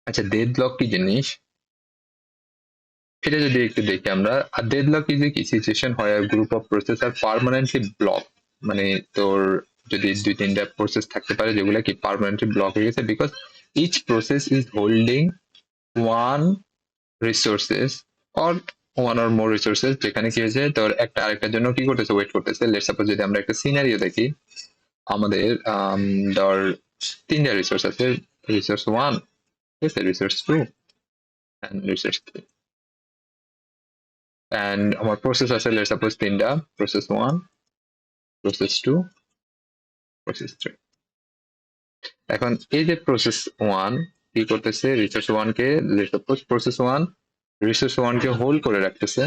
আচ্ছা, ডেডলক কি জিনিস এটা যদি একটু দেখি আমরা। আর ডেডলক ইজ এ কি সিচুয়েশন হয় group of process are permanently block, মানে তোর যদি দুই তিনটা প্রসেস থাকতে পারে যেগুলো কি পার্মানেন্টলি ব্লক হয়ে গেছে because each process is holding one resources or one or more resources, যেখানে কি হয়েছে তোর একটা আরেকটার জন্য কি করতেছে, ওয়েট করতেছে। লেটস সাপোজ যদি আমরা একটা সিনারিও দেখি, আমাদের ধর তিনটা রিসোর্স আছে, রিসোর্স ওয়ান, ঠিক আছে, resource two and resource three, and আমার প্রসেস আছে লেটস সাপোজ তিনটা, process one, process two, process three. এখন এই যে প্রসেস ওয়ান কি করতেছে, রিসোর্স ওয়ান কে let's suppose process one resource one কে হোল্ড করে রাখতেছে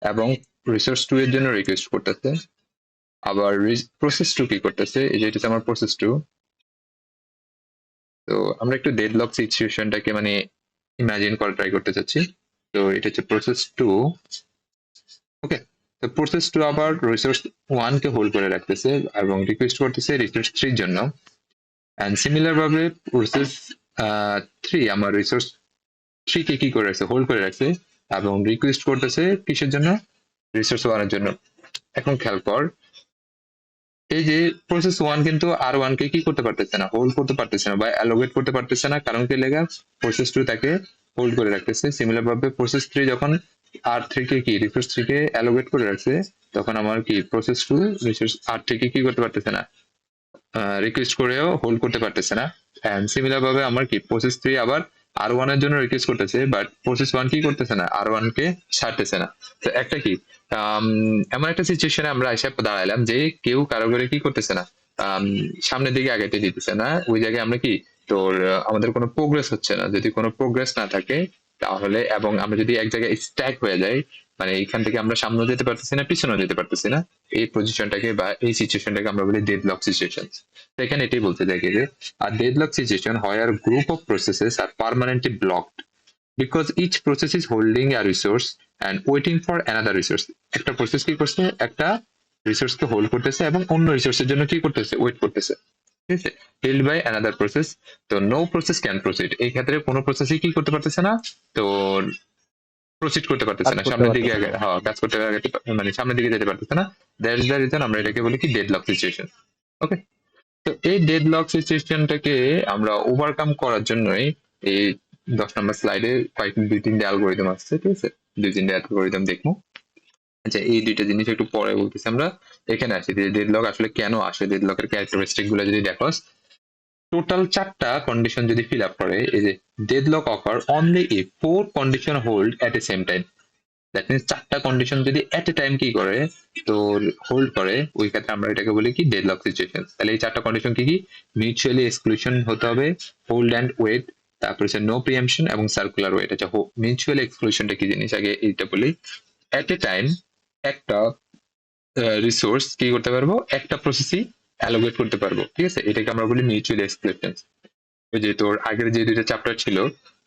এবং রিসোর্স টু এর জন্য রিকোয়েস্ট করতেছে। আবার প্রসেস টু কি করতেছে, এই যে এটা আমার প্রসেস টু। তো আমরা একটু ডেডলক সিচুয়েশনটাকে মানে ইমাজিন করা ট্রাই করতে চাচ্ছি। তো এটা হচ্ছে প্রসেস টু, ওকে। তো প্রসেস টু আবার রিসোর্স ওয়ান কে হোল্ড করে রাখতেছে এবং রিকোয়েস্ট করতেছে রিসোর্স থ্রির জন্য। অ্যান্ড সিমিলার ভাবে প্রসেস থ্রি আমার রিসোর্স থ্রি কে কি করে রাখছে, হোল্ড করে রাখছে এবং রিকোয়েস্ট করতেছে কিসের জন্য, রিসোর্স ওয়ানের জন্য। এখন খেয়াল কর, এই যে প্রসেস ওয়ান কিন্তু আর ওয়ান কে কি করতে পারতেছে না, হোল্ড করতে পারতেছে না বা অ্যালোকেট করতে পারতেছে না, কারণ কি লেগা প্রসেস টু তাকে হোল্ড করে রাখতেছে। সিমিলার ভাবে প্রসেস থ্রি যখন আর থ্রি কে কি রিসোর্স থ্রি কে অ্যালোকেট করে রাখছে, তখন আমার কি প্রসেস টু রিসোর্স আর থ্রি কে কি করতে পারতেছে না, রিকোয়েস্ট করেও হোল্ড করতে পারতেছে না। এন্ড সিমিলার ভাবে আমার কি প্রসেস থ্রি আবার আর ওয়ান এর জন্য রিকোয়েস্ট করতেছে, বাট প্রসেস ওয়ান কি করতেছে না, আর ওয়ান কে ছাড়তেছে না। তো একটা কি এমন একটা সিচুয়েশনে আমরা এসে দাঁড়াইলাম যে কেউ কারো করে কি করতেছে না, সামনের দিকে আগাইতে দিতেছে না। ওই জায়গায় আমরা কি তোর আমাদের কোনো প্রোগ্রেস হচ্ছে না। যদি কোনো প্রোগ্রেস না থাকে তাহলে, এবং আমরা যদি এক জায়গায় স্ট্যাক হয়ে যাই, মানে এইখান থেকে আমরা সামনে যেতে পারতেছি না, পিছনেও যেতে পারতেছি না, এই পজিশনটাকে বা এই সিচুয়েশনটাকে আমরা বলি ডেডলক সিচুয়েশন। তো এখানে এটাই বলতে চাই যে a deadlock situation where a group of processes are permanently blocked because each process is holding a resource and waiting for another resource. একটা প্রসেস কি করছে, একটা রিসোর্স কে হোল্ড করতেছে এবং অন্য রিসোর্সের জন্য কি করতেছে, ওয়েট করতেছে, ঠিক আছে, হেল্ড বাই অ্যানাদার প্রসেস। তো নো প্রসেস ক্যান প্রসিড, এই ক্ষেত্রে কোনো প্রসেসই কি করতে পারতেছে না, তো প্রসিড করতে পারতেছে কাজ না, করতে সামনের দিকে পারতেছে না। হ্যাঁ কাজ করতে মানে সামনের দিকে যেতে পারতেছে না। দ্যাট ইজ দ্য রিজন আমরা এটাকে বলি কি ডেডলক সিচুয়েশন, ওকে। তো এই ডেডলক সিচুয়েশনটাকে আমরা ওভারকাম করার জন্যই এই 10 নম্বর স্লাইডে কয়েক দুই তিনটে অ্যালগোরিদম আসছে, ঠিক আছে, দুই তিনটে অ্যালগোরিদম দেখবো। আচ্ছা, এই দুইটা জিনিস একটু পরে বলতেছি আমরা। এখানে আসি যে ডেডলক আসলে কেন আসে, ডেডলকের ক্যারেক্টারিস্টিক গুলো যদি দেখো, টোটাল 4টা কন্ডিশন যদি ফিল আপ করে, এই যে deadlock ochre only if 4 condition hold at A same time. That means 4টা কন্ডিশন যদি এট এ টাইম কি করে, তো হোল্ড করে, ওই ক্ষেত্রে আমরা এটাকে বলি কি ডেডলক সিচুয়েশন। তাহলে এই 4টা কন্ডিশন কি কি, মিউচুয়ালি এক্সক্লুশন হতে হবে, হোল্ড অ্যান্ড ওয়েট, তারপর হচ্ছে নো প্রিএমশন এবং সার্কুলার ওয়েট। আচ্ছা, মিউচুয়াল এক্সক্লুশনটা কি জিনিস আগে এইটা বলি। এট এ টাইম একটা রিসোর্স কি করতে পারবো, একটা প্রসেসই অ্যালোকেট করতে পারবো, ঠিক আছে, এটাকে আমরা বলি মিউচুয়াল এক্সক্লুশন। ওই যে তোর আগের যে দুইটা চ্যাপ্টার ছিল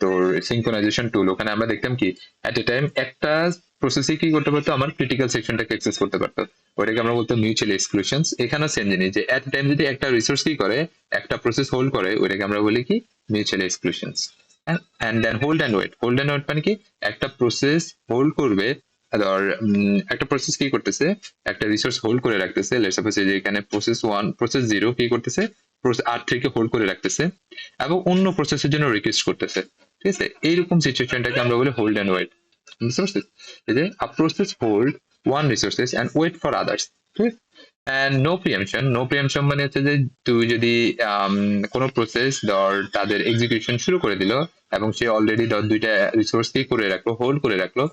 তোর সিঙ্ক্রোনাইজেশন টুল, ওখানে আমরা দেখতাম কি এট এ টাইম একটা প্রসেসে কি করতে পারতো, আমার ক্রিটিক্যাল সেকশনটাকে অ্যাক্সেস করতে পারতো, ওটাকে আমরা বলতাম মিউচুয়াল এক্সক্লুশনস। এখানেও সেম জিনিস, যে এট টাইম যদি একটা রিসোর্স কি করে, একটা প্রসেস হোল্ড করে, ওটাকে আমরা বলি কি mutual exclusions. And then hold and wait, hold and wait মানে কি, একটা প্রসেস হোল্ড করবে, ধর একটা প্রসেস কি করতেছে, একটা রিসোর্স হোল্ড করে রাখতেছে। লেটস সাপোজ যে এখানে প্রসেস ওয়ান, প্রসেস জিরো কি করতেছে, আর থেকে হোল্ড করে রাখতেছে এবং অন্য প্রসেসের জন্য রিকোয়েস্ট করতেছে, ঠিক আছে, এইরকম সিচুয়েশনটাকে আমরা বলি হোল্ড অ্যান্ড ওয়েট। বুঝতে পারছিস, এই যে a process hold one resources and wait for others, ঠিক আছে। And no preemption, no preemption মানে হচ্ছে যে তুই যদি কোনো প্রসেস ধর তাদের এক্সিকিউশন শুরু করে দিল এবং সে অলরেডি ধর দুইটা রিসোর্স কি করে রাখলো, হোল্ড করে রাখলো,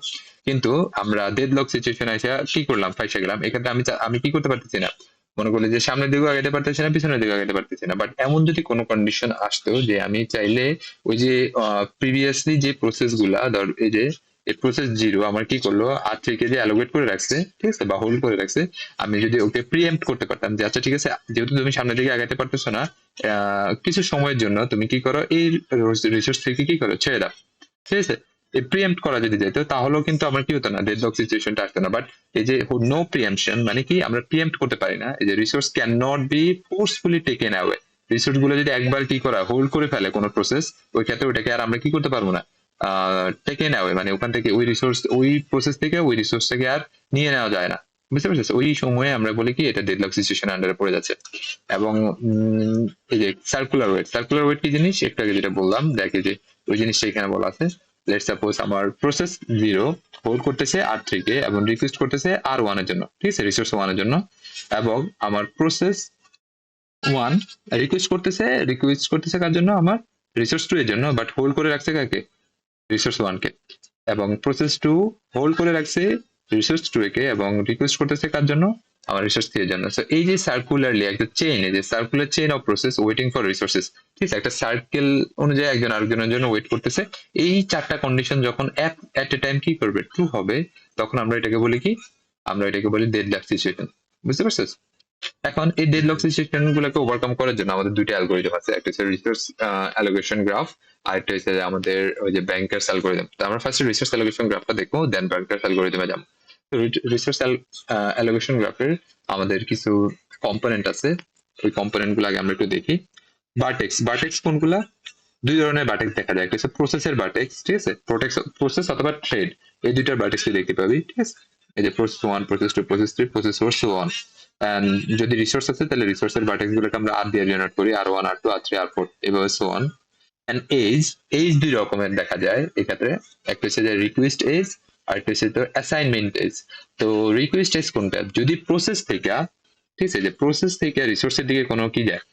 কিন্তু আমরা ডেডলক সিচুয়েশন এসে কি করলাম, ফাইসে গেলাম। এক্ষেত্রে আমি কি করতে পারতেছি না, মনে করলে যে সামনের দিকেও আগাতে পারতেছি না, পিছনের দিকে আগাতে পারতেছি না। বাট এমন যদি কোনো কন্ডিশন আসতো যে আমি চাইলে ওই যে প্রিভিয়াসলি যে প্রসেস গুলা, ধর এই যে এই প্রসেস জিরো আমার কি করলো, আর থেকে যে অ্যালোকেট করে রাখছে, ঠিক আছে, বা হোল্ড করে রাখছে, আমি যদি ওকে প্রিএম্প্ট করতে পারতাম যে আচ্ছা ঠিক আছে, যেহেতু তুমি সামনের দিকে আগাতে পারতেছো না, কিছু সময়ের জন্য তুমি কি করো, এই রিসোর্স থেকে কি করো, ছেড়ে দাও, ঠিক আছে। এই প্রিএম্প্ট করা যদি যেত তাহলেও কিন্তু আমার কি হতো না, ডেডলক সিচুয়েশনটা আসতো না। বাট এই যে নো প্রিএমশন মানে কি, আমরা প্রিএম্প্ট করতে পারি না, এই যে resource cannot be forcefully taken away, resource গুলো যদি একবার কি করা হোল্ড করে ফেলে কোনো প্রসেস, ওই ক্ষেত্রে ওটাকে আর আমরা কি করতে পারবো না, টেকে নেওয়া, মানে ওখান থেকে ওই রিসোর্স, ওই প্রসেস থেকে ওই রিসোর্স থেকে আর নিয়ে নেওয়া যায় না, বুঝতে পারছিস? ওই সময়ে আমরা বলি কি এটা ডেডলক সিচুয়েশন আন্ডারে পড়ে যাচ্ছে। এবং এই যে সার্কুলার ওয়েট কি জিনিস একটু আগে যেটা বললাম, দেখে যে ওই জিনিসটা এখানে বলা আছে। লেটস সাপোজ আমার প্রসেস 0 হোল্ড করতেছে R3 কে এবং রিকোয়েস্ট করতেছে R1 এর জন্য, ঠিক আছে, রিসোর্স 1 এর জন্য। এবং আমার প্রসেস 1 রিকোয়েস্ট করতেছে কার জন্য, আমার রিসোর্স 2 এর জন্য, বাট হোল্ড করে রাখছে কাকে, রিসোর্স 1 কে। এবং প্রসেস 2 হোল্ড করে রাখছে রিসোর্স 2 কে এবং রিকোয়েস্ট করতেছে কার জন্য, আমার রিসোর্স 3 এর জন্য। সো এই যে সার্কুলারলি একটা চেইন, এই যে circular chain of process waiting for resources, ঠিক আছে, একটা সার্কেল অনুযায়ী একজন আরেকজনের জন্য ওয়েট করতেছে। এই চারটা কন্ডিশন যখন এট এ টাইম কি করবে, ট্রু হবে, তখন আমরা এটাকে বলি কি, আমরা এটাকে বলি ডেডলক সিচুয়েশন, বুঝতে পারছিস? এখন এই ডেডলক সিচুয়েশন গুলোকে ওভারকাম করার জন্য আমাদের দুইটা অ্যালগোরিদম আছে, একটা হচ্ছে রিসোর্স অ্যালোকেশন গ্রাফ, আর একটা হচ্ছে আমাদের ওই যে ব্যাংকার্স অ্যালগোরিদম। তো আমরা ফার্স্ট রিসোর্স অ্যালোকেশন গ্রাফটা দেখবো, দেন ব্যাংকার্স অ্যালগোরিদমে যাবো। তো রিসোর্স অ্যালোকেশন গ্রাফের আমাদের কিছু কম্পোনেন্ট আছে, ওই কম্পোনেন্ট গুলো আগে আমরা একটু দেখি। ভার্টেক্স কোনগুলা, দুই ধরনের ভার্টেক্স দেখা যায়, একটা হচ্ছে প্রসেসের ভার্টেক্স, ঠিক আছে, প্রসেস অথবা থ্রেড, এই দুইটার ভার্টেক্স দেখতে পাবি, ঠিক আছে। এই যে process 1, process 2, process 3, process 4, so on. যদি রিসোর্স আছে তাহলে রিসোর্সের ভার্টেক্স গুলোকে আমরা আর দিয়ে জেনারেট করি, R1, R2, R3, R4, এভাবে সো অন। এন্ড এজ দুই রকমের দেখা যায় এক্ষেত্রে, একটা হচ্ছে যে রিকোয়েস্ট এজ, আর একটা হচ্ছে তো অ্যাসাইনমেন্ট এজ। তো রিকোয়েস্ট এজ কোনটা, যদি প্রসেস থেকে, ঠিক আছে, যে প্রসেস থেকে রিসোর্সের দিকে কোনো কি যায়,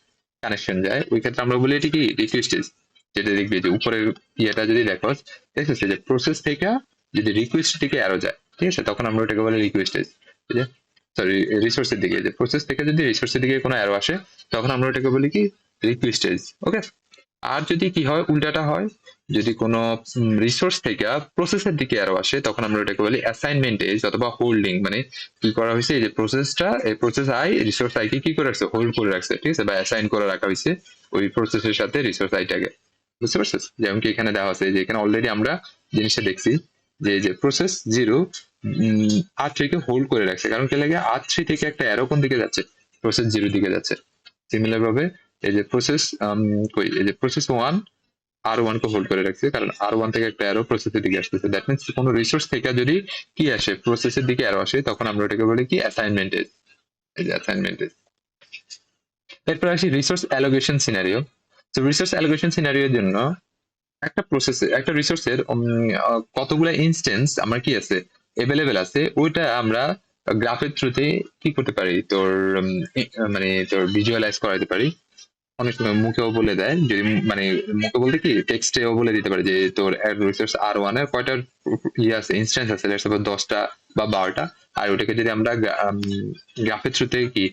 কানেকশন যায়, ওই ক্ষেত্রে আমরা বলি এটি কি রিকোয়েস্ট এজ। যেটা দেখবি যে উপরের ইয়েটা যদি দেখো, ঠিক আছে, যে প্রসেস থেকে যদি রিকোয়েস্ট দিকে আরো যায়, ঠিক আছে, তখন আমরা ওটাকে বলি রিকোয়েস্ট এজ। ঠিক আছে, সরি, রিসোর্সের দিকে, যে প্রসেস থেকে যদি রিসোর্সের দিকে কোনো অ্যারো আসে, তখন আমরা ওটাকে বলি কি রিকোয়েস্ট এজ। ওকে। আর যদি কি হয়, উল্টাটা হয়, যদি কোনো রিসোর্স থেকে প্রসেসের দিকে আরো আসে, তখন আমরা ওটাকে বলি অ্যাসাইনমেন্ট এজ অথবা হোল্ডিং, মানে কি করা হয়েছে, এই যে প্রসেসটা, এই process I resource I K কি করে রাখছে, হোল্ড করে রাখছে, ঠিক আছে, বা অ্যাসাইন করে রাখা হয়েছে ওই প্রসেসের সাথে রিসোর্স আইটাকে, বুঝতে পারছিস? যেমন কি এখানে দেওয়া আছে, যে এখানে অলরেডি আমরা জিনিসটা দেখছি যে প্রসেস 0 R3 কে হোল্ড করে রাখছে, কারণ কি লাগে, R3 থেকে একটা অ্যারো কোন দিকে যাচ্ছে, প্রসেস 0 দিকে যাচ্ছে। সিমিলার ভাবে এই যে প্রসেস এই যে প্রসেস 1 R1 কে হোল্ড করে রাখছে, কারণ R1 থেকে একটা অ্যারো প্রসেসের দিকে আসতেছে। দ্যাট মিন্স কোনো রিসোর্স থেকে যদি কি আসে, প্রসেসের দিকে অ্যারো আসে, তখন আমরা ওটাকে বলি কি অ্যাসাইনমেন্ট এজ। এই যে অ্যাসাইনমেন্ট এজ। এরপর আসি রিসোর্স অ্যালোকেশন সিনারিও। তো রিসোর্স অ্যালোকেশন সিনারিওর জন্য একটা প্রসেসে, একটা রিসোর্সের কতগুলো ইনস্ট্যান্স আমার কি আছে, এভেলেবেল আছে, ওইটা আমরা গ্রাফের থ্রুতে কি করতে পারি, তোর মানে তোর ভিজুয়ালাইজ করাতে পারি। অনেক সময় মুখেও বলে দেয়, যদি মানে মুখে বলতে কি টেক্সটেও বলে দিতে পারে যে তোর রিসোর্স R1 এর কয়টা ইয়ে আছে, ইনস্ট্যান্স আছে, লেটস সাপোজ 10টা বা 12টা। আর ওটাকে যদি আমরা গ্রাফের থ্রুতে কি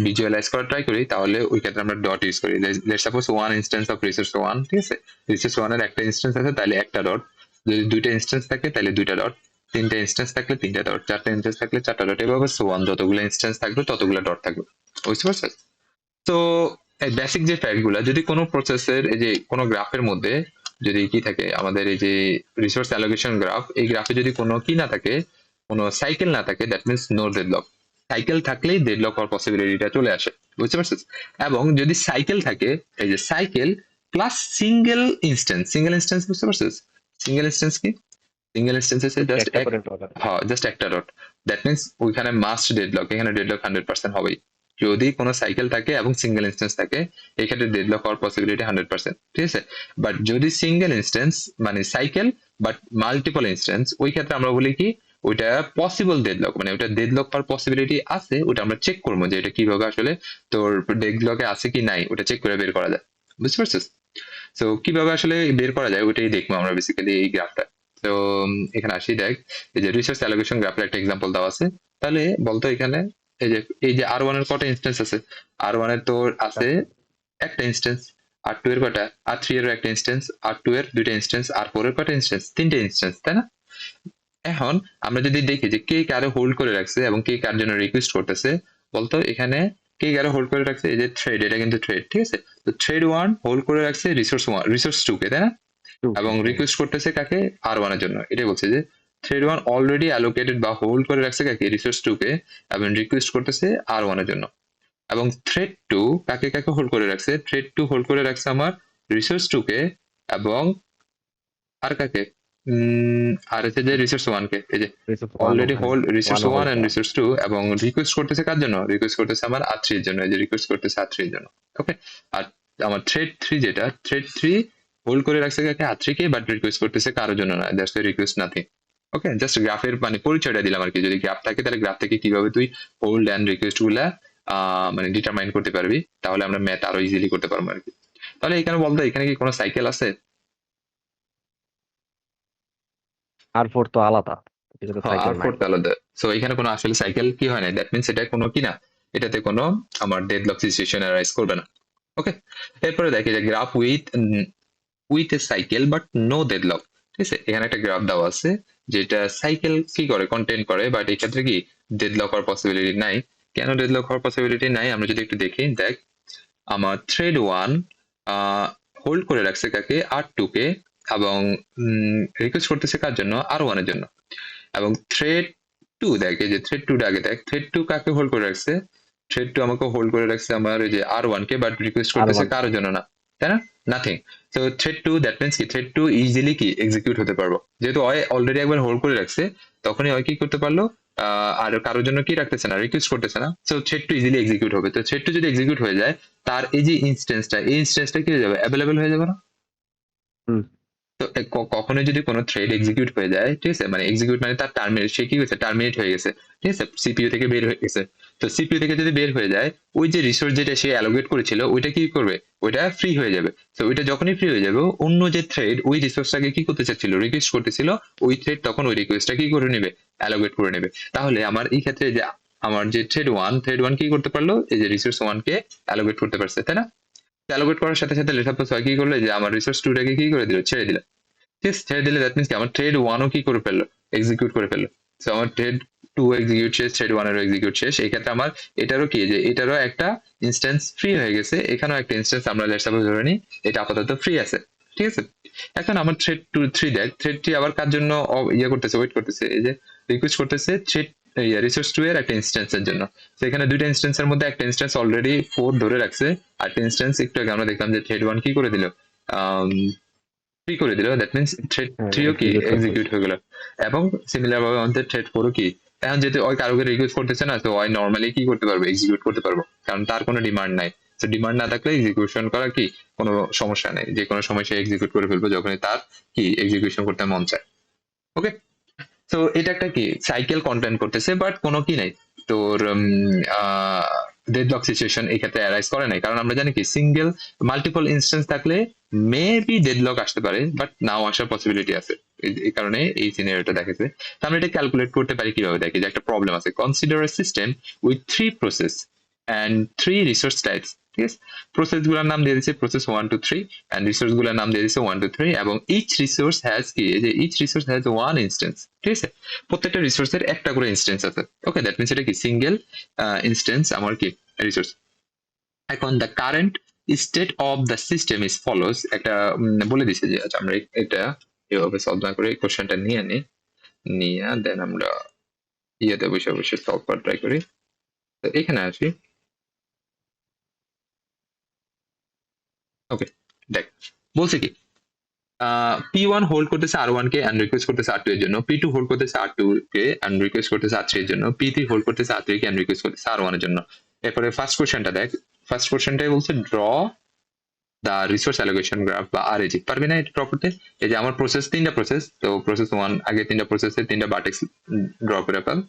ভিজুয়ালাইজ করা ট্রাই করি, তাহলে ওই ক্ষেত্রে আমরা ডট ইউজ করি। Let's suppose 1 instance of resource 1, ঠিক আছে, রিসোর্স 1 এর একটা ইনস্ট্যান্স আছে, তাহলে একটা ডট। যদি দুইটা ইনস্ট্যান্স থাকে তাহলে দুইটা ডট, তিনটা ইনস্ট্যান্স থাকলে তিনটা ডট, চারটা ইনস্ট্যান্স থাকলে চারটা ডট, এভাবে সো অন, যতগুলো ইনস্ট্যান্স থাকবে ততগুলো ডট থাকবে, বুঝতে পারছেন? তো এই বেসিক যে ফ্যাক্ট গুলা, যদি কোনো প্রসেসের এই যে কোনো গ্রাফের মধ্যে যদি কি থাকে, আমাদের এই যে রিসোর্স অ্যালোকেশন গ্রাফ, এই গ্রাফে যদি কোনো কি না থাকে, কোনো সাইকেল না থাকে, that means no deadlock. Cycle থাকলেই ডেডলক হওয়ার পসিবিলিটিটা চলে আসে, বুঝতে পারছিস? এবং যদি সাইকেল থাকে, এই যে সাইকেল প্লাস সিঙ্গেল ইনস্ট্যান্স, বুঝতে পারছিস? সিঙ্গেল ইনস্ট্যান্স কি, সিঙ্গেল ইনস্ট্যান্স হচ্ছে জাস্ট একটা করে ডট আছে। হ্যাঁ, জাস্ট একটা ডট। দ্যাট মিনস ওইখানে মাস্ট ডেডলক, এখানে ডেডলক 100% হবেই। যদি কোনো সাইকেল থাকে এবং সিঙ্গেল ইনস্ট্যান্স থাকে, এক্ষেত্রে ডেডলক হওয়ার পসিবিলিটি 100%, ঠিক আছে। বাট যদি সিঙ্গেল ইনস্ট্যান্স মানে সাইকেল বাট মাল্টিপল ইনস্ট্যান্স, ওই ক্ষেত্রে আমরা বলি কি ওইটা পসিবল ডেডলক, মানে ওটা ডেডলক হওয়ার পসিবিলিটি আছে, ওটা আমরা চেক করবো যে এটা কিভাবে আসলে তোর ডেডলকে আছে কি নাই, ওটা চেক করে বের করা যায়, বুঝতে পারছিস? তো কিভাবে আসলে বের করা যায় ওইটাই দেখবো আমরা বেসিক্যালি এই গ্রাফটা। তো এখানে আসি, দেখ এই যে রিসোর্স অ্যালোকেশন গ্রাফের একটা এক্সাম্পল দেওয়া আছে। তাহলে বলতো এখানে এই যে R1 এর কটা ইনস্ট্যান্স আছে, R1 এর তোর আছে একটা ইনস্ট্যান্স, R2 এর কটা, R3 এর একটা ইনস্ট্যান্স, R2 এর দুইটা ইনস্ট্যান্স, R4 এর কটা ইনস্ট্যান্স, তিনটা ইনস্ট্যান্স, তাই না? এখন আমরা যদি দেখি যে কে কারে হোল্ড করে রাখছে এবং কে কার জন্য রিকোয়েস্ট করতেছে, বলতো এখানে কে কারে হোল্ড করে রাখছে, এই যে থ্রেড, এটা কিন্তু থ্রেড, ঠিক আছে। তো থ্রেড 1 হোল্ড করে রাখছে রিসোর্স 2 কে, তাই না? এবং রিকোয়েস্ট করতেছে কাকে, R1 এর জন্য। এটাই বলছে যে থ্রেড 1 অলরেডি অ্যালোকেটেড বা হোল্ড করে রাখছে কাকে, রিসোর্স 2 কে, এবং রিকোয়েস্ট করতেছে R1 এর জন্য। এবং থ্রেড টু কাকে কাকে হোল্ড করে রাখছে, থ্রেড টু হোল্ড করে রাখছে আমার রিসোর্স টু কে এবং আর কাকে আর হচ্ছে যে রিসোর্স ওয়ান কে, এই যে রিসোর্স ওয়ান অলরেডি ওখানে হোল্ড রিসোর্স ওয়ানও ওয়ান হোল্ড এন্ড করা। রিসোর্স টু, এবং রিকোয়েস্ট করতেছে কার জন্য, রিকোয়েস্ট করতেছে আমার আর থ্রি এর জন্য, এই যে রিকোয়েস্ট করতেছে আর থ্রি এর জন্য। ওকে, আর আমার থ্রেড থ্রি যেটা, থ্রেড থ্রি হোল্ড করে রাখছে কাকে, আর থ্রি কে, বাট রিকোয়েস্ট করতেছে কারোর জন্য না, that's the request nothing. Okay, just গ্রাফের মানে পরিচয়টা দিলাম আর কি। যদি গ্রাফ থাকে তাহলে গ্রাফ থেকে কিভাবে তুই হোল্ড এন্ড রিকোয়েস্ট গুলা মানে ডিটারমাইন করতে পারবি, তাহলে আমরা ম্যাথ আরো ইজিলি করতে পারবো আর কি। তাহলে এখানে বলতো এখানে কি কোনো সাইকেল আছে? আর ফোর তো আলাদা, এটাতে হ্যাঁ, সাইকেল আর নাই। ফোর্থ আলাদা। সো এখানে কোনো আসলে সাইকেল কি হয় না, দ্যাট মিনস এটা কোনো কি না, এটাতে কোনো আমার ডেডলক সিচুয়েশন অ্যারাইজ করবে না। ওকে, এরপরে দেখি যে graph with a cycle but no deadlock. ঠিক আছে, এখানে একটা গ্রাফ দেওয়া আছে যেটা সাইকেল কি করে, কন্টেন্ট করে, বাট এই ক্ষেত্রে কি ডেডলক হওয়ার পসিবিলিটি নাই। কেন ডেডলক হওয়ার পসিবিলিটি নাই আমরা যদি একটু দেখি, দেখ আমার থ্রেড ওয়ান হোল্ড করে রাখছে কাকে, আর টু কে, এবং রিকোয়েস্ট করতেছে কার জন্য, আর ওয়ানের জন্য। এবং থ্রেড টু দেখে যে থ্রেড টু আগে দেখ, থ্রেড টু কাকে হোল্ড করে রাখছে, থ্রেড টু আমাকে হোল্ড করে রাখছে আমার এই যে আর ওয়ান কে, বাট রিকোয়েস্ট আর করতেছে ওয়ান কারোর জন্য না, তাই না, নাথিং। তো থ্রেড টু দ্যাট মিনস কি, থ্রেড টু ইজিলি কি এক্সিকিউট হতে পারবো, যেহেতু ওই অলরেডি একবার হোল্ড করে রাখছে, তখনই ওই কি করতে পারলো, আর কারোর জন্য কি রাখতেছে না, রিকোয়েস্ট করতেছে না, so thread two easily execute হবে। তো থ্রেড টু যদি এক্সিকিউট হয়ে যায়, তার এই যে ইনস্টেন্সটা, এই ইনস্টেন্সটা কি হয়ে যাবে, অ্যাভেলেবেল হয়ে যাবে না। তো কখনোই যদি কোনো থ্রেড এক্সিকিউট হয়ে যায়, ঠিক আছে, মানে এক্সিকিউট মানে তার টার্মিনেট, সে কি হয়েছে, টার্মিনেট হয়ে গেছে, ঠিক আছে, সিপিইউ থেকে বের হয়ে গেছে। তো সিপিইউ থেকে যদি বের হয়ে যায়, ওই যে রিসোর্স যেটা সে অ্যালোকেট করেছিল ওইটা কি করবে, ওইটা ফ্রি হয়ে যাবে। তো ওইটা যখনই ফ্রি হয়ে যাবে, অন্য যে থ্রেড ওই রিসোর্সটাকে কি করতে চাচ্ছিল, রিকোয়েস্ট করতেছিল, ওই থ্রেড তখন ওই রিকোয়েস্টটা কি করে নেবে, অ্যালোকেট করে নেবে। তাহলে আমার এই ক্ষেত্রে যে আমার যে থ্রেড ওয়ান কি করতে পারলো, এই যে রিসোর্স ওয়ান কে অ্যালোকেট করতে পারছে, তাই না। অ্যালোকেট করার সাথে সাথে লেখাপোস কি করলো, যে আমার রিসোর্স টুটাকে কি করে দিল, ছেড়ে দিল। ঠিক ছেড়ে দিলে দ্যাট মিনস কি আমার ট্রেড ওয়ানও কি করে ফেললো, এক্সিকিউট করে ফেললো। তো আমার ট্রেড টু এক্সিকিউট শেষ, ট্রেড ওয়ানেরও এক্সিকিউট শেষ। এই ক্ষেত্রে আমার এটারও কি, যে এটারও একটা ইনস্ট্যান্স ফ্রি হয়ে গেছে, এখানেও একটা ইনস্ট্যান্স আমরা লেটস সাপোজ ধরে নিই এটা আপাতত ফ্রি আছে। ঠিক আছে, এখন আমার থ্রেড টু থ্রি দেখ, থ্রেড থ্রি আবার কার জন্য ইয়ে করতেছে, ওয়েট করতেছে, এই যে রিকোয়েস্ট করতেছে থ্রেড রিসোর্স টু এর একটা ইনস্ট্যান্সের জন্য। তো এখানে দুইটা ইনস্ট্যান্সের মধ্যে একটা ইনস্ট্যান্স অলরেডি ফোর ধরে রাখছে, আর একটা ইনস্ট্যান্স একটু আগে আমরা দেখলাম যে থ্রেড ওয়ান কি করে দিল, ফ্রি করে দিল, দ্যাট মিনস থ্রেড থ্রিও কি এক্সিকিউট করতে এক্সিকিউট হয়ে গেল। এবং সিমিলার ভাবে আমাদের থ্রেড ফোরও কি, এখন যেহেতু ওই কারোকে রিকোয়েস্ট করতেছে না, তো ওই নর্মালি কি করতে পারবে, এক্সিকিউট করতে পারবো, কারণ তার কোনো ডিমান্ড নাই। তো ডিমান্ড না থাকলে এক্সিকিউশন করা কি কোনো সমস্যা নেই, যে কোনো সময় সে এক্সিকিউট করে ফেলবো যখনই তার কি এক্সিকিউশন করতে মন চায়। ওকে, তো এটা একটা কি সাইকেল কন্টেন্ট করতেছে, বাট কোনো কি নাই তোর ডেডলক সিচুয়েশন এই ক্ষেত্রে অ্যারাইজ করে নাই, কারণ আমরা জানি কি সিঙ্গেল মাল্টিপল ইনস্টেন্স থাকলে মেবি ডেডলক আসতে পারে, বাট নাও আসার পসিবিলিটি আছে। এই কারণে এই সিনারিওটা দেখেছে। তো আমরা এটা ক্যালকুলেট করতে পারি কিভাবে, দেখি যে একটা প্রবলেম আছে, consider a system with three process and three resource types. ঠিক আছে, প্রসেস গুলোর নাম দিয়ে দিচ্ছে process one two three, and resource গুলোর নাম দিয়ে দিচ্ছে ওয়ান টু থ্রি, এবং ইচ রিসোর্স হ্যাজ কি, এই যে each resource has one instance. ঠিক আছে, প্রত্যেকটা রিসোর্সের একটা করে ইনস্টেন্স আছে। ওকে, দ্যাট মিনস এটা কি সিঙ্গেল ইনস্টেন্স আমার কি রিসোর্স। এখন the current state of the system is follows, একটা বলে দিছে যে আচ্ছা আমরা এটা এভাবে সলভ না করে কোশ্চেনটা নিয়ে নিই, নিয়ে দেন আমরা ইয়েতে বসে বসে সলভ করার ট্রাই করি। তো এখানে আসি, ওকে, দেখ বলছে কি পি ওয়ান হোল্ড করতেছে আর ওয়ান কে অ্যান্ড রিকোয়েস্ট করতেছে আর টু এর জন্য, পি টু হোল্ড করতেছে আর টু কে অ্যান্ড রিকোয়েস্ট করতেছে আর থ্রি এর জন্য, পি থ্রি হোল্ড করতেছে আর থ্রি কে অ্যান্ড রিকোয়েস্ট করতেছে আর ওয়ান এর জন্য। এরপরে ফার্স্ট কোশ্চেনটা দেখ, ফার্স্ট কোশ্চেনটাই বলছে draw the resource allocation graph বা আরএজি। পারবি না এটা ড্র করতে? এই যে আমার প্রসেস তিনটা প্রসেস, তো প্রসেস ওয়ান আগে তিনটা প্রসেসের তিনটা বার্টেক্স ড্র করে ফেল।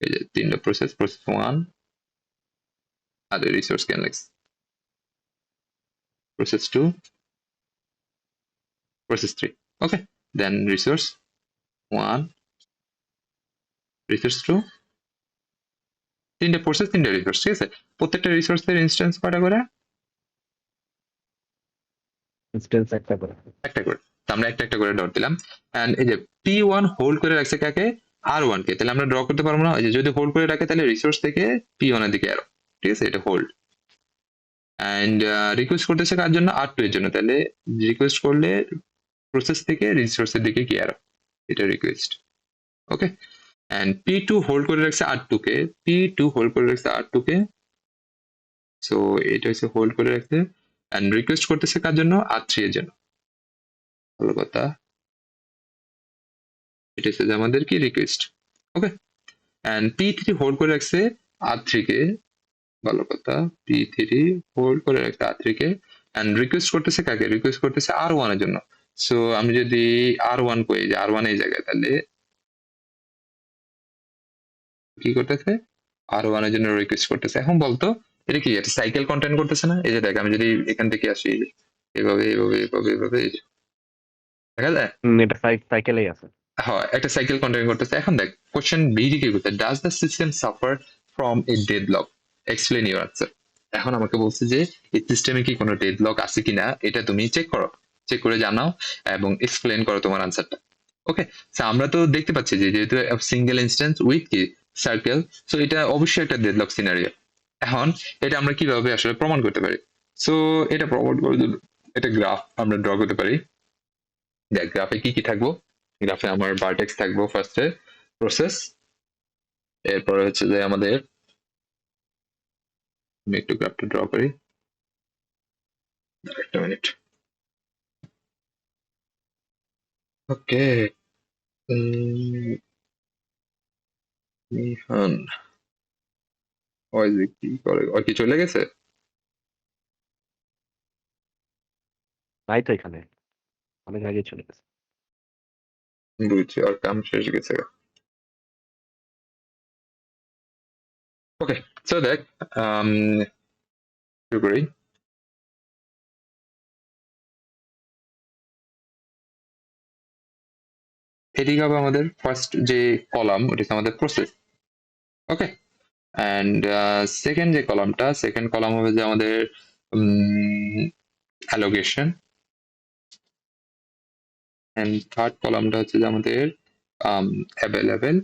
এই যে তিনটা প্রসেস, প্রসেস ওয়ান আর রিসোর্স ক্যানলেক্স, process two, process three. Okay, then resource one, resource two, তিনটে প্রসেস তিনটে রিসোর্স। ঠিক আছে, প্রত্যেকটা রিসোর্সের ইনস্ট্যান্স কয়টা করে, ইনস্টেন্স একটা করে। একটা করে। তো আমরা একটা একটা করে ডট দিলাম। এন্ড এই যে পি ওয়ান হোল্ড করে রাখছে কাকে, আর ওয়ান কে, তাহলে আমরা ড্র করতে পারবো না। এই যে যদি হোল্ড করে রাখে তাহলে রিসোর্স থেকে পি ওয়ান এর দিকে অ্যারো। ঠিক আছে, এটা হোল্ড। এন্ড রিকোয়েস্ট করতেছে কার জন্য, আর টু এর জন্য, তাহলে রিকোয়েস্ট করলে প্রসেস থেকে রিসোর্সের দিকে কি অ্যারো, এটা request. Okay, and P two hold করে রাখছে আর টু কে, পি টু হোল্ড করে রাখছে আর টু কে, সো এটা হচ্ছে হোল্ড করে রাখছে এন্ড রিকোয়েস্ট করতেছে কার জন্য, R3 এর জন্য। ভালো কথা, এটা হচ্ছে যে আমাদের কি request. Okay, and P3 hold করে রাখছে R3 কে। ভালো কথা, P3 হোল্ড করে রাখছে R3 কে এন্ড রিকোয়েস্ট করতেছে কাকে, রিকোয়েস্ট করতেছে R1 এর জন্য। সো আমি যদি R1 কই, যে R1 এই জায়গায়, তাহলে কি করতেছে, R1 এর জন্য রিকোয়েস্ট করতেছে। এখন বলতো এটা কি, এটা সাইকেল কন্টেন্ট করতেছে না? এই যে দেখ, আমি যদি এখান থেকে আসি এভাবে এভাবে এভাবে এভাবে, এই যে দেখা যায়। এটা সাইকেলেই আছে। হ্যাঁ, একটা সাইকেল কন্টেন্ট করতেছে। এখন দেখ, কোশ্চেন বি কি করতে, does the system suffer from a deadlock, explain your answer. এখন আমাকে বলছে যে এই সিস্টেমে কি কোনো ডেডলক আছে কিনা, এটা তুমি চেক করো, চেক করে জানাও এবং এক্সপ্লেইন করো তোমার আনসারটা। ওকে, আমরা তো দেখতে পাচ্ছি যে যেহেতু সিঙ্গেল ইনস্ট্যান্স উইথ কি সার্কেল, সো এটা অবশ্যই একটা ডেডলক সিনারিও। এখন এটা আমরা কিভাবে আসলে প্রমাণ করতে পারি? সো এটা প্রমাণ করার জন্য এটা গ্রাফ আমরা ড্র করতে পারি। দেখ, গ্রাফে কি কি থাকবো, গ্রাফে আমার ভার্টেক্স থাকবো ফার্স্টে, প্রসেস, এরপরে হচ্ছে যে আমাদের, আমি একটু গ্রাফটা ড্র করি, একটা মিনিট। ওকে, মিহান ওই যে কি করে, ওই কি চলে গেছে? নাই তো এখানে, অনেক আগে চলে গেছে। বুঝছি, আর কাম শেষ গেছে। ওকে, সো দেখ, আম, শুরু করি। এদিকে হবে আমাদের ফার্স্ট যে কলাম, ওটা হচ্ছে আমাদের প্রসেস। ওকে, অ্যান্ড সেকেন্ড যে কলামটা, সেকেন্ড কলাম হবে যে আমাদের অ্যালোকেশন, এন্ড থার্ড কলামটা হচ্ছে যে আমাদের অ্যাভেলেবেল।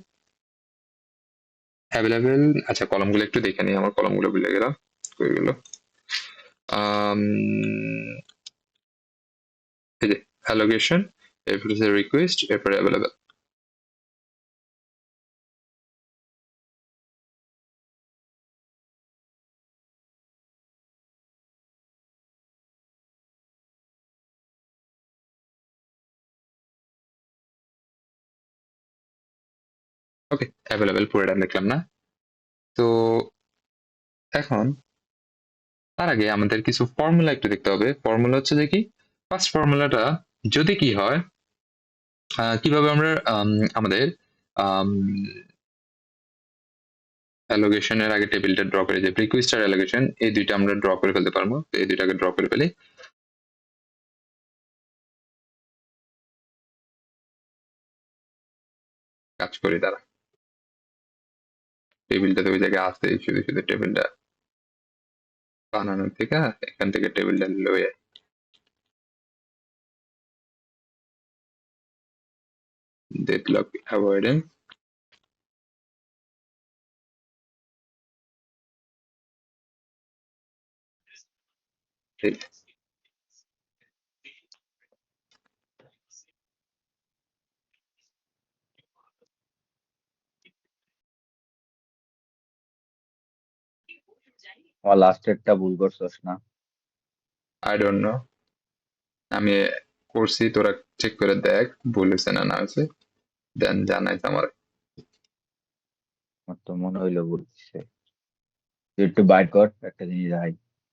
অ্যাভেলেবেল, আচ্ছা কলামগুলো একটু দেখে নিই, আমার কলামগুলো ভুলে গেলাম কই গেল। আম, এই যে অ্যালোকেশন, এরপরে হচ্ছে রিকোয়েস্ট, এরপরে অ্যাভেলেবেল। ওকে, অ্যাভেলেবেল পুরোটা লিখলাম না? তো এখন তার আগে আমাদের কিছু ফর্মুলা একটু দেখতে হবে। ফর্মুলা হচ্ছে যে কি, ফার্স্ট ফর্মুলাটা যদি কি হয়, কিভাবে আমরা আমাদের অ্যালোকেশনের আগে টেবিলটা ড্র করে, যে রিকোয়েস্ট আর অ্যালোকেশন এই দুইটা আমরা ড্র করে ফেলতে পারবো। তো এই দুইটাকে ড্র করে ফেলি, কাজ করি তারা। টেবিলটা তো ওই জায়গায় আছে, শুধু শুধু টেবিলটা বানানোর থেকে এখান থেকে টেবিলটা লয়ে ডেডলক অ্যাভয়েডেন্স। আমার লাস্টেরটা ভুল করছস না? আই ডোন্ট নো, আমি করছি, তোরা চেক করে দেখ ভুল হয়েছে না না হয়েছে, দেন জানাইস আমার। আমার তো মনে হইলো ভুল হচ্ছে। তুই একটু বাইর কর একটা জিনিস ভাই।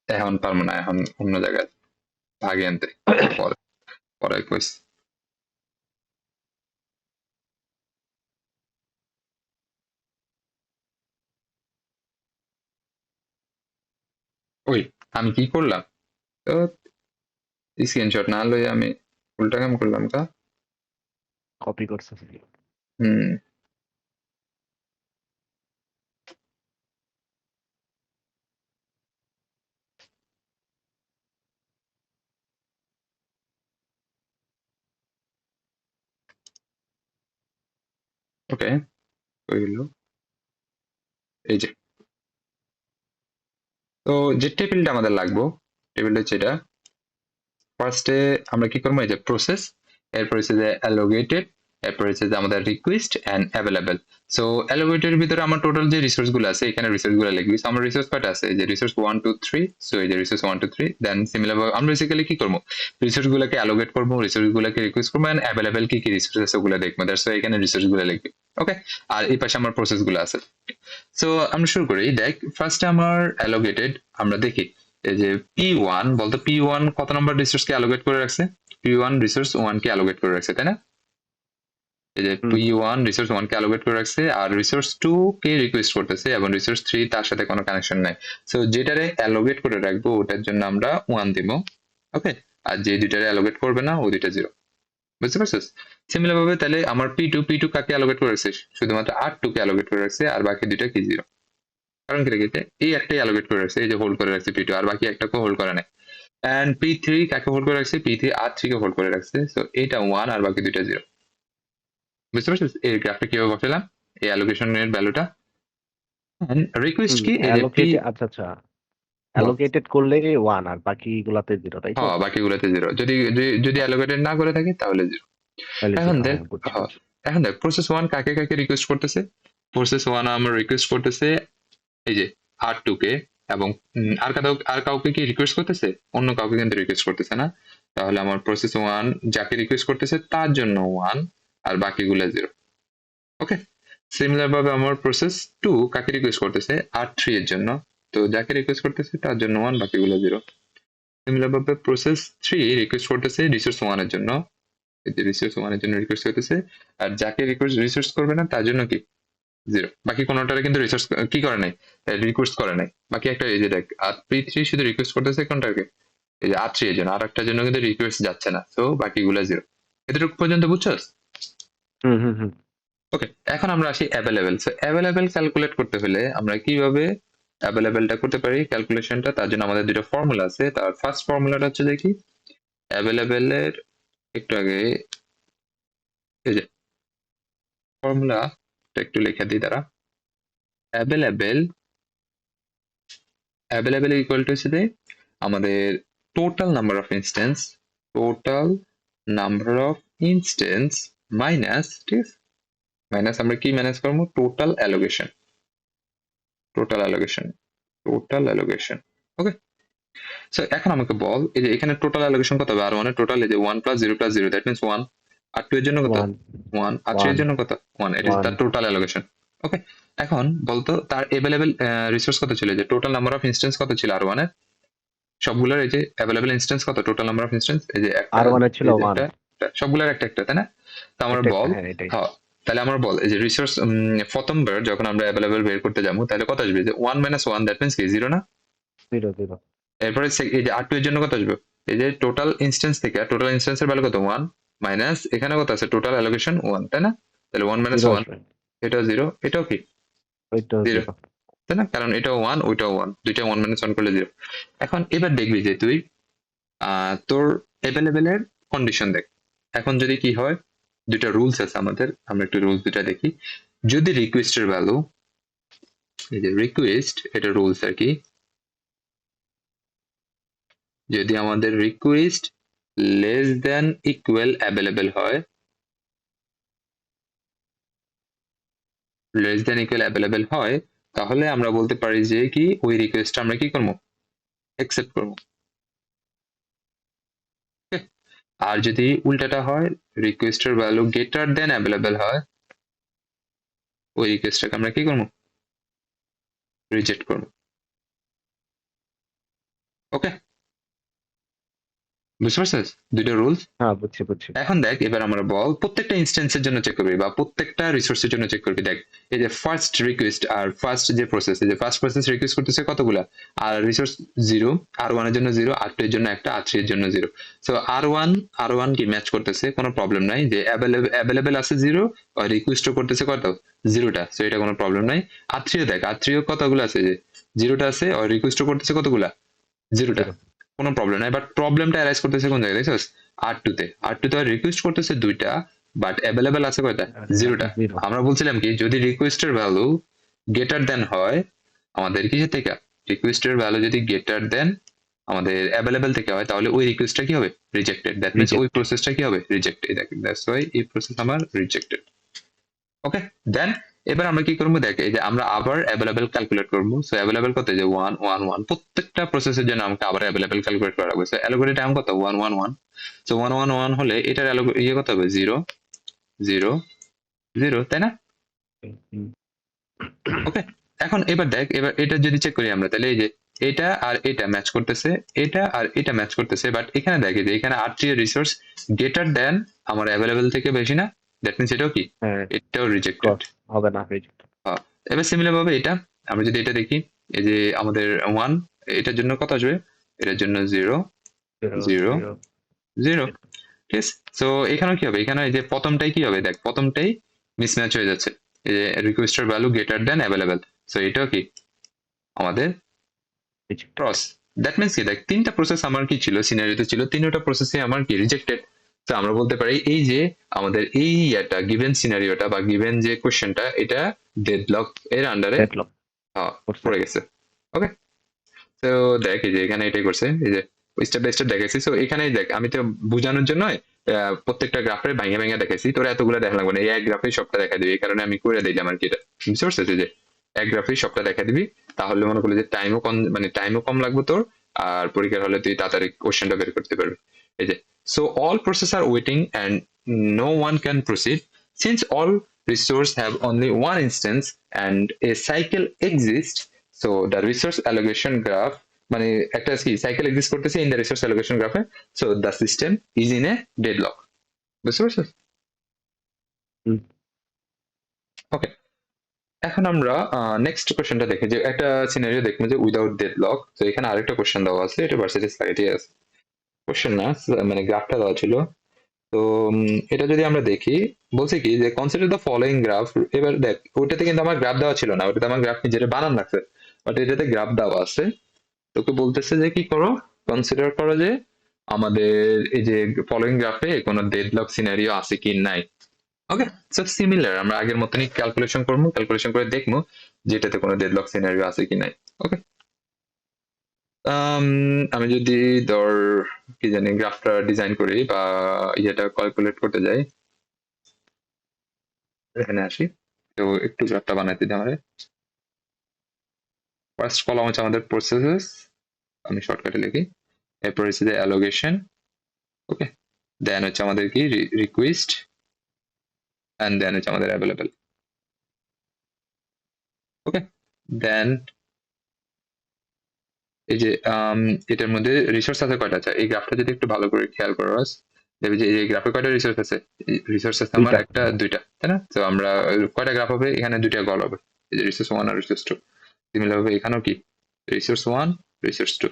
এখন পারবো না, এখন অন্য জায়গায় আগে আনতে, পরে পরে কইস। ওই, আমি কি করলাম তো, স্ক্রিনশট না লই আমি উল্টা কাম করলাম কা। কপি করছে। হুম, ওকে, কই গেল, এই যে। তো যে টেবিলটা আমাদের লাগবে, টেবিলটা হচ্ছে এটা। ফার্স্টে আমরা কি করবো, এই যে প্রসেস, এরপর হচ্ছে যে অ্যালোগেটেড, এরপর হচ্ছে যে আমাদের রিকোয়েস্ট এন্ড অ্যাভেলেবল। সো অ্যালোকেটের ভিতরে আমার টোটাল যে রিসোর্স গুলো আছে এখানে রিসোর্স গুলো লিখবি। সো আমার রিসোর্স কয়টা আছে, যে রিসোর্স 1 2 3। সো এই যে রিসোর্স 1 2 3, দেন সিমিলার ভাবে আমরা বেসিক্যালি কি করব, রিসোর্স গুলোকে অ্যালোকেট করব, রিসোর্স গুলোকে রিকোয়েস্ট করব এন্ড অ্যাভেলেবল কি কি রিসোর্স আছে ওগুলো দেখবো। দ্যাটস ওয়াই এখানে রিসোর্স গুলো লিখবি। ওকে, আর এই পাশে আমার প্রসেস গুলো আছে। সো আমরা শুরু করি। দেখ ফার্স্টে আমার অ্যালোকেটেড আমরা দেখি এই যে P1 বলতো, P1 কত নম্বর রিসোর্স কে অ্যালোকেট করে রাখছে, P1 রিসোর্স 1 কে অ্যালোকেট করে রাখছে, তাই না? এই যে হুম P1 রিসোর্স 1 কে অ্যালোকেট করে রাখছে, আর রিসোর্স 2 কে রিকোয়েস্ট করতেছে এবং রিসোর্স 3 তার সাথে কোনো কানেকশন নাই। সো যেটারে অ্যালোকেট করে রাখবো ওটার জন্য আমরা 1 দিব। ওকে, আর যে দুইটারে অ্যালোকেট করবে না ও দুইটা 0। বুঝতে পারছিস? সিমিলার ভাবে তাহলে আমার P2 কাকে অ্যালোকেট করে রাখছে, শুধুমাত্র R2 কে অ্যালোকেট করে রাখছে, আর বাকি দুইটা কি 0। কারণ কি রেখেছে, এই একটাই অ্যালোকেট করে রাখছে, এই যে হোল্ড করে রাখছে P2, আর বাকি একটাকে হোল্ড করে নাই। এন্ড P3 কাকে হোল্ড করে রাখছে, P3 R3 কে হোল্ড করে রাখছে। সো এটা 1 আর বাকি দুইটা 0। বুঝতে পারছিস এই গ্রাফটা কিভাবে বসালাম, এই অ্যালোকেশনের ভ্যালুটা। রিকোয়েস্ট কি, এই যে P অ্যালোকেট আচ্ছা আচ্ছা অ্যালোকেটেড করলে 1 আর বাকিগুলাতে 0 তাই তো? হ্যাঁ বাকিগুলোতে 0, যদি যদি অ্যালোকেটেড না করে থাকে তাহলে 0। তাহলে এখন 0, দেখ, হ্যাঁ বুঝছি হ্যাঁ, বুঝছি। এখন দেখ প্রসেস 1 কাকে কাকে রিকোয়েস্ট করতেছে। প্রসেস 1 আমার রিকোয়েস্ট করতেছে এই যে R2 কে, এবং আর কাউকে কি রিকোয়েস্ট করতেছে, অন্য কাউকে কিন্তু রিকোয়েস্ট করতেছে না। তাহলে আমার প্রসেস 1 যাকে রিকোয়েস্ট করতেছে তার জন্য 1 আর বাকিগুলো 0। ওকে, সিমিলার ভাবে আমার প্রসেস 2 কাকে রিকোয়েস্ট করতেছে, R3 এর জন্য। তো যাকে রিকোয়েস্ট করতেছে তার জন্য 1, বাকিগুলো 0। সিমিলার ভাবে প্রসেস 3 রিকোয়েস্ট করতেছে রিসোর্স 1 এর জন্য, এই যে রিসোর্স 1 এর জন্য রিকোয়েস্ট করতেছে, আর যাকে রিসোর্স করবে না তার জন্য কি 0। বাকি কোনোটারে কিন্তু রিসোর্স কি করে নাই, রিকোয়েস্ট করে নাই। বাকি একটা এই যে দেখ P3 শুধু রিকোয়েস্ট করতেছে কোনটাকে, এই যে R3 এর জন্য, আর একটার জন্য কিন্তু রিকোয়েস্ট যাচ্ছে না। তো বাকিগুলো 0। এতটুকু পর্যন্ত বুঝছস? হুম হুম হুম ওকে, এখন আমরা আসি অ্যাভেলেবেল। সো অ্যাভেলেবেল ক্যালকুলেট করতে হলে আমরা কিভাবে অ্যাভেলেবেলটা করতে পারি ক্যালকুলেশনটা, তার জন্য আমাদের দুটো ফর্মুলা আছে। তার ফার্স্ট ফর্মুলাটা হচ্ছে দেখি অ্যাভেলেবেলের, একটু আগে এই যে ফর্মুলা একটু লিখে দিই তারা। অ্যাভেলেবেল অ্যাভেলেবেল ইকুয়াল টু হচ্ছে যে আমাদের total number of instance, total number of instance minus, ঠিক আছে, মাইনাস আমরা কি ম্যানেজ করবো, total allocation, total allocation, total allocation. Okay, so এখন আমাকে বল এই যে এখানে টোটাল অ্যালোকেশন কত হবে, আর ওয়ান টোটাল এই যে 1 + 0 + 0 দ্যাট মিন্স 1, আর 2 এর জন্য কত 1 1, আর 3 এর 1 জন্য কত 1। It is the 1 total allocation. Okay, এখন বলতো তার অ্যাভেলেবেল রিসোর্স কত ছিল, যে টোটাল নাম্বার অফ ইনস্ট্যান্স কত ছিল R1 এর, সবগুলোর এই যে অ্যাভেলেবেল ইনস্ট্যান্স কত, টোটাল নাম্বার অফ ইনস্ট্যান্স এই যে একটা, আর 1 এর ছিল এই যে 1 একটা, সবগুলোর একটা একটা, তাই না? তো আমার একটা একটা বল, হ্যাঁ এটাই হ্যাঁ, তাহলে আমার বল এই যে রিসোর্স প্রথমবার যখন আমরা অ্যাভেলেবেল বের করতে যাবো তাহলে কত আসবে, যে 1 - 1 দ্যাট মিন্স কি 0 না। 0 0 এরপরে এই যে R2 এর জন্য কত আসবে, এই যে টোটাল ইনস্ট্যান্স থেকে টোটাল ইনস্ট্যান্সের ভ্যালু কত 1 মাইনাস এখানে কত আছে টোটাল অ্যালোকেশন 1, তাই না? তাহলে 1 - 0 1, আসবে, এটা 0, এটাও কি ওইটাও 0, 0। তাই না? কারণ এটাও 1 ওইটাও 1, দুইটা 1 - 1 করলে 0। এখন এবার দেখবি যে তুই তোর অ্যাভেলেবেলের কন্ডিশন দেখ। এখন যদি কি হয়, দুইটা রুলস আছে আমাদের, আমরা একটু রুলস দুটা দেখি। যদি রিকোয়েস্টের ভ্যালু, এই যে রিকোয়েস্ট এটা রুলস আর কি, যদি আমাদের request less than equal available হয়, লেস দেন ইকুয়াল অ্যাভেলেবেল হয়, তাহলে আমরা বলতে পারি যে কি ওই রিকোয়েস্টটা আমরা কি করবো, অ্যাকসেপ্ট করবো। Okay? আর যদি উল্টাটা হয়, রিকোয়েস্টের ভ্যালু গ্রেটার দেন অ্যাভেলেবেল হয়, ওই রিকোয়েস্টটাকে আমরা কি করবো, রিজেক্ট করবো। ওকে, বুঝতে পারছিস দুইটা রুলস? হ্যাঁ বুঝছি বুঝছি। এখন দেখ এবার আমরা বল প্রত্যেকটা ইনস্ট্যান্সের জন্য চেক করবি বা প্রত্যেকটা রিসোর্সের জন্য চেক করবি। দেখ এই যে ফার্স্ট রিকোয়েস্ট আর ফার্স্ট যে প্রসেস, এই যে ফার্স্ট প্রসেস রিকোয়েস্ট করতেছে কতগুলা, আর রিসোর্স 0, R1 এর জন্য 0, R2 এর জন্য একটা, R3 এর জন্য 0। সো R1 কি ম্যাচ করতেছে, কোনো প্রবলেম নাই, যে অ্যাভেলেবেল আছে 0, আর রিকোয়েস্টও করতেছে কত 0টা, সো এটা কোনো প্রবলেম নাই। R3 ও দেখ, R3 ও কতগুলো আছে, যে 0টা আছে, আর রিকোয়েস্টও করতেছে কতগুলা 0টা, 0 কোনো প্রবলেম নাই। বাট প্রবলেমটা অ্যারাইজ করতেছে কোন জায়গায় দেখছিস, R2 তে রিকোয়েস্ট করতেছে 2টা, বাট অ্যাভেলেবেল আছে কয়টা, আচ্ছা 0টা। 0 আমরা বলছিলাম কি যদি রিকোয়েস্টের ভ্যালু গ্রেটার দেন হয় আমাদের কিসের থেকে, রিকোয়েস্টের ভ্যালু যদি গ্রেটার দেন আমাদের অ্যাভেলেবেল থেকে হয় তাহলে ওই রিকোয়েস্টটা কি হবে রিজেক্টেড, দ্যাট মিন্স ওই Reject. প্রসেসটা কি হবে রিজেক্টেড, দ্যাটস ওয়াই এই প্রসেস আমার রিজেক্টেড। ওকে, দেন এবার আমরা কি করবো দেখ, এই যে আমরা আবার অ্যাভেলেবেল ক্যালকুলেট করবো। সো অ্যাভেলেবেল কত, যে 1 1 1, প্রত্যেকটা প্রসেসের জন্য আমাকে আবার অ্যাভেলেবেল ক্যালকুলেট করা লাগবে। সো অ্যালোগেটের টাইম কত 1 1 1। সো 1 1 1 হলে এটার ইয়ে কত হবে 0 0 0, তাই না? হুম, ওকে, এখন এবার দেখ, এবার এটা যদি চেক করি আমরা, তাহলে এই যে এটা আর এটা ম্যাচ করতেছে, এটা আর এটা ম্যাচ করতেছে, বাট এখানে দেখে যে এখানে R3 এর রিসোর্স গ্রেটার দেন আমার অ্যাভেলেবেল থেকে বেশি না, দ্যাট মিন্স এটাও কি, হ্যাঁ, এটাও রিজেক্টেড। cross হবে না, reject. এবার সিমিলার ভাবে এটা আমরা যদি এটা দেখি, এই যে আমাদের 1, এটার জন্য কত আসবে, এটার জন্য 0 Zero, 0 zero. 0, ঠিক আছে। সো এখানে কি হবে, এখানে এই যে প্রথমটাই কি হবে দেখ, প্রথমটাই মিসম্যাচ হয়ে যাচ্ছে, এই যে রিকোয়েস্টের value greater then available. So এটাও কি আমাদের Reject. ক্রস, দ্যাট মিন্স কি দেখ, তিনটা প্রসেস আমার কি ছিল সিনারিওতে ছিল, তিনটা প্রসেসে আমার কি রিজেক্টেড। তো আমরা বলতে পারি এই যে আমাদের এই একটা গিভেন সিনারিওটা বা গিভেন যে কোশ্চেনটা, এটা ডেডলক এর আন্ডারে Deadlock. করছে। পড়ে গেছে। ওকে, তো দেখ এই যে এখানে এটাই করছে, এই যে স্টেপ বাই স্টেপ দেখাইছি। সো এখানে দেখ আমি তো বোঝানোর জন্য প্রত্যেকটা গ্রাফে ভেঙে ভেঙে দেখাইছি, তোরা এতগুলো দেখা লাগবে না, এই এক গ্রাফে সবটা দেখা দিবি, এই কারণে আমি করে দিলাম আর কি। এটা বুঝতে পারছিস, যে এক গ্রাফে সবটা দেখা দিবি, তাহলে মনে করলি যে টাইমও কম, মানে টাইমও কম লাগবে তোর, আর পরীক্ষার হলে তুই তাড়াতাড়ি কোশ্চেনটা বের করতে পারবি। এই যে so all process are waiting and no one can proceed since all resource have only one instance and a cycle exists, so the resource allocation graph মানে একটা কি সাইকেল এক্সিস্ট করতেছে ইন দ্য রিসোর্স অ্যালোকেশন গ্রাফে, so the system is in A deadlock. বুঝতে পারছিস? হুম। ওকে, এখন আমরা next কোশ্চেনটা দেখি, যে একটা সিনারিও দেখবো যে উইদাউট ডেডলক। তো এখানে আরেকটা কোশ্চেন দেওয়া আছে, এটা ভার্সিটি স্লাইডে আছে, কোশ্চেন না মানে গ্রাফটা দেওয়া ছিল। তো এটা যদি আমরা দেখি, বলছে কি যে কনসিডার দ্য ফলোইং গ্রাফ। এবার দেখ ওটাতে কিন্তু আমার গ্রাফ দেওয়া ছিল না, ওটাতে আমার গ্রাফ যেটা বানান লাগছে, বাট এটাতে গ্রাফ দেওয়া আছে। তোকে বলতেছে যে কি করো, কনসিডার করো যে আমাদের এই যে ফলোইং গ্রাফে কোনো ডেডলক সিনারিও আছে কি নাই। ওকে, সো সিমিলার আমরা আগের মতনই ক্যালকুলেশন করবো, ক্যালকুলেশন করে দেখবো যেটাতে কোনো ডেডলক সিনারিও আছে কি নাই। ওকে, আমি যদি ধর কি জানি গ্রাফটা ডিজাইন করি বা ইয়েটা ক্যালকুলেট করতে যাই, এখানে আসি, তো একটু গ্রাফটা বানাইতে দিই আমাদের। ফার্স্ট কলাম হচ্ছে আমাদের প্রসেসেস, আমি শর্টকাটে লিখি, এরপর হচ্ছে যে অ্যালোকেশন। ওকে, দেন হচ্ছে আমাদের কি রিকোয়েস্ট, এন্ড দেন হচ্ছে আমাদের অ্যাভেলেবেল। ওকে, দেন এই যে এটার মধ্যে রিসোর্স আছে কয়টা, আছে এই গ্রাফটা যদি একটু ভালো করে খেয়াল করো দেখবে যে এই গ্রাফে কয়টা রিসোর্স আছে, রিসোর্স আছে আমার দুইটা। একটা দুইটা, তাই না? তো আমরা কয়টা গ্রাফ হবে, এখানে দুইটা গল হবে, এই যে রিসোর্স 1 আর রিসোর্স 2। সিমিলার ভাবে এখানেও কি রিসোর্স 1 রিসোর্স 2,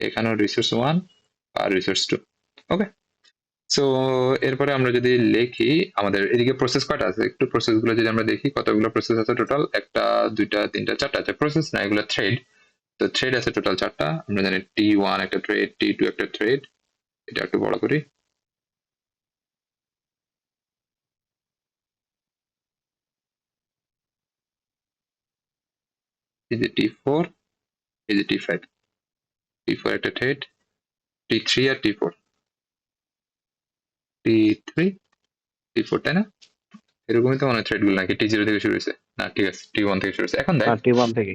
এখানেও রিসোর্স 1 আর রিসোর্স 2। ওকে, সো এরপরে আমরা যদি লিখি, আমাদের এদিকে প্রসেস কয়টা আছে, একটু প্রসেস গুলো যদি আমরা দেখি, কতগুলো প্রসেস আছে টোটাল, একটা দুইটা তিনটা চারটা আছে প্রসেস, না এগুলো থ্রেড। তো থ্রেড আছে টোটাল চারটা, আমরা জানি T1 একটা থ্রেড, T2 একটা থ্রেড, এটা একটু বড় করি, এই যে T4, এই যে T5, T4 একটা থ্রেড, T3 আর T4, T3 T4, তাই না? এরকমই তো মনে হয় থ্রেড গুলো, নাকি T0 থেকে শুরু হয়েছে, না ঠিক আছে T1 থেকে শুরু হয়েছে। এখন দেখ, T1 থেকে।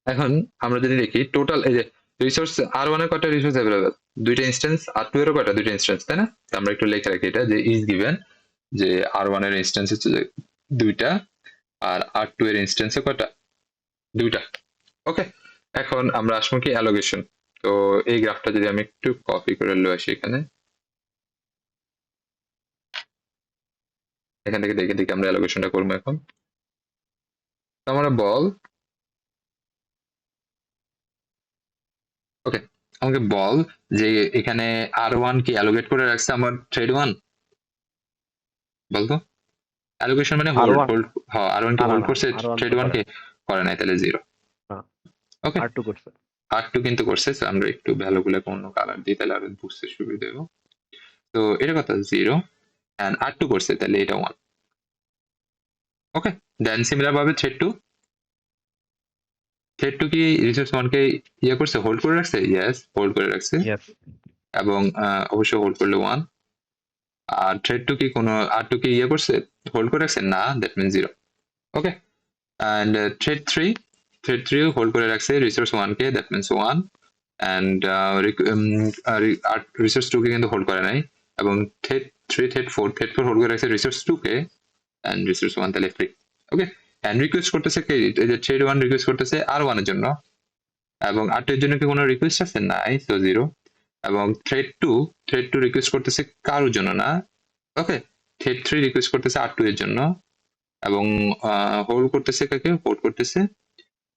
এখন আমরা যদি দেখি টোটাল এই যে রিসোর্স R1 এর কয়টা রিসোর্স অ্যাভেলেবেল, দুইটা ইনস্ট্যান্স, R2 এরও কয়টা, দুইটা ইনস্ট্যান্স, তাই না? তো আমরা একটু লিখে রাখি এটা, যে ইজ গিভেন যে R1 এর ইনস্ট্যান্স হচ্ছে যে দুইটা, আর R2 এর ইনস্ট্যান্সে কয়টা, দুইটা। ওকে, এখন আমরা আসবো কি অ্যালোকেশন। তো এই গ্রাফটা যদি আমি একটু কপি করে লয়ে আসি এখানে, এখান থেকে দেখে দেখে আমরা অ্যালোকেশনটা করবো এখন। তো আমরা বল, ওকে, আমাকে বল যে এখানে R1 কি অ্যালোকেট করে রাখছে আমার থ্রেড 1, বলতো? অ্যালোকেশন মানে হোল্ড R1 হোল্ড, হ্যাঁ R1 কে না, না, হোল্ড না, করছে R1 থ্রেড তো 1 করে কে, না। করে নাই, তাহলে 0। না, ওকে, R2 করছে। R2 কিন্তু করছে, so আমরা একটু ভ্যালু গুলো অন্য কালার দিই, তাহলে আরো বুঝতে সুবিধা হবে। তো এটা কত 0, এন্ড R2 করছে, তাহলে এটা 1। ওকে, দেন সিমিলার ভাবে থ্রেড 2, থ্রেড 2 কি রিসোর্স 1 কে ইয়ে করছে, হোল্ড করে রাখছে? ইয়েস, হোল্ড করে রাখছে। ইয়েস। এবং অবশ্যই হোল্ড করলে 1। আর থ্রেড 2 কি কোনো R2 কে ইয়ে করছে, হোল্ড করে রাখছে? না, that means 0। Okay, and thread 3 hold করে রাখছে resource 1 K, that means 1। and resource 2 কে কিন্তু হোল্ড করে নাই। এবং থ্রেড 4 হোল্ড করে রাখছে রিসোর্স 2 কে, and রিসোর্স 1 তাহলে ফ্রি। ওকে, and রিকোয়েস্ট করতেছে কে? এই যে থ্রেড 1 রিকোয়েস্ট করতেছে R1 এর জন্য, এবং R2 এর জন্য কি কোনো রিকোয়েস্ট আছে? নাই, সো 0। এবং থ্রেড 2 রিকোয়েস্ট করতেছে কারোর জন্য না। ওকে, থ্রেড 3 রিকোয়েস্ট করতেছে R2 এর জন্য, এবং হোল্ড করতেছে কাকে? হোল্ড করতেছে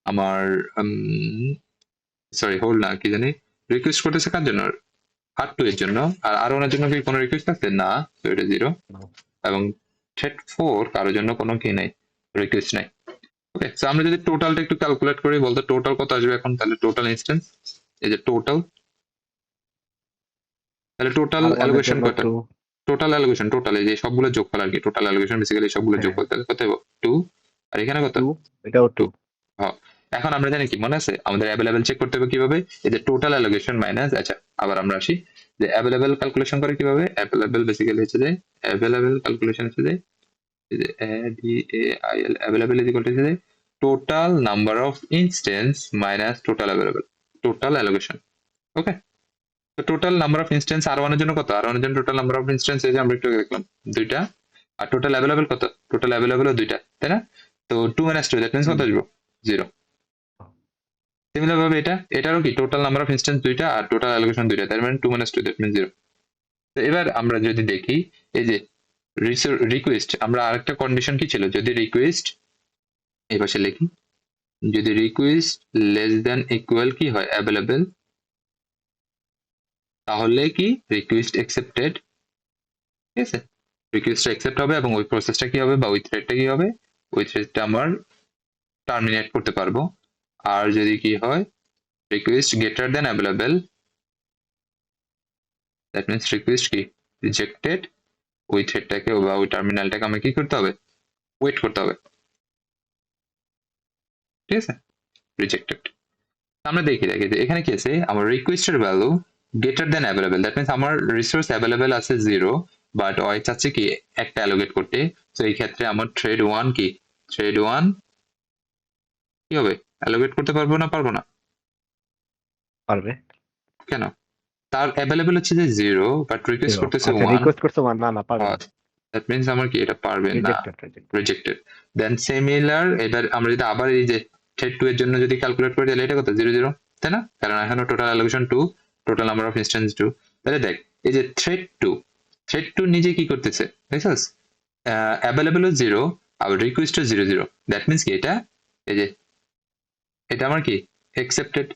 আমার সরি, হোল্ড না, কি জানি, রিকোয়েস্ট করতেছে কার জন্য? R2 এর জন্য। আর R1 এর জন্য কি কোনো রিকোয়েস্ট আছে? না, তো এটা 0। এবং থ্রেড 4 কারোর জন্য কোনো কি নাই, রিকোয়েস্ট নাই। ওকে, সো আমরা যদি টোটালটা একটু ক্যালকুলেট করি, বলতো টোটাল কত আসবে এখন? তাহলে টোটাল ইনস্ট্যান্স, এই যে টোটাল, তাহলে টোটাল অ্যালোকেশন কত? টোটাল অ্যালোকেশন, টোটাল এই যে সবগুলো যোগফল আর কি, টোটাল অ্যালোকেশন বেসিক্যালি সবগুলো হ্যাঁ। যোগফল, তাহলে কত হবে? 2। আর এখানে কত? 2, এটাও 2। হ্যাঁ, এখন আমরা জানি কি, মনে আছে আমাদের অ্যাভেলেবেল চেক করতে হবে কিভাবে? এই যে টোটাল অ্যালোকেশন মাইনাস, আচ্ছা আবার আমরা আসি যে অ্যাভেলেবেল ক্যালকুলেশন করে কিভাবে? অ্যাভেলেবেল বেসিক্যালি হচ্ছে যে অ্যাভেলেবেল ক্যালকুলেশন হচ্ছে যে এই যে ADAIL, available is equal to যে total number of instance minus total available, total allocation. Okay, তো total number of instance R1 এর জন্য কত? R1 এর জন্য টোটাল নাম্বার অফ ইনস্ট্যান্স এই যে আমরা একটু দেখলাম 2টা, আর টোটাল অ্যাভেলেবেল কত? টোটাল অ্যাভেলেবেলও 2টা, তাই না? তো 2 - 2 দ্যাট মিন্স কত আসবে? 0। সিমিলার ভাবে এটারও কি টোটাল নাম্বার অফ ইনস্ট্যান্স 2টা আর টোটাল অ্যালোকেশন 2টা, তার মানে 2 - 2 দ্যাট মিন্স 0। তো এবার আমরা যদি দেখি এই যে রিকোয়েস্ট, আমরা আরেকটা কন্ডিশন কি ছিল? যদি রিকোয়েস্ট, এই পাশে লিখি, যদি রিকোয়েস্ট লেস দ্যান ইকুয়াল কি হয়? অ্যাভেলেবেল, তাহলে কি রিকোয়েস্ট অ্যাকসেপ্টেড। ঠিক আছে, রিকোয়েস্টটা অ্যাকসেপ্ট হবে, এবং ওই প্রসেসটা কি হবে, বা ওই থ্রেডটা কি হবে? ওই থ্রেডটা আমার টার্মিনেট করতে পারবো। আর যদি কি হয়, request greater than available, that means request কি রিজেক্টেড, ওই থ্রেডটাকে বা ওই টার্মিনালটাকে আমাকে কি করতে হবে? ওয়েট করতে হবে। ঠিক আছে, রিজেক্টেড। আমরা দেখি যে এখানে কি আছে, আমার রিকোয়েস্টের value greater than available, that means আমার রিসোর্স অ্যাভেলেবেল আছে 0, বাট ওই চাচ্ছে কি একটা অ্যালোকেট করতে। তো এই ক্ষেত্রে আমার থ্রেড 1 কি, থ্রেড 1 কি হবে? অ্যালোকেট করতে পারবো না? পারবো না? পারবে। কেন? তার অ্যাভেলেবেল হচ্ছে যে 0, বাট রিকোয়েস্ট 0, করতেছে আচ্ছা 1। রিকোয়েস্ট করছে 1, না পারবে না। দ্যাট মিন্স আমার কি এটা পারবে না, রিজেক্টেড। রিজেক্টেড। দেন সিমিলার, এবার আমরা যদি আবার এই যে থ্রেড 2 এর জন্য যদি ক্যালকুলেট করি, তাহলে এটা কত? 0 0, তাই না? কারণ এখনো total allocation 2, total number of instance 2। তাহলে দেখ এই যে থ্রেড 2 নিজে কি করতেছে দেখছস? অ্যাভেলেবেলও 0, আবার রিকোয়েস্টও 0 0, দ্যাট মিন্স কি এটা, এই যে এটা আমার কি অ্যাকসেপ্টেড।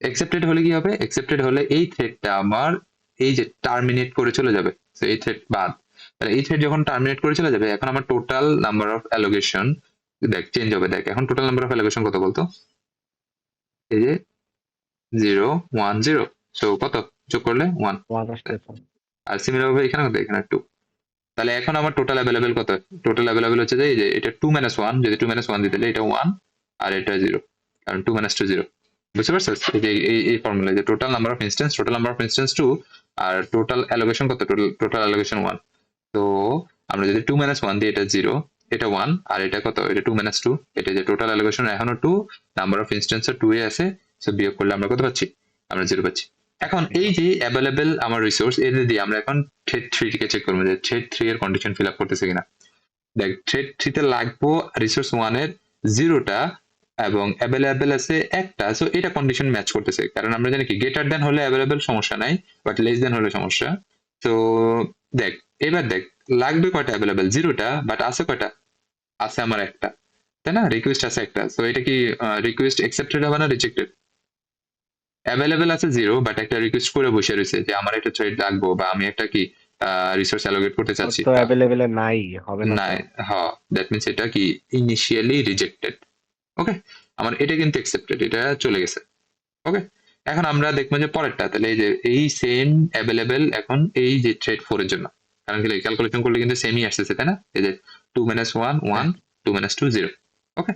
অ্যাকসেপ্টেড হলে কি হবে? অ্যাকসেপ্টেড হলে এই থ্রেডটা আমার এই যে টার্মিনেট করে চলে যাবে, তো এই থ্রেড বাদ। তাহলে এই থ্রেড যখন টার্মিনেট করে চলে যাবে, এখন আমার টোটাল নাম্বার অফ অ্যালোকেশন দেখ চেঞ্জ হবে। দেখ এখন টোটাল নাম্বার অফ অ্যালোকেশন কত বলতো? এই যে 0 1 0, সো কত যোগ করলে 1। 1 আসতেছে। আর সিমিলার ভাবে এখানে কত? এখানে 2। তাহলে এখন আমার টোটাল অ্যাভেলেবেল কত? টোটাল অ্যাভেলেবেল হচ্ছে যে এই যে এটা 2 - 1, যদি 2 - 1 দিতে, তাহলে এটা 1 আর এটা 0, কারণ 2 - 2 0। বুঝতে পারছিস? এই যে এই ফর্মুলা, যে total number of instance, total number of instance 2, আর টোটাল অ্যালোকেশন কত? Total allocation 1। তো আমরা যদি 2 - 1 দিই, এটা 0, এটা 1, আর এটা কত? এটা 2 - 2, এটা যে টোটাল অ্যালোকেশন এখনো 2, নাম্বার অফ ইনস্ট্যান্সও 2 এ আছে, সো বিয়োগ করলে আমরা কত পাচ্ছি? আমরা 0 পাচ্ছি। এখন এই যে অ্যাভেলেবেল আমার রিসোর্স, এর দিয়ে আমরা এখন থ্রেড 3 কে চেক করবো যে থ্রেড 3 এর কন্ডিশন ফিল আপ করতেছে কিনা। দেখ থ্রেড 3 তে লাগবো রিসোর্স 1 এর 0টা, এবং অ্যাভেলেবেল আছে একটা, সো এটা কন্ডিশন ম্যাচ করতেছে। কারণ আমরা জানি কি গ্রেটার দ্যান হলে অ্যাভেলেবেল সমস্যা নাই, বাট লেস দ্যান হলে সমস্যা। তো দেখ এবার দেখ লাগবে কয়টা অ্যাভেলেবেল? 0টা, বাট আছে কয়টা? আছে আমার একটা, তাই না? রিকোয়েস্ট আছে একটা, সো এটা কি রিকোয়েস্ট অ্যাকসেপ্টেড হবে না রিজেক্টেড? অ্যাভেলেবেল আছে 0, বাট একটা রিকোয়েস্ট করে বসে রয়েছে যে আমার একটা থ্রেড লাগবো, বা আমি একটা কি রিসোর্স অ্যালোকেট করতে চাচ্ছি, তো অ্যাভেলেবেল নাই, হবে না নাই, তো। হ্যাঁ, দ্যাট মিন্স এটা কি ইনিশিয়ালি রিজেক্টেড। ওকে, আমার এটা কিন্তু অ্যাকসেপ্টেড, এটা চলে গেছে। ওকে, এখন আমরা দেখবো যে পরেরটা, তাহলে এই যে এই সেম অ্যাভেলেবেল এখন এই যে থ্রেড 4 এর জন্য, কারণ কি ক্যালকুলেশন করলে কিন্তু সেমই আসতেছে, তাই না? এই যে 2 - 1 1, 2 - 2 0। ওকে,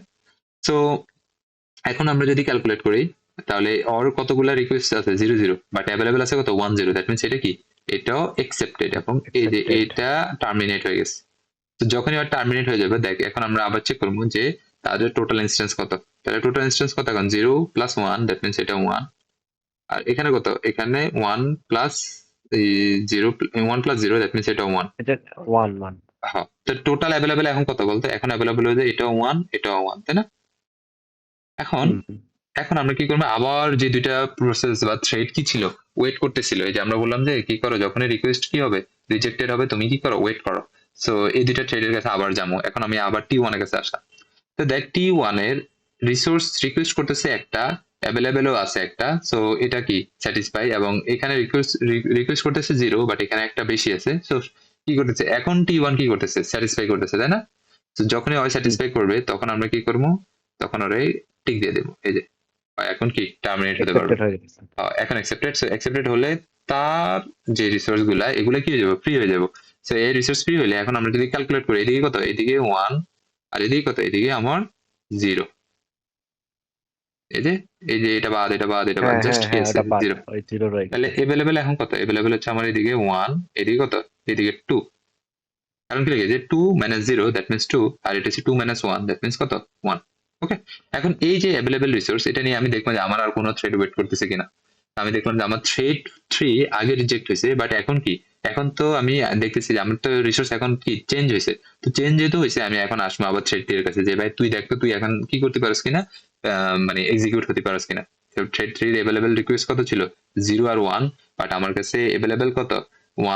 সো এখন আমরা যদি ক্যালকুলেট করি তাহলে ওর কতগুলা রিকোয়েস্ট আছে 0 0, বাট অ্যাভেলেবেল আছে কত 1 0, দ্যাট মিনস এটা কি, এটাও এক্সেপ্টেড এবং এই যে Accepted. এটা টার্মিনেট হয়ে গেছে। তো যখন এবার টার্মিনেট হয়ে যাবে, দেখ এখন আমরা আবার চেক করবো যে তাদের টোটাল ইনস্ট্যান্স কত। তাহলে টোটাল ইনস্ট্যান্স কত এখন 0 + 1, দ্যাট মিনস এটা 1। আর এখানে কত, এখানে 1 প্লাস 0, 1 + 0, দ্যাট মিনস এটা 1। এটা 1 হ্যাঁ, তো টোটাল অ্যাভেলেবেল এখন কত বলতে, এখন অ্যাভেলেবেল হয়ে যায় এটাও 1 এটাও 1, তাই না? এখন এখন আমরা কি করবো, আবার যে দুইটা প্রসেস বা থ্রেড কি ছিল, ওয়েট করতেছিল। এই যে আমরা বললাম যে কি করো, যখনই রিকোয়েস্ট কি হবে, রিজেক্টেড হবে, তুমি কি করো, ওয়েট করো। সো এই দুইটা থ্রেডের কাছে আবার যাবো। এখন আমি আবার T1 এর কাছে আসা। তো দেখ T1 এর রিসোর্স রিকোয়েস্ট করতেছে একটা, অ্যাভেলেবেলও আছে একটা, সো এটা কি স্যাটিসফাই, এবং এখানে রিকোয়েস্ট করতেছে 0, বাট এখানে একটা বেশি আছে। সো কি করতেছে এখন T1, কি করতেছে, স্যাটিসফাই করতেছে, তাই না? তো যখনই ওই স্যাটিসফাই করবে তখন আমরা কি করবো, তখন ওরে টিক দিয়ে দেবো। এই যে এখন কি টার্মিনেট হতে পারবে। accepted হয়ে গেছে। এখন অ্যাকসেপ্টেড। সো অ্যাকসেপ্টেড হলে তার যে রিসোর্স গুলা এগুলো কি হয়ে যাবে, ফ্রি হয়ে যাবে। সো এই রিসোর্স ফ্রি হলে এখন আমরা যদি ক্যালকুলেট করি, এদিকে কত, এদিকে 1, আর এদিকে কত, এদিকে আমার 0। এই যে এটা বাদ এটা বাদ এটা বাদ, হ্যাঁ জাস্ট হ্যাঁ কি হ্যাঁ, আছে ওটা বাদ, 0। ওই 0 রয়ে তাহলে গেছে। এভেলেবেল এখন কত, এভেলেবেল হচ্ছে আমার এদিকে 1, এদিকে কত, এদিকে 2। কারণ কি লিখেছে 2 - 0, দ্যাট মিনস 2, আর এটা হচ্ছে 2 - 1, দ্যাট মিনস কত, 1। ওকে, এখন এই যে অ্যাভেলেবেল রিসোর্স, এটা নিয়ে আমি দেখবো যে আমার আর কোনো থ্রেড ওয়েট করতেছে কিনা। আমি দেখলাম যে আমার থ্রেড 3 আগে রিজেক্ট হয়েছে, বাট এখন কি, এখন তো আমি দেখতেছি যে আমার তো রিসোর্স এখন কি চেঞ্জ হয়েছে। তো চেঞ্জ যেহেতু হয়েছে, আমি এখন আসবো আবার থ্রেড 3 এর কাছে যে ভাই তুই দেখ তো, তুই এখন কি করতে পারস কিনা, মানে এক্সিকিউট করতে পারস কিনা। থ্রেড 3 এর অ্যাভেলেবেল রিকোয়েস্ট কত ছিল, 0 আর 1, বাট আমার কাছে অ্যাভেলেবেল কত,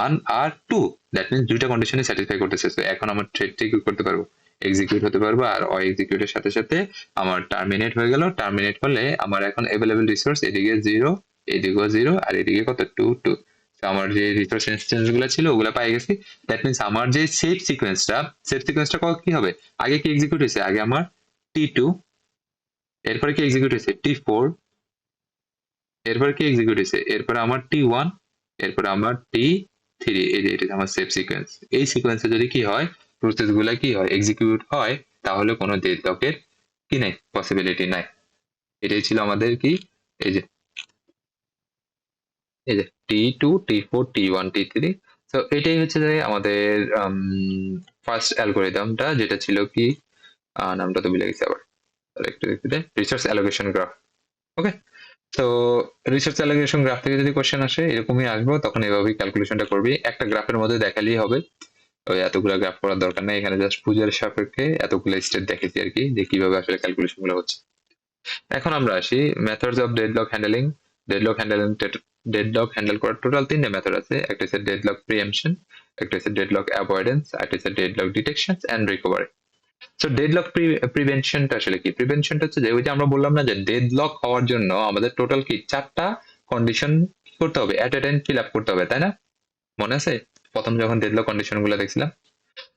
1 আর 2, দ্যাট মিনস দুইটা কন্ডিশনে স্যাটিসফাই করতেছে। তো এখন আমার থ্রেডটা কি করতে পারবো, এক্সিকিউট হতে পারবো। আর এক্সিকিউটের সাথে সাথে আমার টার্মিনেট হয়ে গেল। টার্মিনেট হলে আমার এখন অ্যাভেলেবেল রিসোর্স এদিকে 0, এদিকেও 0, আর এদিকে কত 2 2। তো আমার যে রিসোর্স ইনস্ট্যান্স গুলো ছিল ওগুলো পাই গেছি। দ্যাট মিনস আমার যে সেভ সিকোয়েন্সটা কি হবে, আগে কি এক্সিকিউট হয়েছে, আগে আমার T2, এরপরে কি এক্সিকিউট হয়েছে T4, এরপর কি এক্সিকিউট হয়েছে, এরপরে আমার T1, এরপরে আমার T3। এই যে এটা আমার সেভ সিকোয়েন্স। এই সিকোয়েন্সে যদি কি হয়, প্রসেস গুলা কি হয়, এক্সিকিউট হয়, তাহলে কোনো ডেডলকের কি নাই, পসিবিলিটি নাই। এটাই ছিল আমাদের কি, এই যে T2 T4 T1 T3। তো এটাই হচ্ছে যে আমাদের ফার্স্ট অ্যালগোরিদমটা, যেটা ছিল কি, নামটা তো ভুলে গেছি আবার, তাহলে একটু দেখতে, রিসোর্স অ্যালোকেশন গ্রাফ। ওকে, তো রিসার্চ অ্যালিগেশন গ্রাফ থেকে যদি কোশ্চেন আসে, এরকমই আসবো, তখন এভাবেই ক্যালকুলেশনটা করবি। একটা গ্রাফের মধ্যে দেখালেই হবে, ওই এতগুলো গ্রাফ করার দরকার নেই। এখানে জাস্ট পূজার সাপেক্ষে এতগুলো স্টেপ দেখেছি আর কি, যে কিভাবে আসলে ক্যালকুলেশন গুলো হচ্ছে। এখন আমরা আসি methods of deadlock handling. Deadlock handling, deadlock handle করার টোটাল 3টা মেথড আছে। একটা হচ্ছে ডেডলক প্রিএমশন, একটা হচ্ছে ডেডলক অ্যাভয়েডেন্স, একটা হচ্ছে deadlock detection and recovery. So deadlock প্রিভেনশনটা আসলে কি, প্রিভেনশনটা হচ্ছে যে ওই যে আমরা বললাম না যে ডেডলক হওয়ার জন্য আমাদের টোটাল কি 4টা কন্ডিশন করতে হবে, এট এ টাইম ফিল আপ করতে হবে, তাই না? মনে আছে প্রথম যখন ডেডলক কন্ডিশন গুলো দেখছিলাম?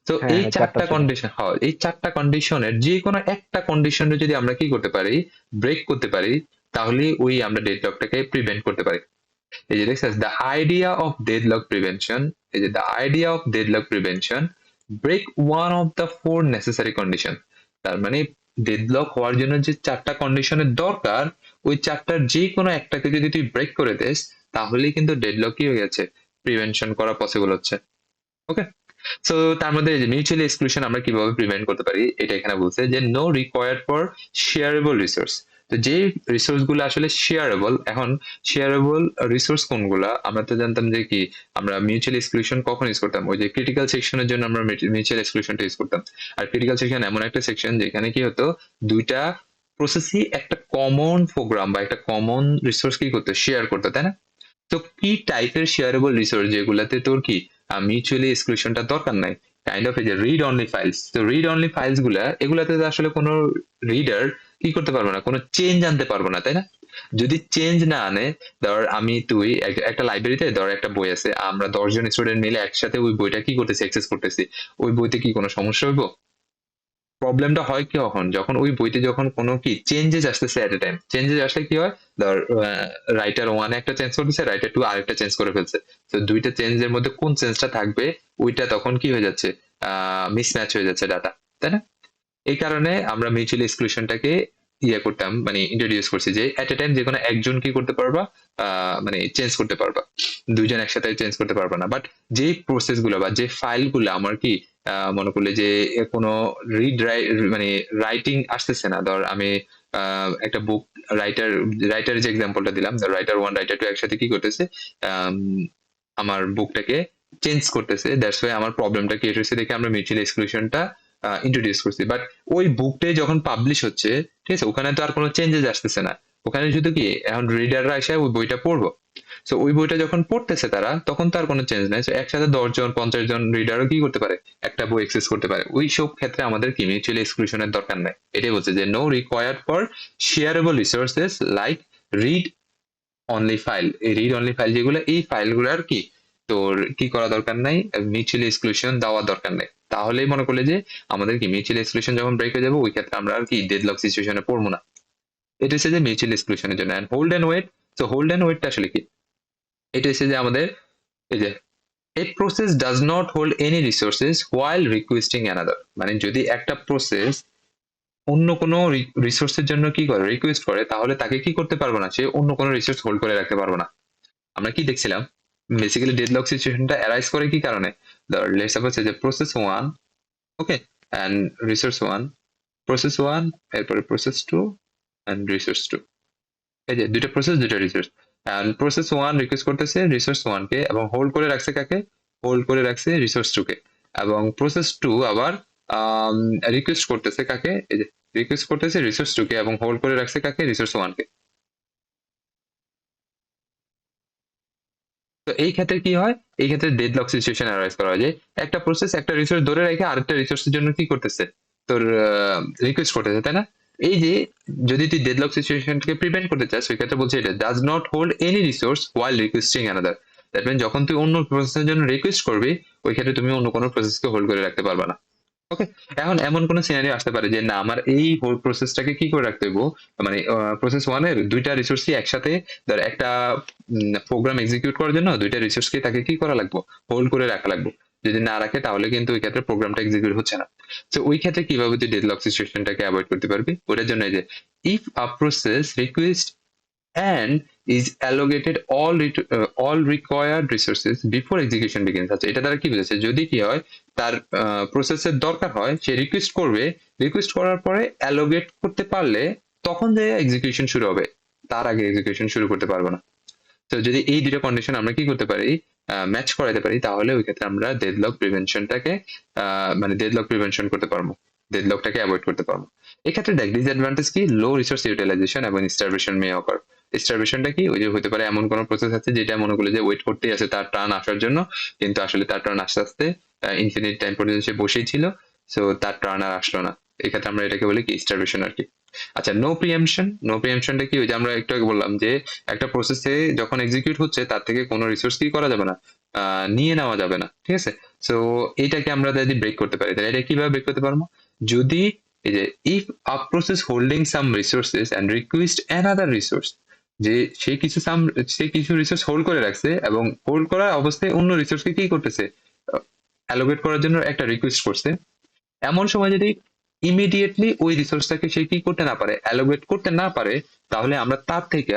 তো হ্যাঁ এই হ্যাঁ, 4টা 4টা ছিল। কন্ডিশন, হয় এই 4টা কন্ডিশনের যে কোনো একটা কন্ডিশনে যদি আমরা কি করতে পারি, ব্রেক করতে পারি, তাহলে ওই আমরা ডেডলকটাকে প্রিভেন্ট করতে পারি। এই যে দেখছিস, the idea of deadlock prevention, এই যে the idea of deadlock prevention, break one of the 4 necessary condition. তার মানে ডেডলক হওয়ার জন্য যে 4টা কন্ডিশনের দরকার, ওই 4টার যে কোনো একটাকে যদি তুই ব্রেক করে দিস, তাহলেই কিন্তু ডেডলক কি হয়ে গেছে, প্রিভেনশন করা পসিবল হচ্ছে। ওকে, সো তার মধ্যে মিউচুয়াল এক্সক্লুশন আমরা কিভাবে প্রিভেন্ট করতে পারি, এটা এখানে বলছে যে no required for shareable resource. তো যে রিসোর্স গুলো আসলে শেয়ারেবল, এখন শেয়ারেবল রিসোর্স কোনগুলা, আমরা তো জানতাম যে কি, আমরা মিউচুয়াল এক্সক্লুশন কখন ইউজ করতাম, ওই যে ক্রিটিক্যাল সেকশনের জন্য আমরা মিউচুয়াল এক্সক্লুশনটা ইউজ করতাম। আর ক্রিটিক্যাল সেকশন এমন একটা সেকশন যেখানে কি হতো, দুইটা প্রসেসই একটা কমন প্রোগ্রাম বা একটা কমন রিসোর্স কি করতে, শেয়ার করতে, তাই না? তো কি টাইপের শেয়ারেবল রিসোর্স যেগুলাতে তোর কি মিউচুয়ালি এক্সক্লুশনটা দরকার নাই, কাইন্ড অফ এই যে রিড অনলি ফাইলস। তো রিড অনলি ফাইলস গুলা, এগুলাতে তো আসলে কোনো রিডার কি করতে পারবো না, কোনো চেঞ্জ আনতে পারবো না, তাই না? যদি চেঞ্জ না আনে, ধর আমি তুই একটা লাইব্রেরিতে ধর একটা বই আছে, আমরা 10 জন স্টুডেন্ট মিলে একসাথে ওই বইটা কি করতেছি, অ্যাক্সেস করতেছি, ওই বইতে কি কোনো সমস্যা হইব? প্রবলেমটা হয় কি কখন, যখন ওই বইতে যখন কোনো কি চেঞ্জেস আসতেছে এট এ টাইম, চেঞ্জেস আসলে কি হয়, ধর রাইটার 1 একটা চেঞ্জ করতেছে, রাইটার 2 আরেকটা চেঞ্জ করে ফেলছে। তো দুইটা চেঞ্জের মধ্যে কোন চেঞ্জটা থাকবে, ওইটা তখন কি হয়ে যাচ্ছে, মিসম্যাচ হয়ে যাচ্ছে ডাটা, তাই না? এই কারণে আমরা মিউচুয়াল এক্সক্লুশনটাকে ইয়ে করতাম, মানে ইন্ট্রোডিউস করছি যে এট এ টাইম যে কোনো একজন কি করতে পারবা, মানে চেঞ্জ করতে পারবা, দুইজন একসাথে চেঞ্জ করতে পারবা না। বাট যে প্রসেস গুলো বা যে ফাইল গুলো আমার কি মনে করলে যে কোনো মানে রাইটিং আসতেছে না, ধর আমি একটা বুক রাইটারের যে এক্সাম্পলটা দিলাম, রাইটার 1 রাইটার 2 একসাথে কি করতেছে, আম, আমার বুকটাকে চেঞ্জ করতেছে, দ্যাটস ওয়াই আমার প্রবলেমটা ক্রিয়েট হয়েছে দেখে আমরা মিউচুয়াল এক্সক্লুশনটা ইন্ট্রোডিউস করছি। বাট ওই বুকটাই যখন পাবলিশ হচ্ছে, ঠিক আছে, ওখানে তো আর কোনো চেঞ্জেস আসতেছে না, ওখানে শুধু কি এখন রিডাররা এসে ওই বইটা পড়বো। সো ওই বইটা যখন পড়তেছে তারা, তখন তো আর কোনো চেঞ্জ নাই। সো একসাথে 10 জন 50 জন রিডারও কি করতে পারে, একটা বই এক্সেস করতে পারে। ওই সব ক্ষেত্রে আমাদের কি মিউচুয়াল এক্সক্লুশনের দরকার নাই। এটাই বলছে যে no required for shareable resources like read only file. এই রিড অনলি ফাইল যেগুলো, এই ফাইলগুলোর কি তোর কি করা দরকার নাই, মিউচুয়াল এক্সক্লুশন দেওয়ার দরকার নেই। তাহলেই মনে করলে যে আমাদের কি মিউচুয়াল এক্সক্লুশন যখন ব্রেক হয়ে যাবে, ওই ক্ষেত্রে আমরা আর কি ডেডলক সিচুয়েশনে পড়বো না। এটা হচ্ছে যে মিউচুয়াল এক্সক্লুশনের জন্য। এন্ড হোল্ড এন্ড ওয়েট, তো হোল্ড এন্ড ওয়েটটা আসলে কি, এটা হচ্ছে যে আমাদের এই যে a process does not hold any resources while requesting another, মানে যদি একটা প্রসেস অন্য কোনো রিসোর্সের জন্য কি করে, রিকোয়েস্ট করে, তাহলে তাকে কি করতে পারবো না, সে অন্য কোনো রিসোর্স হোল্ড করে রাখতে পারবো না। আমরা কি দেখছিলাম, বেসিক্যালি ডেডলক সিচুয়েশনটা অ্যারাইজ করে কি কারণে, লেটস সাপোজ যে process 1, okay, and resource 1, process 1, এরপরে প্রসেস 2 এন্ড রিসোর্স 2, এই যে দুইটা প্রসেস দুইটা রিসোর্স। এন্ড প্রসেস 1 রিকোয়েস্ট করতেছে রিসোর্স 1 কে, এবং হোল্ড করে রাখছে কাকে, হোল্ড করে রাখছে রিসোর্স 2 কে। এবং প্রসেস 2 আবার রিকোয়েস্ট করতেছে কাকে, এই যে রিকোয়েস্ট করতেছে রিসোর্স 2 কে, এবং হোল্ড করে রাখছে কাকে, রিসোর্স 1 কে। তো এই ক্ষেত্রে কি হয়, এই ক্ষেত্রে ডেডলক সিচুয়েশন অ্যারাইজ করা হয় যে একটা প্রসেস একটা রিসোর্স ধরে রেখে আরেকটা রিসোর্সের জন্য কি করতেছে, তোর রিকোয়েস্ট করতেছে, তাই না? এই যে যদি তুই ডেডলক সিচুয়েশনকে প্রিভেন্ট করতে চাস, ওই ক্ষেত্রে বলছে এটা does not hold any resource while requesting another. That mean যখন তুই অন্য প্রসেসের জন্য রিকোয়েস্ট করবি, ওই ক্ষেত্রে তুমি অন্য কোনো প্রসেসকে হোল্ড করে রাখতে পারবে না। ওকে, এখন এমন কোন সিনারিও আসতে পারে যে না, আমার এই হোল প্রসেসটাকে কি করে রাখতে হইব, মানে প্রসেস 1 এর দুইটা রিসোর্সই একসাথে, ধর একটা প্রোগ্রাম এক্সিকিউট করার জন্য দুইটা রিসোর্সকে তাকে কি করা লাগবে, হোল্ড করে রাখা লাগবে। যদি না রাখে তাহলে কিন্তু ওই ক্ষেত্রে প্রোগ্রামটা এক্সিকিউট হচ্ছে না। তো ওই ক্ষেত্রে কিভাবে তুই ডেডলক সিচুয়েশনটাকে অ্যাভয়েড করতে পারবি, ওটার জন্য এই যে if a process request and is allocated all required resources before execution begins। আচ্ছা, এটা দ্বারা কি বোঝাচ্ছে, যদি কি হয় তার প্রসেসের দরকার হয়, সে রিকোয়েস্ট করবে, রিকোয়েস্ট করার পরে অ্যালোকেট করতে পারলে তখন যে এক্সিকিউশন শুরু হবে, তার আগে এক্সিকিউশন শুরু করতে পারবে না। তো যদি এই দুটো কন্ডিশন আমরা কি করতে পারি, ম্যাচ করাতে পারি, তাহলে ওই ক্ষেত্রে আমরা ডেডলক প্রিভেনশনটাকে মানে ডেডলক প্রিভেনশন করতে পারবো, ডেডলকটাকে অ্যাভয়েড করতে পারবো। এক্ষেত্রে দেখ ডিসঅ্যাডভান্টেজ কি, লো রিসোর্স ইউটিলাইজেশন এবং স্টারভেশন মে অকার। স্টারভেশনটা কি, ওই যে হতে পারে এমন কোনো প্রসেস আছে যেটা মনে করলে যে ওয়েট করতেই আছে তার টার্ন আসার জন্য, কিন্তু আসলে তার টার্ন আস্তে আস্তে ইনফিনিট টাইম পর্যন্ত সে বসেই ছিল, সো তার টার্ন আর আসলো না। এক্ষেত্রে আমরা এটাকে বলি কি, স্টারভেশন আর কি। আচ্ছা, নো প্রিএমশন, নো প্রিএমশনটা কি, ওই যে আমরা একটু আগে বললাম যে একটা প্রসেসে যখন এক্সিকিউট হচ্ছে তার থেকে কোনো রিসোর্স কি করা যাবে না, নিয়ে নেওয়া যাবে না, ঠিক আছে। সো এইটাকে আমরা যদি ব্রেক করতে পারি, তাহলে এটা কিভাবে ব্রেক করতে পারবো, যদি এই যে if a process holding some resources and request another resource, যে সে কিছু রিসোর্স হোল্ড করে রাখছে এবং হোল্ড করা অবস্থায় অন্য রিসোর্সকে কি করতেছে, অ্যালোকেট করার জন্য একটা রিকোয়েস্ট করছে। এমন সময় যদি ইমিডিয়েটলি ওই রিসোর্সটাকে সে কি করতে না পারে, অ্যালোকেট করতে না পারে, তাহলে আমরা তার থেকে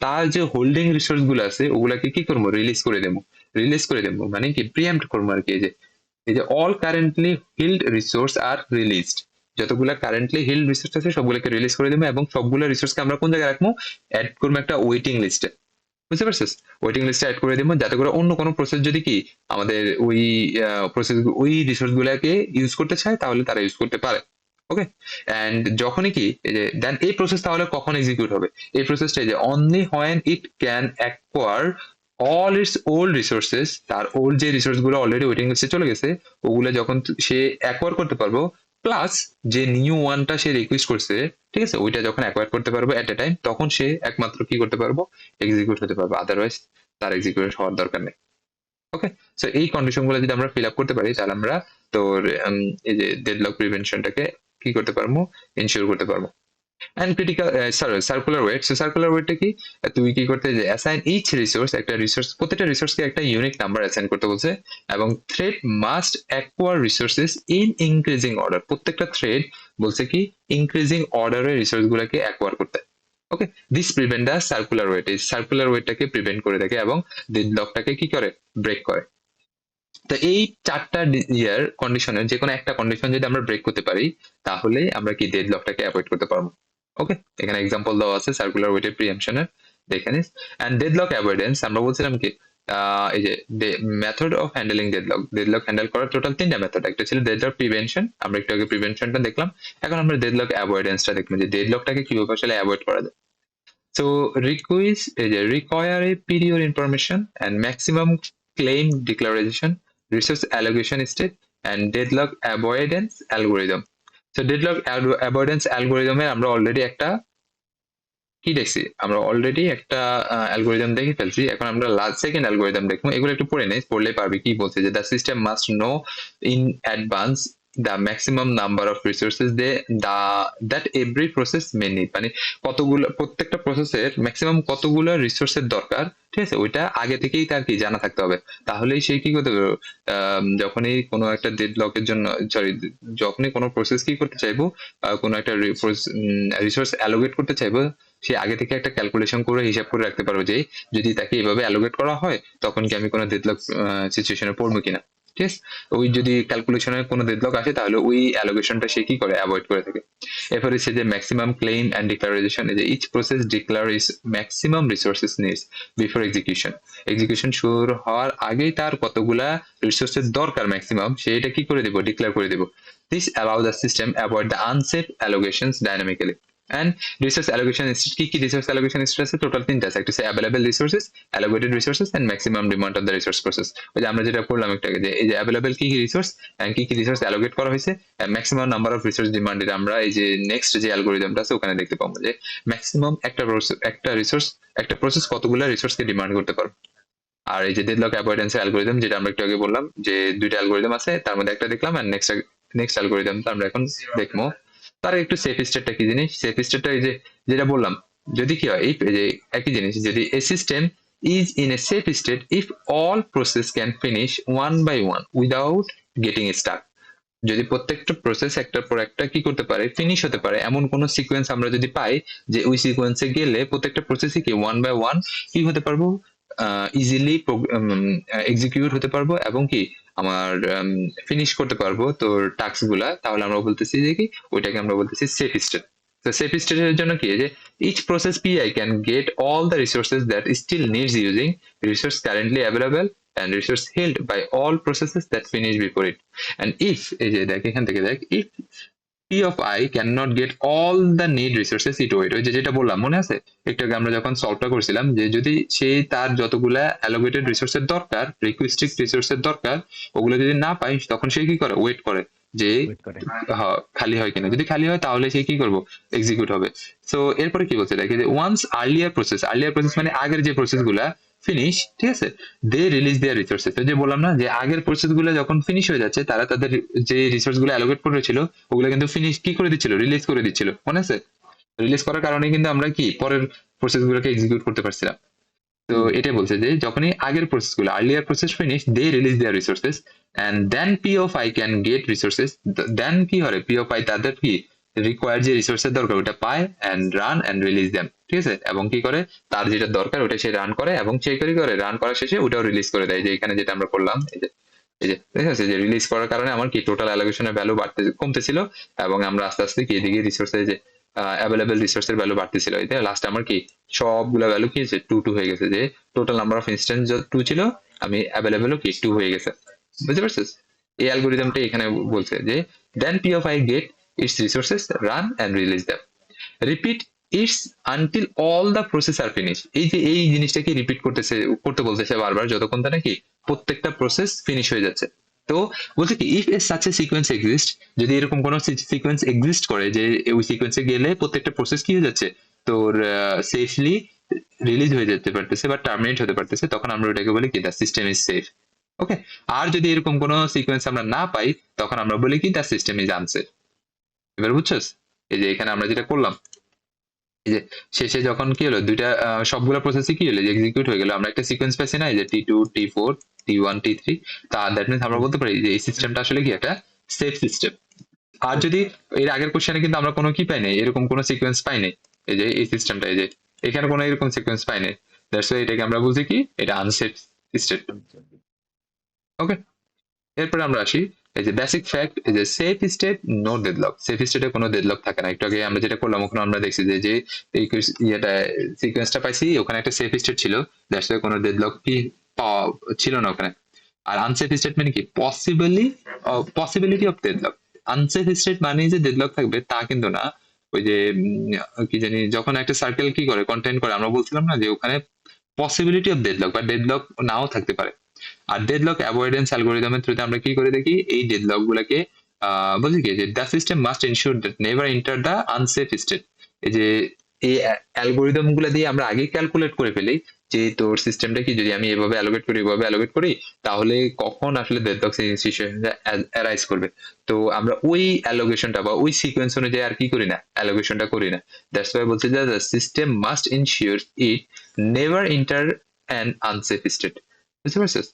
তার যে হোল্ডিং রিসোর্স গুলো আছে ওগুলাকে কি করবো, রিলিজ করে দেবো। রিলিজ করে দেবো মানে কি, প্রিএম্প্ট করবো আর কি। এই যে all currently healed resource are released, যতগুলা কারেন্টলি হিল্ড রিসোর্স আছে সবগুলোকে রিলিজ করে দেবো, এবং সবগুলো রিসোর্সকে আমরা কোন জায়গায় রাখবো, অ্যাড করবো একটা ওয়েটিং লিস্টে। বুঝতে পারছিস, ওয়েটিং লিস্টে অ্যাড করে দেবো, যাতে করে অন্য কোনো প্রসেস যদি কি আমাদের ওই প্রসেস ওই রিসোর্স গুলাকে ইউজ করতে চায়, তাহলে তারা ইউজ করতে পারে। ওকে, এন্ড যখনই কি এই যে দেন এই প্রসেস তাহলে কখন এক্সিকিউট হবে, এই প্রসেসটা যে only when it can acquire all it's old resources, তার ওল্ড যে রিসোর্স গুলো অলরেডি ওয়েটিং লিস্টে চলে গেছে ওগুলো যখন সে অ্যাকোয়ার করতে পারবো, প্লাস যে নিউ ওয়ানটা সে রিকোয়েস্ট করছে, ঠিক আছে, ওইটা যখন অ্যাকোয়ার করতে পারবো এট এ টাইম, তখন সে একমাত্র কি করতে পারবো, এক্সিকিউট হতে পারবো, আদারওয়াইজ তার এক্সিকিউট হওয়ার দরকার নেই। ওকে, সো এই কন্ডিশন গুলো যদি আমরা ফিল আপ করতে পারি, তাহলে আমরা তোর এই যে ডেডলক প্রিভেনশনটাকে কি করতে পারবো, ইনশিওর করতে পারবো। And critical circular wait. So circular ওয়েটটা কি, তুই কি করতে যে অ্যাসাইন ইচ রিসোর্স, একটা রিসোর্স প্রত্যেকটা রিসোর্সকে একটা ইউনিক নাম্বার অ্যাসাইন করতে বলছে, এবং thread must acquire resources in increasing order. প্রত্যেকটা থ্রেড বলছে কি ইনক্রিজিং অর্ডারে রিসোর্স গুলাকে অ্যাকোয়ার করতে। Okay, this prevent the circular wait, এই সার্কুলার ওয়েটটাকে প্রিভেন্ট করে থাকে এবং ডেডলকটাকে কি করে, ব্রেক করে। তো এই চারটা ইয়ার কন্ডিশনের যে কোনো একটা কন্ডিশন যদি আমরা ব্রেক করতে পারি, তাহলে আমরা কি ডেডলকটাকে অ্যাভয়েড করতে পারবো। ওকে, এখানে এক্সাম্পল দেওয়া আছে সার্কুলার ওয়েটের প্রিএমশনের, দেখে নিস। এন্ড ডেডলক অ্যাভয়েডেন্স আমরা বলছিলাম কি, এই যে method of handling deadlock, deadlock handle করার টোটাল 3টা মেথড। একটা ছিল ডেডলক প্রিভেনশন, আমরা একটু আগে প্রিভেনশনটা দেখলাম। এখন আমরা ডেডলক অ্যাভয়েডেন্সটা দেখবো, যে ডেডলকটাকে কিভাবে আসলে অ্যাভয়েড করা যায়। So require a period information and maximum claim declaration, resource allocation state, and deadlock avoidance algorithm. So deadlock avoidance algorithm এ আমরা অলরেডি একটা কি দেখছি, আমরা অলরেডি একটা অ্যালগোরিদম দেখে ফেলছি। এখন আমরা লাস্ট সেকেন্ড অ্যালগোরিদম দেখবো, এগুলো একটু পড়ে নেই, পড়লে পারবি কি বলছে, যে the system must know in advance the maximum number of resources that every process may need, মানে কতগুলো প্রত্যেকটা প্রসেসের ম্যাক্সিমাম কতগুলো রিসোর্সের দরকার, ঠিক আছে, ওইটা আগে থেকেই তার কি জানা থাকতে হবে। তাহলেই সে কি করতে পারবে, যখনই কোনো একটা ডেডলকের জন্য, সরি, যখনই কোনো প্রসেস কি করতে চাইবো, কোনো একটা রিসোর্স অ্যালোকেট করতে চাইবো, সে আগে থেকে একটা ক্যালকুলেশন করে হিসাব করে রাখতে পারবে যে যদি তাকে এভাবে অ্যালোকেট করা হয় তখন কি আমি কোনো ডেডলক সিচুয়েশনে পড়বো কিনা। ঠিক আছে, ওই যদি ক্যালকুলেশনের কোনো ডেডলক আসে তাহলে ওই অ্যালোকেশনটা সে কি করে, অ্যাভয়েড করে থাকে। এরপরে সে যে ম্যাক্সিমাম ক্লেম এন্ড ডিক্লারেশন, যে each process declare is maximum resources needs before execution, execution শুরু হওয়ার আগেই তার কতগুলা রিসোর্সের দরকার ম্যাক্সিমাম, সেটা কি করে দেব, ডিক্লেয়ার করে দেব। This allow the system avoid the unsafe allocations dynamically. And resource allocation is কি resource allocation is আছে টোটাল 3টা আছে, একটা হচ্ছে available resources, allocated resources and maximum demand of the resource process। ওই যে আমরা যেটা পড়লাম একটু আগে, যে এই যে available কি রিসোর্স এন্ড কি রিসোর্স allocate করা হয়েছে, maximum number of resource demanded আমরা এই যে নেক্সট যে অ্যালগরিদমটা আছে ওখানে দেখতে পাবো, যে ম্যাক্সিমাম একটা রিসোর্স, একটা প্রসেস কতগুলো রিসোর্সকে ডিমান্ড করতে পারবে। আর এই যে ডেডলক অ্যাভয়েডেন্স অ্যালগরিদম, যেটা আমরা একটু আগে বললাম যে দুইটা অ্যালগরিদম আছে, তার মধ্যে একটা দেখলাম, আর নেক্সট অ্যালগরিদমটা আমরা এখন দেখবো। তার একটু সেফ স্টেটটা কি জিনিস, সেফ স্টেটটা এই যে যেটা বললাম, যদি কি হয়, এই যে একই জিনিস, যদি a system is in a safe state if all process can finish one by one without getting stuck, যদি প্রত্যেকটা প্রসেস একটার পর একটা কি করতে পারে, ফিনিশ হতে পারে, এমন কোন সিকোয়েন্স আমরা যদি পাই যে ওই সিকোয়েন্সে গেলে প্রত্যেকটা প্রসেসই কি ওয়ান বাই ওয়ান কি হতে পারবো, ইজিলি এক্সিকিউট হতে পারবো এবং কি আমার ফিনিশ করতে পারবো তোর টাস্ক গুলা, তাহলে আমরা বলতেছি যে কি ওইটাকে আমরা বলতেছি সেফ স্টেট। তো সেফ স্টেটের জন্য কি, যে each process P I can get all the resources that still needs using resource currently available and resource held by all processes that finish before it, and if এই যে দেখ এখান থেকে দেখ, if P of I cannot get all the need resources it wait, ওই যে যেটা বললাম মনে আছে একটু আগে আমরা যখন সলভটা করছিলাম, যে যদি সে তার যতগুলা অ্যালোকেটেড রিসোর্সের দরকার, রিকোয়েস্টিক রিসোর্সের দরকার, ওগুলো যদি না পায় তখন সে কি করে, ওয়েট করে যে ওয়েট করে। খালি হয় কিনা, যদি খালি হয় তাহলে সে কি করবো, এক্সিকিউট হবে। সো এরপরে কি বলছে দেখে, যে ওয়ান্স আর্লিয়ার প্রসেস মানে আগের যে প্রসেস গুলা ফিনিশ, ঠিক আছে, দে রিলিজ দেয়ার রিসোর্সেস, যে বললাম না যে আগের প্রসেস গুলো যখন ফিনিশ হয়ে যাচ্ছে তারা তাদের যে রিসোর্স গুলো অ্যালোকেট করেছিল ওগুলো কিন্তু ফিনিশ কি করে দিচ্ছিল, রিলিজ করে দিচ্ছিল, মনে আছে, রিলিজ করার কারণে কিন্তু আমরা কি পরের প্রসেস গুলোকে এক্সিকিউট করতে পারছিলাম। তো এটাই বলছে যে যখনই আগের প্রসেস গুলো earlier process finish, they release their resources and then P of I can get resources, then কি হয়, পি অফ আই তাদের কি রিকোয়ার্ড যে রিসোর্সের দরকার ওটা পায় and run and release them, ঠিক আছে, এবং কি করে তার যেটা দরকার ওটা সে রান করে এবং সে কি করে রান করার শেষে ওটাও রিলিজ করে দেয়, যে এখানে যেটা আমরা করলাম এই যে ঠিক আছে, যে রিলিজ করার কারণে আমার কি টোটাল অ্যালোকেশনের ভ্যালু কমতেছিল এবং আমরা আস্তে আস্তে কি এদিকে রিসোর্সের যে অ্যাভেলেবল রিসোর্সের ভ্যালু বাড়তেছিল, এটা লাস্ট আমার কি সবগুলা ভ্যালু কি হয়েছে 2 হয়ে গেছে, যে টোটাল নাম্বার অফ ইনস্ট্যান্স 2 ছিল, আমি অ্যাভেলেবলও কি 2 হয়ে গেছে, বুঝতে পারছিস। এই অ্যালগরিদমটা এখানে বলছে যে then P of I get its resources run and release them, repeat its until all the process are finish, এই যে এই জিনিসটাকে রিপিট করতে বলতেছে বারবার যতক্ষণ তা নাকি প্রত্যেকটা প্রসেস ফিনিশ হয়ে যাচ্ছে। তো বলছে কি if A such a sequence exist, যদি এরকম কোনো সিকোয়েন্স এক্সিস্ট করে যে ওই সিকোয়েন্সে গেলে প্রত্যেকটা প্রসেস কি হয়ে যাচ্ছে তোর সেফলি রিলিজ হয়ে যেতে পারতেছে বা টার্মিনেট হতে পারতেছে, তখন আমরা ওটাকে বলি কি দ্য সিস্টেম ইজ সেফ। ওকে, আর যদি এরকম কোনো সিকোয়েন্স আমরা না পাই তখন আমরা বলি কি দ্য সিস্টেম ইজ আনসেফ। এবার বুঝছস, এই যে এখানে আমরা যেটা করলাম যে শেষে যখন কি হলো দুইটা সবগুলো প্রসেসই কি হলো এক্সিকিউট হয়ে গেল, আমরা একটা সিকোয়েন্স পাইছি না, এই যে T2 T4 T1 T3, তা দ্যাট মিন্স আমরা বলতে পারি যে এই সিস্টেমটা আসলে কি একটা সেফ সিস্টেম। আর যদি এর আগের কোশ্চেনে কিন্তু আমরা কোনো কি পাই নাই, এরকম কোনো সিকোয়েন্স পাই নাই, এই যে এই সিস্টেমটা, এই যে এখানে কোনো এরকম সিকোয়েন্স পাই নাই, দ্যাটস ওয়াই এটাকে আমরা বলছি কি এটা আনসেফ স্টেট। ওকে, এরপরে আমরা আসি এই যে বেসিক ফ্যাক্ট, এই যে safe state no deadlock, safe স্টেটে কোনো ডেডলক থাকে না। একটু আগে আমরা যেটা করলাম ওখানে আমরা দেখছি যে যে এই ইয়েটা সিকোয়েন্সটা পাইছি ওখানে একটা সেফ স্টেট ছিল, দ্যাটস ওয়াই কোনো ডেডলক কি পাওয়া ছিল না ওখানে। আর আনসেফ স্টেট মানে কি possibility of deadlock. Unsafe state মানে যে ডেডলক থাকবে তা কিন্তু না। ওই যে কি জানি যখন একটা সার্কেল কি করে কন্টেন্ট করে, আমরা বলছিলাম না যে ওখানে পসিবিলিটি অফ ডেডলক বা ডেডলক নাও থাকতে পারে। আর ডেডলক অ্যাভয়েডেন্স অ্যালগোরিদমের থ্রুতে আমরা কি করে দেখি এই ডেডলক গুলাকে বলছি কি যে the system must ensure that never enter the unsafe state. এই যে এই অ্যালগোরিদম গুলা দিয়ে আমরা আগে ক্যালকুলেট করে ফেলি যে তোর সিস্টেমটা কি যদি আমি এভাবে অ্যালোকেট করি তাহলে কখন আসলে ডেডলক সিচুয়েশনটা অ্যারাইজ করবে। তো আমরা ওই অ্যালোকেশনটা বা ওই সিকোয়েন্স অনুযায়ী আর কি করি না, অ্যালোকেশনটা করি না। দ্যাটস ওয়াই বলছে যে the system must ensure it never enter an unsafe state. বুঝতে পারছিস?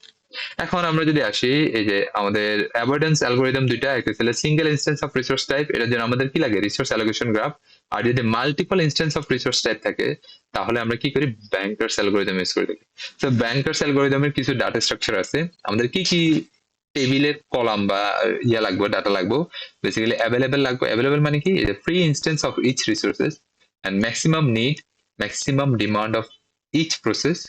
এখন আমরা যদি আসি এই যে আমাদের অ্যাভয়েডেন্স অ্যালগোরিদম দুইটা, একটা ছিল single instance of resource type, এটার জন্য আমাদের কি লাগে রিসোর্স অ্যালোকেশন গ্রাফ। আর যদি multiple instance of resource type থাকে তাহলে আমরা কি করি ব্যাংকার্স অ্যালগোরিদম ইউজ করে থাকি। তো ব্যাংকার্স অ্যালগোরিদমের কিছু ডাটা স্ট্রাকচার আছে, আমাদের কি কি টেবিলের কলাম বা ইয়া লাগবে, ডাটা লাগবে, বেসিক্যালি অ্যাভেলেবেল লাগবে। অ্যাভেলেবেল মানে কি free instance of each resources and maximum need, maximum demand of each process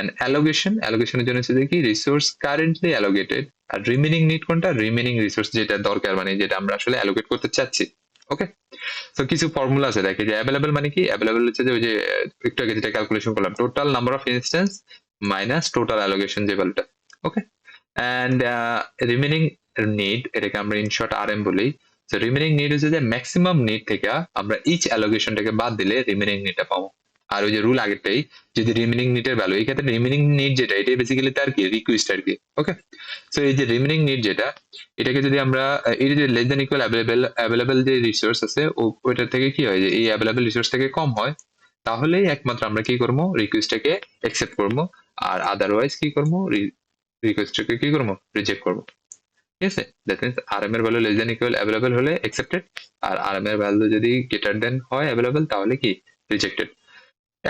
and allocationের জন্য হচ্ছে যে কি রিসোর্স কারেন্টলি অ্যালোকেটেড, আর রিমেনিং নিড কোনটা রিমেনিং রিসোর্স যেটা দরকার মানে যেটা আমরা আসলে অ্যালোকেট করতে চাচ্ছি। ওকে, তো কিছু ফর্মুলা আছে দেখে যে অ্যাভেলেবল মানে কি, অ্যাভেলেবল হচ্ছে যে ওই যে একটু আগে যেটা ক্যালকুলেশন করলাম total number of instance minus total allocation যে ভ্যালুটা। ওকে, এন্ড রিমেনিং নিড এটাকে আমরা ইন শর্ট আরএম বলি। তো রিমেনিং নিড হচ্ছে যে ম্যাক্সিমাম নিড থেকে আমরা ইচ অ্যালোকেশনটাকে বাদ দিলে রিমেনিং নিডটা পাবো। আর ওই যে রুল আগেরটাই, যদি রিমেনিং নিডের ভ্যালু, এই ক্ষেত্রে রিমেনিং নিড যেটা এটা বেসিক্যালি তার কি রিকোয়েস্ট আর কি। ওকে, সো এই যে রিমেনিং নিড যেটা এটাকে যদি আমরা এই যে লেস দ্যান ইকুয়াল অ্যাভেলেবল যে রিসোর্স আছে ওইটার থেকে কি হয় যে এই অ্যাভেলেবল রিসোর্স থেকে কম হয়, তাহলেই একমাত্র আমরা কি করবো রিকোয়েস্টটাকে অ্যাকসেপ্ট করবো, আর আদারওয়াইজ কি করবো রিকোয়েস্টটাকে কি করবো রিজেক্ট করবো। ঠিক আছে, দ্যাট মিনস আরএম এর value less than equal available হলে অ্যাকসেপ্টেড, আর আরএম এর ভ্যালু যদি গ্রেটার দেন হয় অ্যাভেলেবল তাহলে কি রিজেক্টেড।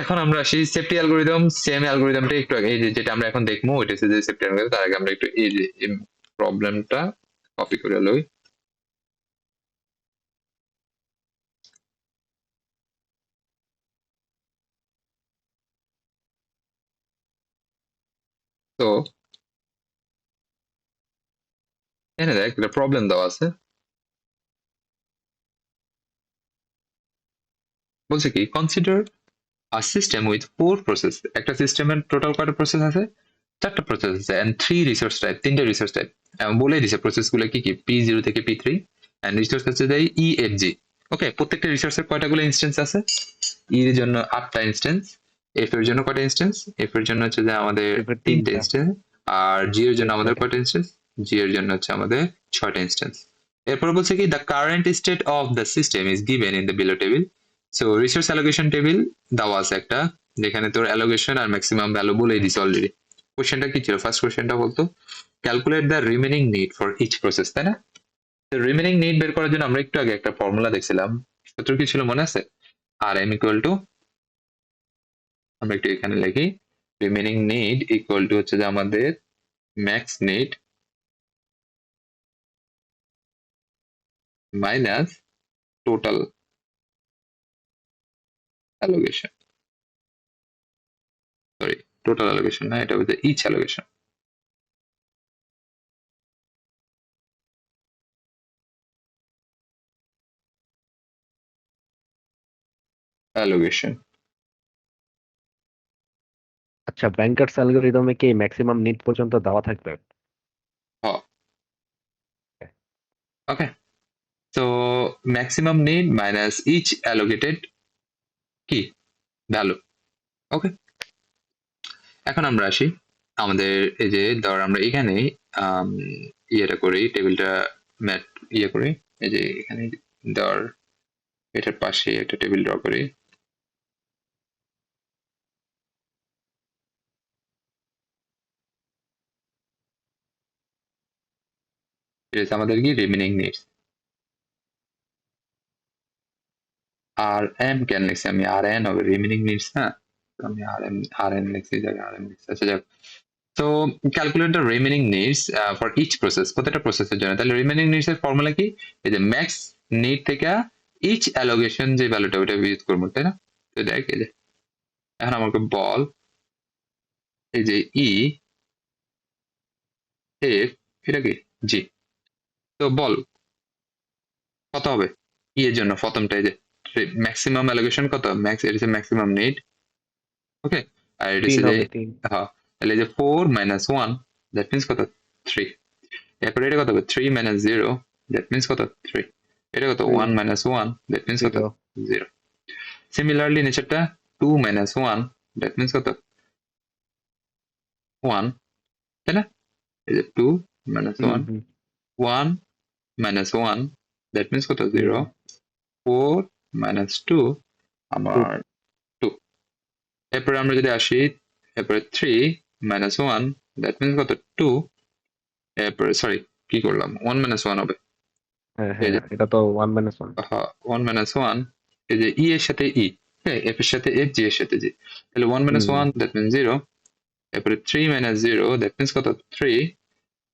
এখন আমরা আসি সেফটি অ্যালগোরিদম, সেম অ্যালগোরিদমটা একটু আগে এই যে যেটা আমরা এখন দেখবো ওইটা হচ্ছে যে সেফটি অ্যালগোরিদম। তার আগে আমরা একটু এই যে প্রবলেমটা কপি করে লই। তো এখানে দেখ একটা প্রবলেম দেওয়া আছে, বলছে কি consider a system with 4 process. একটা সিস্টেমের টোটাল কয়টা প্রসেস আছে, 4টা প্রসেস আছে, এন্ড 3 রিসোর্স টাইপ, 3টা রিসোর্স টাইপ বলে দিছে প্রসেস গুলো কি কি P0 থেকে P3, এন্ড রিসোর্স হচ্ছে যে EFG। ওকে, প্রত্যেকটা রিসোর্সের কয়টা গুলো ইনস্ট্যান্স আছে, E এর জন্য 8টা ইনস্ট্যান্স, F এর জন্য কয়টা ইনস্ট্যান্স, F এর জন্য হচ্ছে যে আমাদের এবার 3টা তিনটা ইনস্ট্যান্স, আর G এর জন্য আমাদের 6টা। কয়টা ইনস্ট্যান্স, G এর জন্য হচ্ছে আমাদের 6টা ইনস্ট্যান্স। এরপর বলছে কি the current state of the system is given in the below table. So resource allocation table দেওয়া আছে একটা, যেখানে তোর অ্যালোকেশন আর ম্যাক্সিমাম ভ্যালু বলেই দিছে অলরেডি। কোশ্চেনটা কি ছিল, ফার্স্ট কোশ্চেনটা বলতো calculate the remaining need for each process, তাই না? তো রিমেনিং নিড বের করার জন্য আমরা একটু আগে একটা ফর্মুলা দেখছিলাম, সূত্র কি ছিল মনে আছে? আর এম ইকুয়াল টু, আমরা একটু এখানে লিখি, রিমেনিং নিড ইকুয়াল টু হচ্ছে যে আমাদের max need minus total allocation, sorry total allocation না, এটা হচ্ছে ইচ অ্যালোকেশন। অ্যালোকেশন আচ্ছা, ব্যাংকার্স অ্যালগরিদমে কি ম্যাক্সিমাম নিড পর্যন্ত দেওয়া থাকবে? ওকে, তো maximum need minus each allocated কি ভ্যালু। ওকে, এখন আমরা আসি আমাদের এই যে ধর আমরা এখানে আম, ইয়েটা করি টেবিলটা ম্যাট ইয়ে করি, এই যে এখানে ধর এটার পাশে একটা টেবিল ড্র করি, এটা হচ্ছে আমাদের কি রিমেনিং নিডস। আর এম কেন লিখছি আমি, আর এন হবে রিমেনিং নিডস না, তো আমি আর এন লিখছি, জায়গায় আর এন লিখছি। আচ্ছা যাক, তো calculate the remaining needs for each process, প্রত্যেকটা প্রসেসের জন্য। তাহলে রিমেনিং নিডস এর ফর্মুলা কি, এই যে ম্যাক্স নিড থেকে ইচ অ্যালোকেশন যে ভ্যালুটা ওটা ইউজ করবো, তাই না? তো দেখ এই যে এখন আমাকে বল এই যে ই এফ এটা কি জি, তো বল কত হবে ই এর জন্য প্রথমটা, এই যে ম্যাক্সিমাম অ্যালোকেশন কত, ম্যাক্স এটা হচ্ছে ম্যাক্সিমাম নিড। ওকে, আর এটা 3 হচ্ছে যে হবে 3। হ্যাঁ, তাহলে এই যে 4 মাইনাস 1 দ্যাট মিন্স কত 3। এরপরে এটা কত হবে 3 মাইনাস 0 দ্যাট মিন্স কত 3। এটা কত 1 3 মাইনাস 1 দ্যাট মিন্স কত 0 0। সিমিলারলি নিচেরটা 2 মাইনাস 1 দ্যাট মিন্স কত 1, তাই না? এই যে 2 minus 1 hmm 1 minus 1 that means কত 0। 0 4 মাইনাস 2 2 আমার 2। এরপরে আমরা যদি আসি, এরপরে 3 মাইনাস 1 দ্যাট মিন্স কত 2। এরপরে সরি কি করলাম 1 মাইনাস 1 হবে, হ্যাঁ এই যে এটা তো 1 - 1। 1 মাইনাস 1, এই যে ই এর সাথে ই, হ্যাঁ এফ এর সাথে এফ, জি এর সাথে জি, তাহলে 1 মাইনাস হুম 1 দ্যাট মিন্স 0। এরপরে 3 মাইনাস 0 দ্যাট মিন্স কত 3,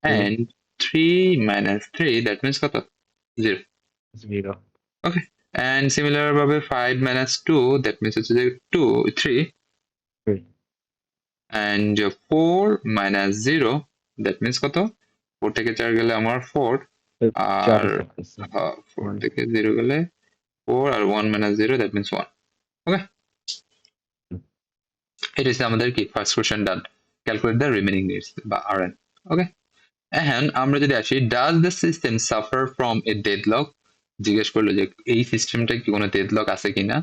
3 and 3 minus 3 that means কত 0। 0 ওকে, and similar ভাবে 5 minus 2 that means হচ্ছে যে 2 3, 3 and 4 minus 0 that means কত 4 থেকে 4 গেলে আমার 4, 4 আর থাকতেছে 4 1 থেকে 0 গেলে 4, আর 1 minus 0 that means 1। ওকে, এটা হচ্ছে আমাদের কি first question done, calculate the remaining needs বা আরএন। ওকে, এখন আমরা যদি আসি, does the system suffer from a deadlock, জিজ্ঞেস করলো যে এই সিস্টেমটা কি কোনো ডেডলক আছে কিনা।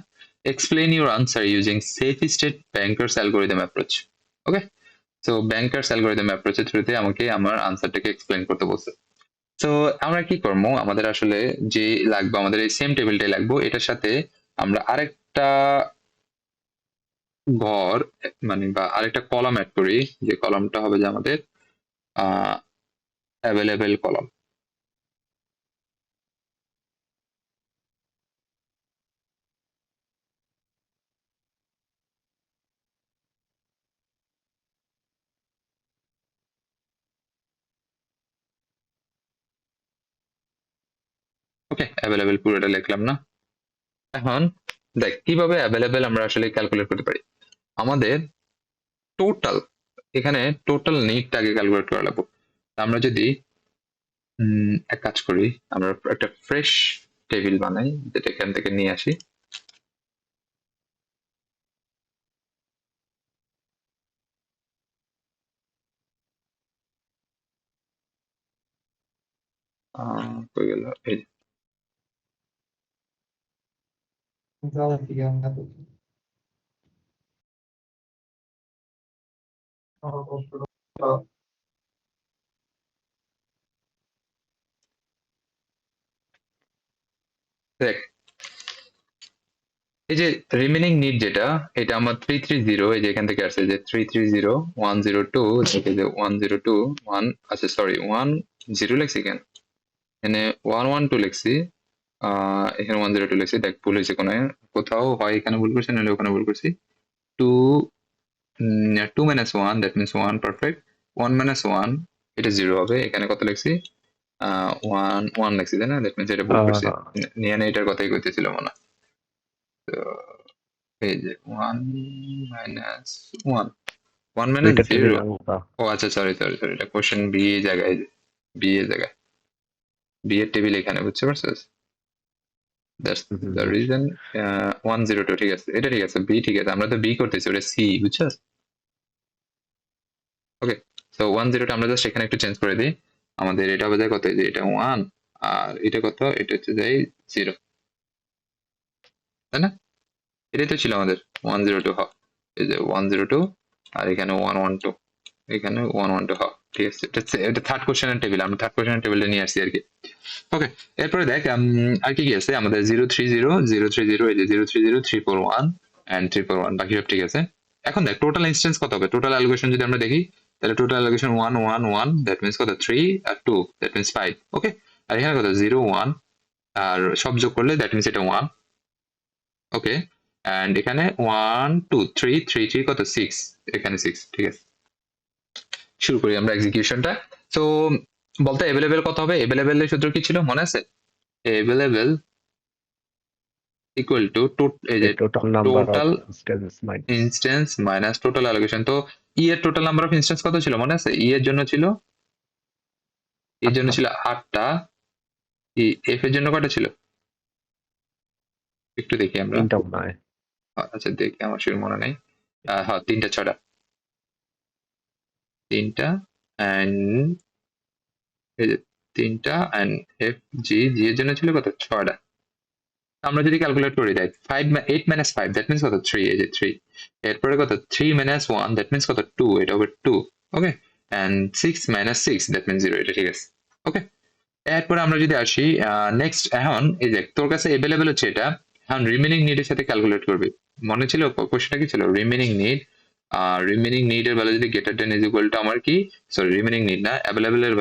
Explain your answer using safe state banker's algorithm approach. Okay, so banker's algorithm অ্যাপ্রোচের থ্রুতে আমাকে আমার আনসারটাকে এক্সপ্লেইন করতে বলছে। তো আমরা কি করবো, আমাদের আসলে যে লাগবে, আমাদের এই সেম টেবিলটাই লাগবো, এটার সাথে আমরা আরেকটা ঘর মানে বা আরেকটা কলাম অ্যাড করি, যে কলামটা হবে যে আমাদের অ্যাভেলেবেল কলাম। ওকে, অ্যাভেলেবেল পুরোটা লিখলাম না। এখন দেখ কিভাবে অ্যাভেলেবেল আমরা আসলে ক্যালকুলেট করতে পারি। আমাদের টোটাল, এখানে টোটাল নিডটা আগে ক্যালকুলেট করা লাগবে। আমরা যদি এক কাজ করি, আমরা একটা ফ্রেশ টেবিল বানাই, যেটা এখান থেকে নিয়ে আসি। কই গেল, এই যে। দেখ এই যে রিমেনিং নিড যেটা, এটা আমার 330, এই যে এখান থেকে আসছে যে 330 102 থেকে যে 102 1, আচ্ছা সরি 10 লিখছি কেন, এখানে 112 লিখছি, এখানে 102 লিখছি, দেখ ভুল হয়েছে কোথাও হয়, এখানে ভুল করছি নাহলে ওখানে ভুল করছি। 2 2 minus 1 that means 1 perfect, 1 minus 1 এটা 0 হবে, এখানে কত লিখছি 1 লিখছি তাই না, that means এটা ভুল করছি, নিয়ে এটার কথাই কইতেছিল মনে হয়। তো এই যে 1 minus 1 1 minus দুইটা 0, টেবিল আলাদা। ও আচ্ছা সরি সরি সরি, এটা কোশ্চেন বি এর জায়গায়, বি এর জায়গায়, বি এর টেবিল এখানে, বুঝতে পারছিস? That's the reason. 102 ঠিক আছে, এটা ঠিক আছে, বি ঠিক আছে, আমরা তো বি করতেছি, ওটা সি, বুঝছস? ওকে, সো 102 আমরা জাস্ট এখানে একটু চেঞ্জ করে দিই, আমাদের এটা হবে কত, যে এটা 1 আর এটা কত, এটা হচ্ছে যাই 0, তাই না? এটাই তো ছিল আমাদের 102 হ, এই যে 102 আর এখানে 112, এখানে 112 হ, ঠিক আছে। এটা থার্ড কোশ্চেনের টেবিল, আমরা থার্ড কোশ্চেনের টেবিলটা নিয়ে আসছি আর কি। ওকে, এরপরে দেখ আর কি কি আছে আমাদের, 030 এই যে 030 341 এন্ড 341, বাকি সব ঠিক আছে। এখন দেখ টোটাল ইনস্ট্যান্স কত হবে, টোটাল অ্যালোকেশন যদি আমরা দেখি, তাহলে টোটাল অ্যালোকেশন 1 1 1 দ্যাট মিন্স কত 3 আর 2 দ্যাট মিন্স 5 ওকে আর এখানে কত 0 1 আর সব যোগ করলে দ্যাট মিন্স এটা 1 ওকে এন্ড এখানে 1 2 3 3 3 কত 6 এখানে 6 ঠিক আছে শুরু করি আমরা এক্সিকিউশনটা সো বলতে अवेलेबल কত হবে अवेलेबल এর সূত্র কি ছিল মনে আছে अवेलेबल ইকুয়াল টু এই যে total number of total instance minus instance minus total allocation তো ই এর টোটাল নাম্বার অফ ইনস্ট্যান্স কত ছিল মনে আছে ই এর জন্য ছিল এর জন্য ছিল 8টা এফ এর জন্য কয়টা ছিল একটু দেখি আমরা তিনটা মনে হয় আচ্ছা দেখি আমার সেরকম মনে নাই হ্যাঁ 3টা 6টা 3টা এন্ড এই যে 3টা এন্ড এফ জি জি এর জন্য ছিল কত 6টা আমরা যদি ক্যালকুলেট করি দেখ 8 মাইনাস 5 দ্যাট মিন্স কত 3 এই যে 3 এরপরে কত 3 মাইনাস 1 দ্যাট মিন্স কত 2 এটা হবে 2 okay and 6 minus 6 that means 0 এটা ঠিক আছে ওকে এরপরে আমরা যদি আসি নেক্সট এখন এই যে তোর কাছে अवेलेबल হচ্ছে এটা এখন রিমেইনিং নিড এর সাথে ক্যালকুলেট করবি মনে ছিল কোশ্চেনটা কি ছিল রিমেইনিং নিড এর ভ্যালু যদি greater than is equal two আমার কি সরি রিমেইনিং নিড না अवेलेबल এর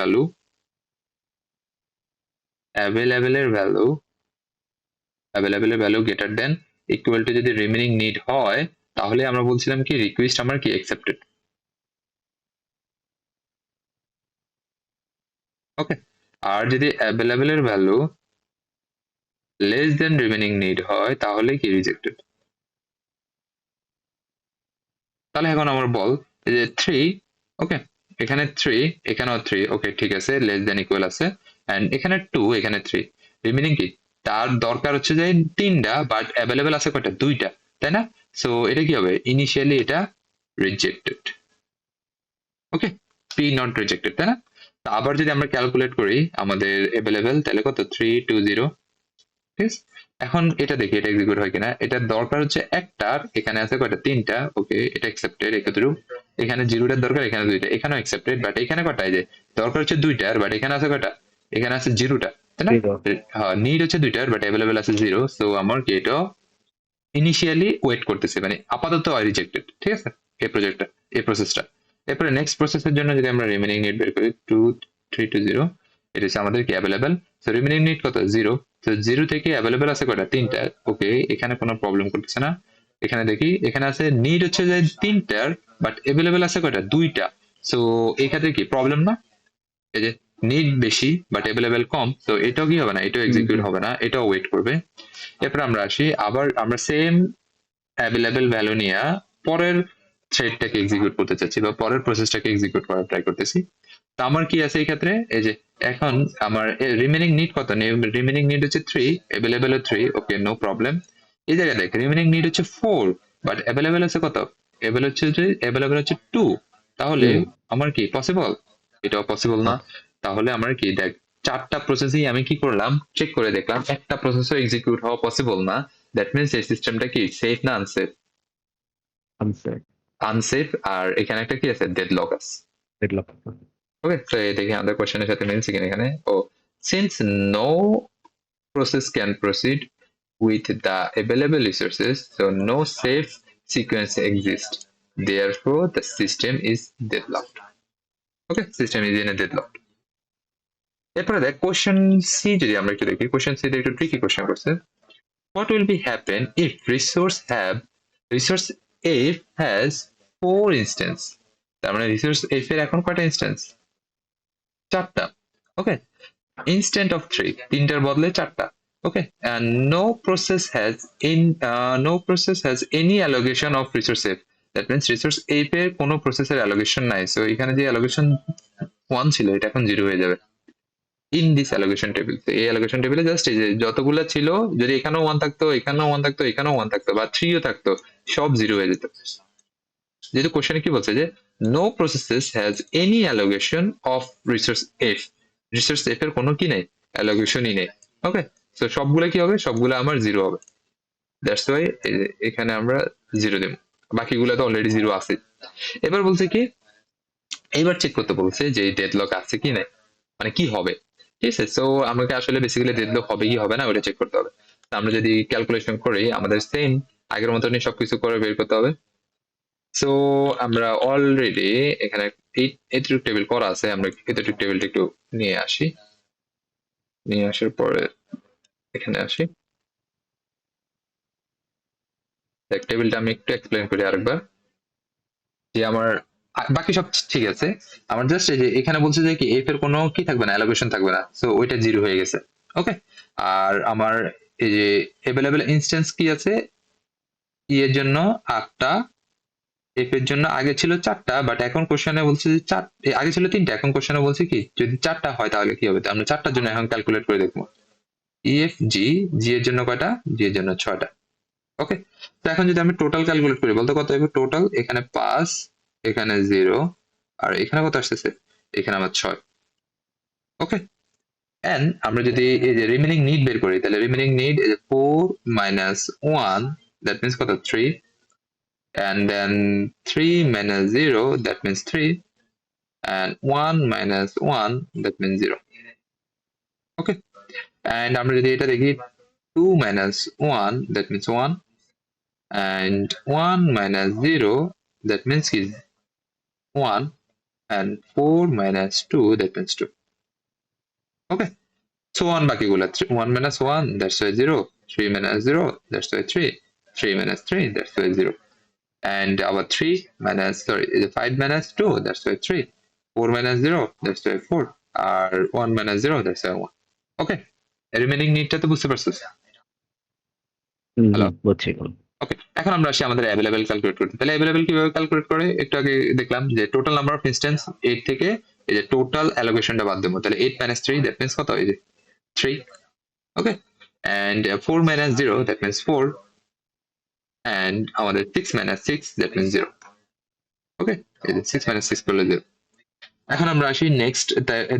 value greater than equal to যদি রিমেইনিং নিড হয় তাহলে আমরা বলছিলাম কি রিকোয়েস্ট আমার কি অ্যাকসেপ্টেড ওকে আর যদি অ্যাভেলেবল এর value less than remaining need হয় তাহলে কি রিজেক্টেড তাহলে এখন আমার বল এই যে 3 ওকে এখানে 3 এখানেও 3 ওকে ঠিক আছে লেস দেন ইকুয়াল আছে এন্ড এখানে 2 এখানে 3 রিমেইনিং কি তার দরকার হচ্ছে যে 3টা বাট অ্যাভেলেবল আছে কয়টা 2টা তাই না সো এটা কি হবে ইনিশিয়ালি এটা rejected okay P not rejected তাই না তো আবার যদি আমরা ক্যালকুলেট করি আমাদের অ্যাভেলেবল তাহলে কত 320 ঠিক আছে এখন এটা দেখি এটা এক্সিকিউট হয় কিনা এটার দরকার হচ্ছে একটার এখানে আছে কয়টা 3টা ওকে এটা অ্যাকসেপ্টেড এক্ষেত্রে এখানে 0টার দরকার এখানে 2টা এখানেও অ্যাকসেপ্টেড বাট এখানে কয়টা এই যে দরকার হচ্ছে 2টার বাট এখানে আছে কয়টা এখানে আছে 0টা তাই না হ্যাঁ নিড হচ্ছে 2টার বাট অ্যাভেলেবল আছে 0 সো আমার কি এটা ইনিশিয়ালি ওয়েট করতেছে মানে আপাতত রিজেক্টেড ঠিক আছে এই প্রসেসটা এরপরে নেক্সট প্রসেসের জন্য যদি আমরা রিমেইনিং নিড বের করি 2320 এটা হচ্ছে আমাদের কি অ্যাভেলেবল সো রিমেইনিং নিড কত 0 তো 0 থেকে অ্যাভেলেবল আছে কয়টা 3টা ওকে এখানে কোনো প্রবলেম করতেছে না এখানে দেখি এখানে আছে নিড হচ্ছে যে 3টার বাট অ্যাভেলেবল আছে কয়টা 2টা সো এই ক্ষেত্রে কি প্রবলেম না এই যে নিড বেশি বাট অ্যাভেলেবল কম তো এটাও কি হবে না এটাও এক্সিকিউট হবে না এটাও ওয়েট করবে এরপর আমরা আসি আবার আমরা সেম অ্যাভেলেবল ভ্যালু নিয়ে পরের থ্রেডটাকে এক্সিকিউট করতে চাচ্ছি বা পরের প্রসেসটাকে এক্সিকিউট করার ট্রাই করতেছি তো আমার কি আছে এই ক্ষেত্রে এই যে এখন আমার রিমেইনিং নিড কত রিমেইনিং নিড হচ্ছে 3 অ্যাভেলেবল 3 ওকে নো প্রবলেম এই জায়গায় দেখ রিমেইনিং নিড হচ্ছে 4 বাট অ্যাভেলেবল আছে কত অ্যাভেলেবল হচ্ছে 2 তাহলে আমার কি পসিবল এটাও পসিবল না তাহলে আমার কি দেখ 4টা প্রসেসই আমি কি করলাম চেক করে দেখলাম একটা প্রসেসও এক্সিকিউট হওয়া পসিবল না দ্যাট মিন্স এই সিস্টেমটা কি সেফ না আনসেফ আনসেফ আর এখানে একটা কি আছে ডেডলক আছে ডেডলক ওকে তো দেখি আমাদের কোশ্চেনের সাথে মিলছে কিনা এখানে ও since no process can proceed with the available resources so no safe sequence exists therefore the system is deadlocked okay system is in a deadlock এরপরে দেখ কোশ্চেন সি যদি আমরা একটু দেখি কোশ্চেন সি একটু ট্রিকি কোশ্চেন করছে what will be happen if resource f has 4 instance তার মানে রিসোর্স f এর এখন কয়টা ইনস্ট্যান্স 4টা ওকে instant of 3 তিনটার বদলে 4টা okay and no process has any allocation of resource f that means resource f এর কোনো প্রসেসের allocation নাই সো এখানে যে allocation 1 ছিল এটা এখন 0 হয়ে যাবে in this allocation table তো এই allocation table জাস্ট এই যে যতগুলা ছিল যদি এখানেও 1 থাকতো এখানেও 1 থাকতো এখানেও 1 থাকতো বা 3 ও থাকতো সব 0 হয়ে যেত যেহেতু কোশ্চেনে কি বলছে যে no processes has any allocation of resource f resource F এর কোনো কি নেই অ্যালোকেশনই নেই ওকে সো সবগুলা কি হবে সবগুলা আমার 0 হবে দ্যাটস ওয়াই এখানে আমরা 0 দেব বাকিগুলা তো অলরেডি 0 আছে এবার বলছে কি এবার চেক করতে বলছে যে ডেডলক আছে কি নাই মানে কি হবে ঠিক আছে সো আমাকে আসলে বেসিক্যালি ডেডলক হবে কি হবে না ওটা চেক করতে হবে আমরা যদি ক্যালকুলেশন করি আমাদের সেম আগের মতনই সবকিছু করে বের করতে হবে সো আমরা অলরেডি এখানে এতটুকু টেবিল করা আছে, আমরা এতটুকু টেবিলটা একটু নিয়ে আসি, নিয়ে আসার পরে এখানে আসি। দেখ টেবিলটা আমি একটু এক্সপ্লেন করি আরেকবার, যে আমার বাকি সব ঠিক আছে, আমার জাস্ট এই যে এখানে বলছে যে কি এফ এর কোনো কি থাকবে না, অ্যালোকেশন থাকবে না, সো ওইটা জিরো হয়ে গেছে। ওকে, আর আমার এই যে অ্যাভেলেবেল ইনস্ট্যান্স কি আছে, ই এর জন্য 8টা, এফ এর জন্য আগে ছিল 4টা, বাট এখন কোশ্চেনে বলছে যে আগে ছিল 3টা, এখন কোশ্চেনে বলছে কি যদি 4টা হয় তাহলে কি হবে, তো আমরা 4টার জন্য এখন ক্যালকুলেট করে দেখবো। ইএফ জি, জি এর জন্য কয়টা, জি এর জন্য 6টা। ওকে, তো এখন যদি আমি টোটাল ক্যালকুলেট করি বলতে কত হবে টোটাল, এখানে 5, এখানে 0, আর এখানে কত আসতেছে, এখানে আমার 6। ওকে, এন্ড আমরা যদি এই যে রিমেনিং নিড বের করি, তাহলে রিমেনিং নিড এই যে 4 মাইনাস 1, দ্যাট মিন্স কত 3, and then 3 minus 0, that means 3, and 1 minus 1, that means 0. Okay, and আমরা যদি এটা দেখি 2 minus 1, that means 1, and 1 minus 0, that means is 1, and 4 minus 2, that means 2. Okay, so 1 বাকিগুলা 1 minus 1, that's why 0, 3 minus 0, that's why 3, 3 minus 3, that's why 0, and our 3 minus, sorry, 5 minus 2, that's why 3, 4 minus 0, that's why 4, আর 1 minus 0, that's why 1. Okay, remaining নিডটা তো বুঝতে পারছিস? Hello, বুঝছি। ওকে, এখন আমরা আসি আমাদের অ্যাভেলেবেল ক্যালকুলেট করতে। তাহলে অ্যাভেলেবেল কিভাবে ক্যালকুলেট করে, একটু আগে দেখলাম যে টোটাল নাম্বার অফ ইনস্ট্যান্স 8 থেকে এই যে টোটাল অ্যালোকেশনটা বাদ দেবো, তাহলে 8 minus 3, দ্যাট মিন্স কত, এই যে 3। ওকে, and 4 minus 0, that means 4, and আমাদের 6 minus 6, that means 0. ওকে, এই যে 6 minus 6 করলে 0। এখন আমরা আসি নেক্সট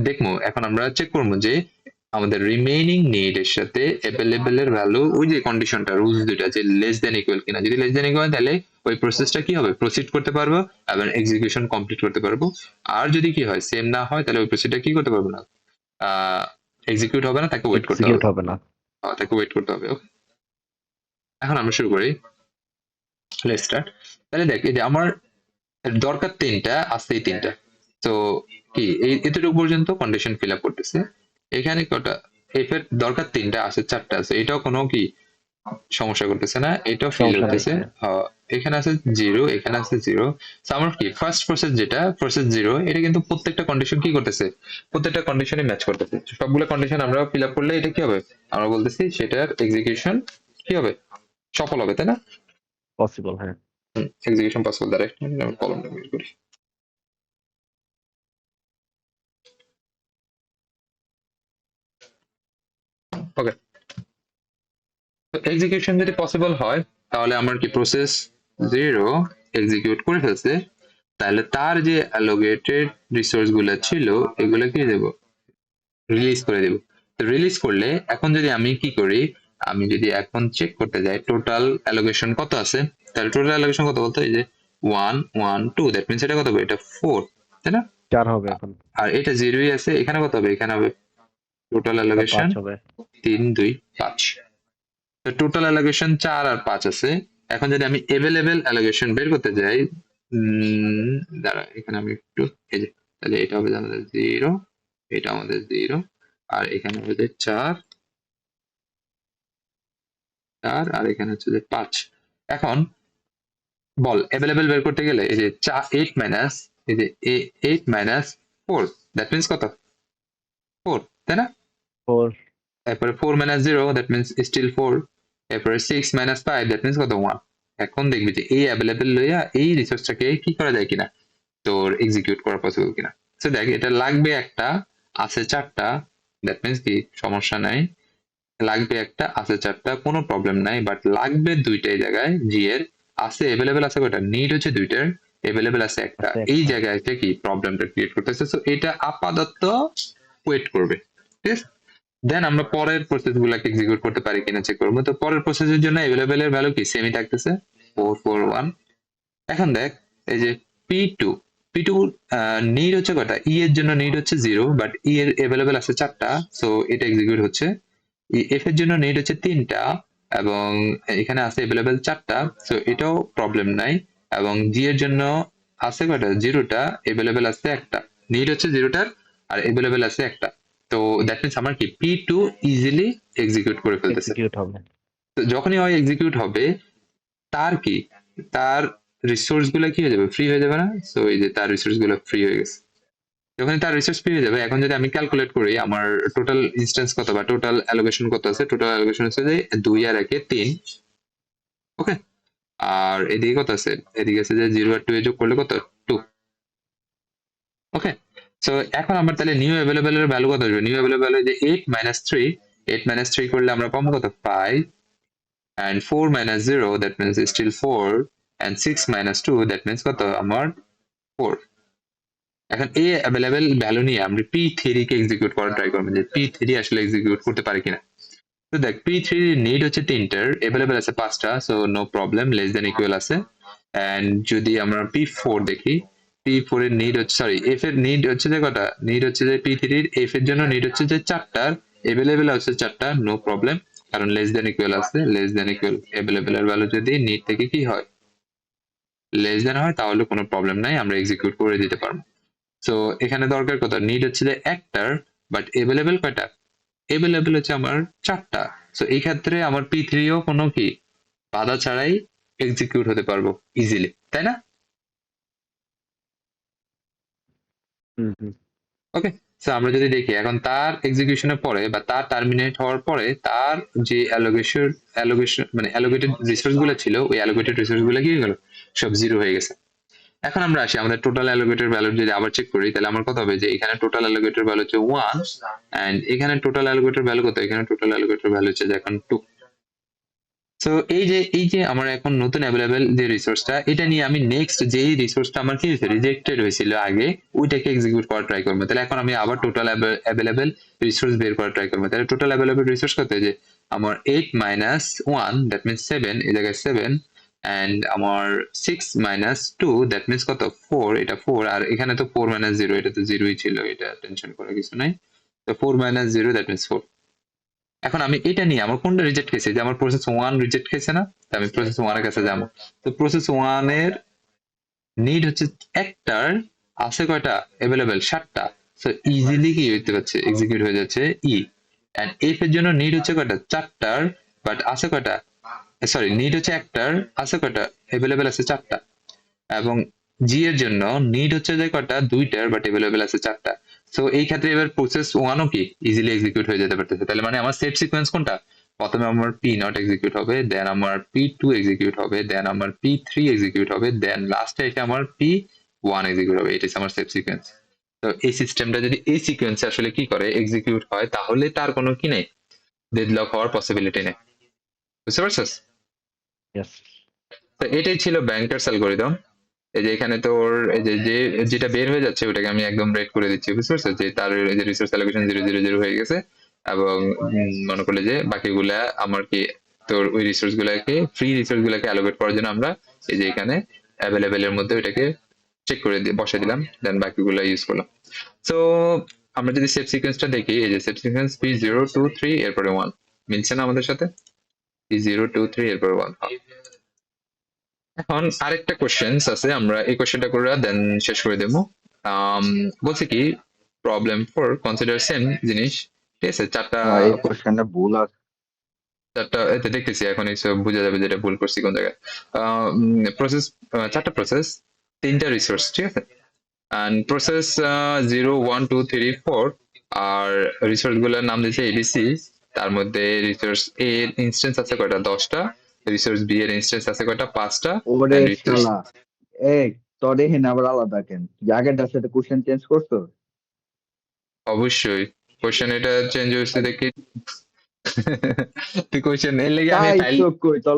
দেখবো, এখন আমরা চেক করবো যে আমাদের রিমেইনিং নিড এর সাথে অ্যাভেলেবল এর ভ্যালু, ওই যে কন্ডিশনটা রুলস দুইটা, যে লেস দেন ইকুয়াল কিনা, যদি লেস দেন ইকুয়াল তাহলে ওই প্রসেসটা কি হবে, প্রসিড করতে পারবো এবং এক্সিকিউশন কমপ্লিট করতে পারবো। আর যদি কি হয় সেম না হয় তাহলে ওই প্রসেসটা কি করতে পারবো না, এক্সিকিউট হবে না, তাকে ওয়েট করতে হবে, হবে না। তাকে ওয়েট করতে হবে। ওকে, এখন আমরা শুরু করি, লেটস স্টার্ট। তাহলে দেখ এই যে আমার দরকার 3টা, আছে এই 3টা, তো কি এই এতটুকু পর্যন্ত কন্ডিশন ফিল আপ করতেছে। এখানে কটা, এফ এর দরকার 3টা, আছে 4টা আছে, এটাও কোনো কি সমস্যা করতেছে না, এটাও ফিল সমস্যা হতেছে। নেই। এখানে আছে 0, এখানে আছে 0, আমার কি ফার্স্ট প্রসেস যেটা প্রসেস 0, এটা কিন্তু প্রত্যেকটা কন্ডিশন কি করতেছে, প্রত্যেকটা কন্ডিশনে ম্যাচ করতেছে, সবগুলো কন্ডিশন আমরা ফিল আপ করলে এটা কি হবে, আমরা বলতেছি সেটার এক্সিকিউশন কি হবে, সফল হবে, তাই না? পসিবল, হ্যাঁ। এক্সিকিউশন পসিবল, দ্বারা আমি কলমটা বের করি। ওকে, এক্সিকিউশন যদি পসিবল হয় তাহলে আমার কি প্রসেস 0 এক্সিকিউট করে ফেলছে, তাহলে তার যে অ্যালোকেটেড রিসোর্স গুলো ছিল এগুলো কি দেব, রিলিজ করে দেব। তো রিলিজ করলে এখন যদি আমি কি করি, আমি যদি এখন চেক করতে যাই টোটাল অ্যালোকেশন কত আছে, তাহলে টোটাল অ্যালোকেশন কত বলতো, এই যে 1 1 2, দ্যাট মিন্স এটা কত হবে, এটা 4, তাই না? 4 হবে এখন। আর এটা 0ই আছে, এখানে কত হবে, এখানে হবে টোটাল অ্যালোকেশন 5 হবে। 3 2 5, তো টোটাল অ্যালোকেশন 4 আর 5 আছে। এখন যদি আমি এভেলেবেল অ্যালোকেশন বের করতে যাই, দাঁড়া এখানে আমি একটু, এই যে তাহলে এটা হবে আমাদের 0, এটা আমাদের 0, আর এখানে হবে 4, আর এখানে হচ্ছে যে 5। এখন বল অ্যাভেলেবেল বের করতে গেলে এই যে 8 মাইনাস, এই যে 8 মাইনাস 4, দ্যাট মিন্স কত, 4, তাই না? 4। তারপরে 4 মাইনাস 0, দ্যাট মিন্স স্টিল 4, এরপরে 6 মাইনাস 5, দ্যাট মিন্স কত, 1। এখন দেখবি যে এই অ্যাভেলেবেল লইয়া এই রিসোর্সটাকে কি করা যায় কিনা, তোর এক্সিকিউট করা পসিবল কিনা। সো দেখ এটা লাগবে একটা, আছে 4টা, দ্যাট মিন্স কি সমস্যা নাই, লাগবে একটা, আছে 4টা, কোনো প্রবলেম নাই, বাট লাগবে 2টাই জায়গায়, জি এর আছে অ্যাভেলেবেল আছে কয়টা, নিড হচ্ছে 2টার, অ্যাভেলেবেল আছে একটা, এই জায়গায় একটা কি প্রবলেমটা ক্রিয়েট করতেছে। সো এটা আপাতত ওয়েট করবে, ঠিক আছে? দেন আমরা পরের প্রসেস গুলাকে এক্সিকিউট করতে পারি কিনা চেক করবো। তো পরের প্রসেসের জন্য অ্যাভেলেবেল এর ভ্যালু কি সেমই থাকতেছে, 4 4 1। এখন দেখ এই যে P2, P2 নিড হচ্ছে কটা, ই এর জন্য নিড হচ্ছে 0, বাট ই এর অ্যাভেলেবেল আছে 4টা, সো এটা এক্সিকিউট হচ্ছে। এফ এর জন্য নিড হচ্ছে 3টা এবং এখানে আছে অ্যাভেলেবেল 4টা, সো এটাও প্রবলেম নাই, এবং জি এর জন্য আছে কয়টা, জিরোটা, এভেলেবেল আছে একটা, নিড হচ্ছে জিরোটার আর এভেলেবেল আছে একটা। তো দ্যাট মিনস আমার কি পি টু ইজিলি এক্সিকিউট করে ফেলতেছে। এক্সিকিউট হবে। তো যখনই হয় এক্সিকিউট হবে, তার কি, তার রিসোর্স গুলো কি হয়ে যাবে, ফ্রি হয়ে যাবে না? সো এই যে তার রিসোর্স গুলো ফ্রি হয়ে গেছে। যখন তার রিসোর্স ফ্রি হয়ে যাবে, এখন যদি আমি ক্যালকুলেট করি আমার টোটাল ইনস্ট্যান্স কত বা টোটাল অ্যালোকেশন কত আছে, টোটাল অ্যালোকেশন হচ্ছে যে 2 আর 1 এ 3। ওকে, আর এদিকে কত আছে, এদিকে আছে যে 0 আর 2 এ যোগ করলে কত, 2। ওকে, সো এখন আমার তাহলে নিউ অ্যাভেলেবল এর ভ্যালু কত আসবে, নিউ অ্যাভেলেবল যে 8 মাইনাস 3, 8 মাইনাস 3 করলে আমরা পাবো কত, 5, and 4 minus 0 that means it's still 4, and 6 minus 2 that means কত আমার 4। এখন এই অ্যাভেলেবল ভ্যালু নিয়ে আমরা P3 কে এক্সিকিউট করার ট্রাই করব যে P3 আসলে এক্সিকিউট করতে পারে কিনা। তো দেখ P3 নিড হচ্ছে 3টার, অ্যাভেলেবল আছে 5টা, so no problem, less than equal আছে। এন্ড যদি আমরা P4 দেখি, P4 এর নিড হচ্ছে, সরি F এর নিড হচ্ছে যে কটা, নিড হচ্ছে যে P3 এর F এর জন্য নিড হচ্ছে যে 4টার, অ্যাভেলেবল আছে 4টা, নো প্রবলেম, কারণ লেস দ্যান ইকুয়াল আছে, লেস দ্যান ইকুয়াল অ্যাভেলেবল এর ভ্যালু যদি নিড থেকে কি হয়, লেস দ্যান হয়, তাহলে কোনো প্রবলেম নাই, আমরা এক্সিকিউট করে দিতে পারবো। সো এখানে দরকার কত, নিড হচ্ছে যে একটার, বাট অ্যাভেলেবল কয়টা, অ্যাভেলেবল হচ্ছে আমার 4টা। সো এই ক্ষেত্রে আমার P3ও কোনো কি বাধা ছাড়াই এক্সিকিউট হতে পারবো ইজিলি, তাই না? হুম হুম। ওকে, সো আমরা যদি দেখি এখন তার এক্সিকিউশনের পরে বা তার টার্মিনেট হওয়ার পরে তার যে অ্যালোকেশন মানে অ্যালোকেটেড রিসোর্স গুলো ছিল, ওই অ্যালোকেটেড রিসোর্স গুলো কি হয়ে গেল, সব জিরো হয়ে গেছে। এখন আমরা আসি আমাদের টোটাল অ্যালোকেটেড ভ্যালু যদি আবার চেক করি, তাহলে আমার কত হবে যে এখানে টোটাল অ্যালোকেটেড ভ্যালু হচ্ছে 1, এন্ড এখানে টোটাল অ্যালোকেটেড ভ্যালু কত, এখানে টোটাল অ্যালোকেটেড ভ্যালু হচ্ছে যে এখন 2। সো এই যে আমার এখন নতুন অ্যাভেলেবেল যে রিসোর্সটা, এটা নিয়ে আমি নেক্সট যেই রিসোর্সটা আমার কি হয়েছে, রিজেক্টেড হয়েছিল আগে, ওইটাকে এক্সিকিউট করার ট্রাই করবো। তাহলে এখন আমি আবার টোটাল অ্যাভেলেবেল রিসোর্স বের করার ট্রাই করবো। তাহলে টোটাল অ্যাভেলেবেল রিসোর্স কত, যে আমার 8 মাইনাস 1 দ্যাট মিনস 7, এই জায়গায় 7, এন্ড আমার 6 মাইনাস 2 দ্যাট মিনস কত, 4, এটা 4, আর এখানে তো 4 মাইনাস 0, এটা তো 0ই ছিল, এটা টেনশন করার কিছু নাই। তো 4 মাইনাস 0 দ্যাট মিনস 4। এখন আমি এটা নিয়ে আমার কোনটা রিজেক্ট খেয়েছে, যে আমার প্রসেস 1 রিজেক্ট খেয়েছে না, তো আমি প্রসেস 1 এর কাছে যাবো। তো প্রসেস 1 এর নিড হচ্ছে একটার, আছে কয়টা অ্যাভেলেবেল, 7টা। সো ইজিলি কি হইতে পারছে, এক্সিকিউট হয়ে যাচ্ছে ই। এন্ড এফ এর জন্য নিড হচ্ছে কয়টা, 4টার, বাট আছে কয়টা, সরি নিড হচ্ছে একটার, আছে কয়টা, অ্যাভেলেবেল আছে 4টা। এবং জি এর জন্য নিড হচ্ছে যে কয়টা, 2টার, বাট অ্যাভেলেবেল আছে 4টা। সো এই ক্ষেত্রে এবার প্রসেস 1ও কি ইজিলি এক্সিকিউট হয়ে যেতে পারতেছে। তাহলে মানে আমার সেট সিকোয়েন্স কোনটা, প্রথমে আমার পি নট এক্সিকিউট হবে, দেন আমার P2 এক্সিকিউট হবে, দেন আমার P3 এক্সিকিউট হবে, দেন লাস্টে এসে আমার P1 এক্সিকিউট হবে। এটাই আমার সেট সিকোয়েন্স। তো এই সিস্টেমটা যদি এই সিকোয়েন্সে আসলে কি করে এক্সিকিউট হয়, তাহলে তার কোনো কি নেই, ডেডলক হওয়ার পসিবিলিটি নেই। বুঝতে পারছিস? ইয়েস। তো এটাই ছিল ব্যাংকার্স অ্যালগরিদম। এই যে এখানে তোর এই যে যেটা বের হয়ে যাচ্ছে ওটাকে আমি একদম রেড করে দিচ্ছি, বুঝতে পারছো, যে তার এই যে রিসোর্স অ্যালোকেশন 0 0 0 হয়ে গেছে। এবং মনে করলে যে বাকিগুলা আমার কি, তোর ওই রিসোর্স গুলাকে, ফ্রি রিসোর্স গুলাকে অ্যালোকেট করার জন্য আমরা এই যে এখানে অ্যাভেলেবেল এর মধ্যে ওইটাকে চেক করে বসে দিলাম, দেন বাকিগুলা ইউজ করলাম। তো আমরা যদি সেট সিকোয়েন্সটা দেখি, এই যে সেট সিকোয়েন্স P0 2 3 এরপরে 1 মিলছে না আমাদের সাথে, P0 2 3 এরপরে 1। এখন আরেকটা কোশ্চেন্স আছে, আমরা এই কোশ্চেনটা করে দেন শেষ করে দেবো। বলছে কি প্রবলেম ফর কনসিডার সেম জিনিস, ঠিক আছে, এই কোশ্চেনটা ভুল আছে। চারটা এতে দেখতেছি, এখন এইসব বোঝা যাবে যেটা ভুল করছি কোন জায়গায়। প্রসেস, 4টা প্রসেস, 3টা রিসোর্স, ঠিক আছে, and প্রসেস 0 1 2 3 4, আর রিসোর্স গুলোর নাম দিয়েছে এবিসি। তার মধ্যে রিসোর্স এ এর ইনস্ট্যান্স আছে কয়টা, 10টা, রিসোর্স বি এর ইনস্ট্যান্স আছে কয়টা, 5টা, ওরে and রিসোর্স, শালা, এই তোর এখানে আবার আলাদা কেন? আগেরটার সাথে কোশ্চেন চেঞ্জ করছো? অবশ্যই কোশ্চেন এটা চেঞ্জ হয়েছে দেখি। তুই কোশ্চেন এর লেগে আমি তাই ফাইল তো কই, তোর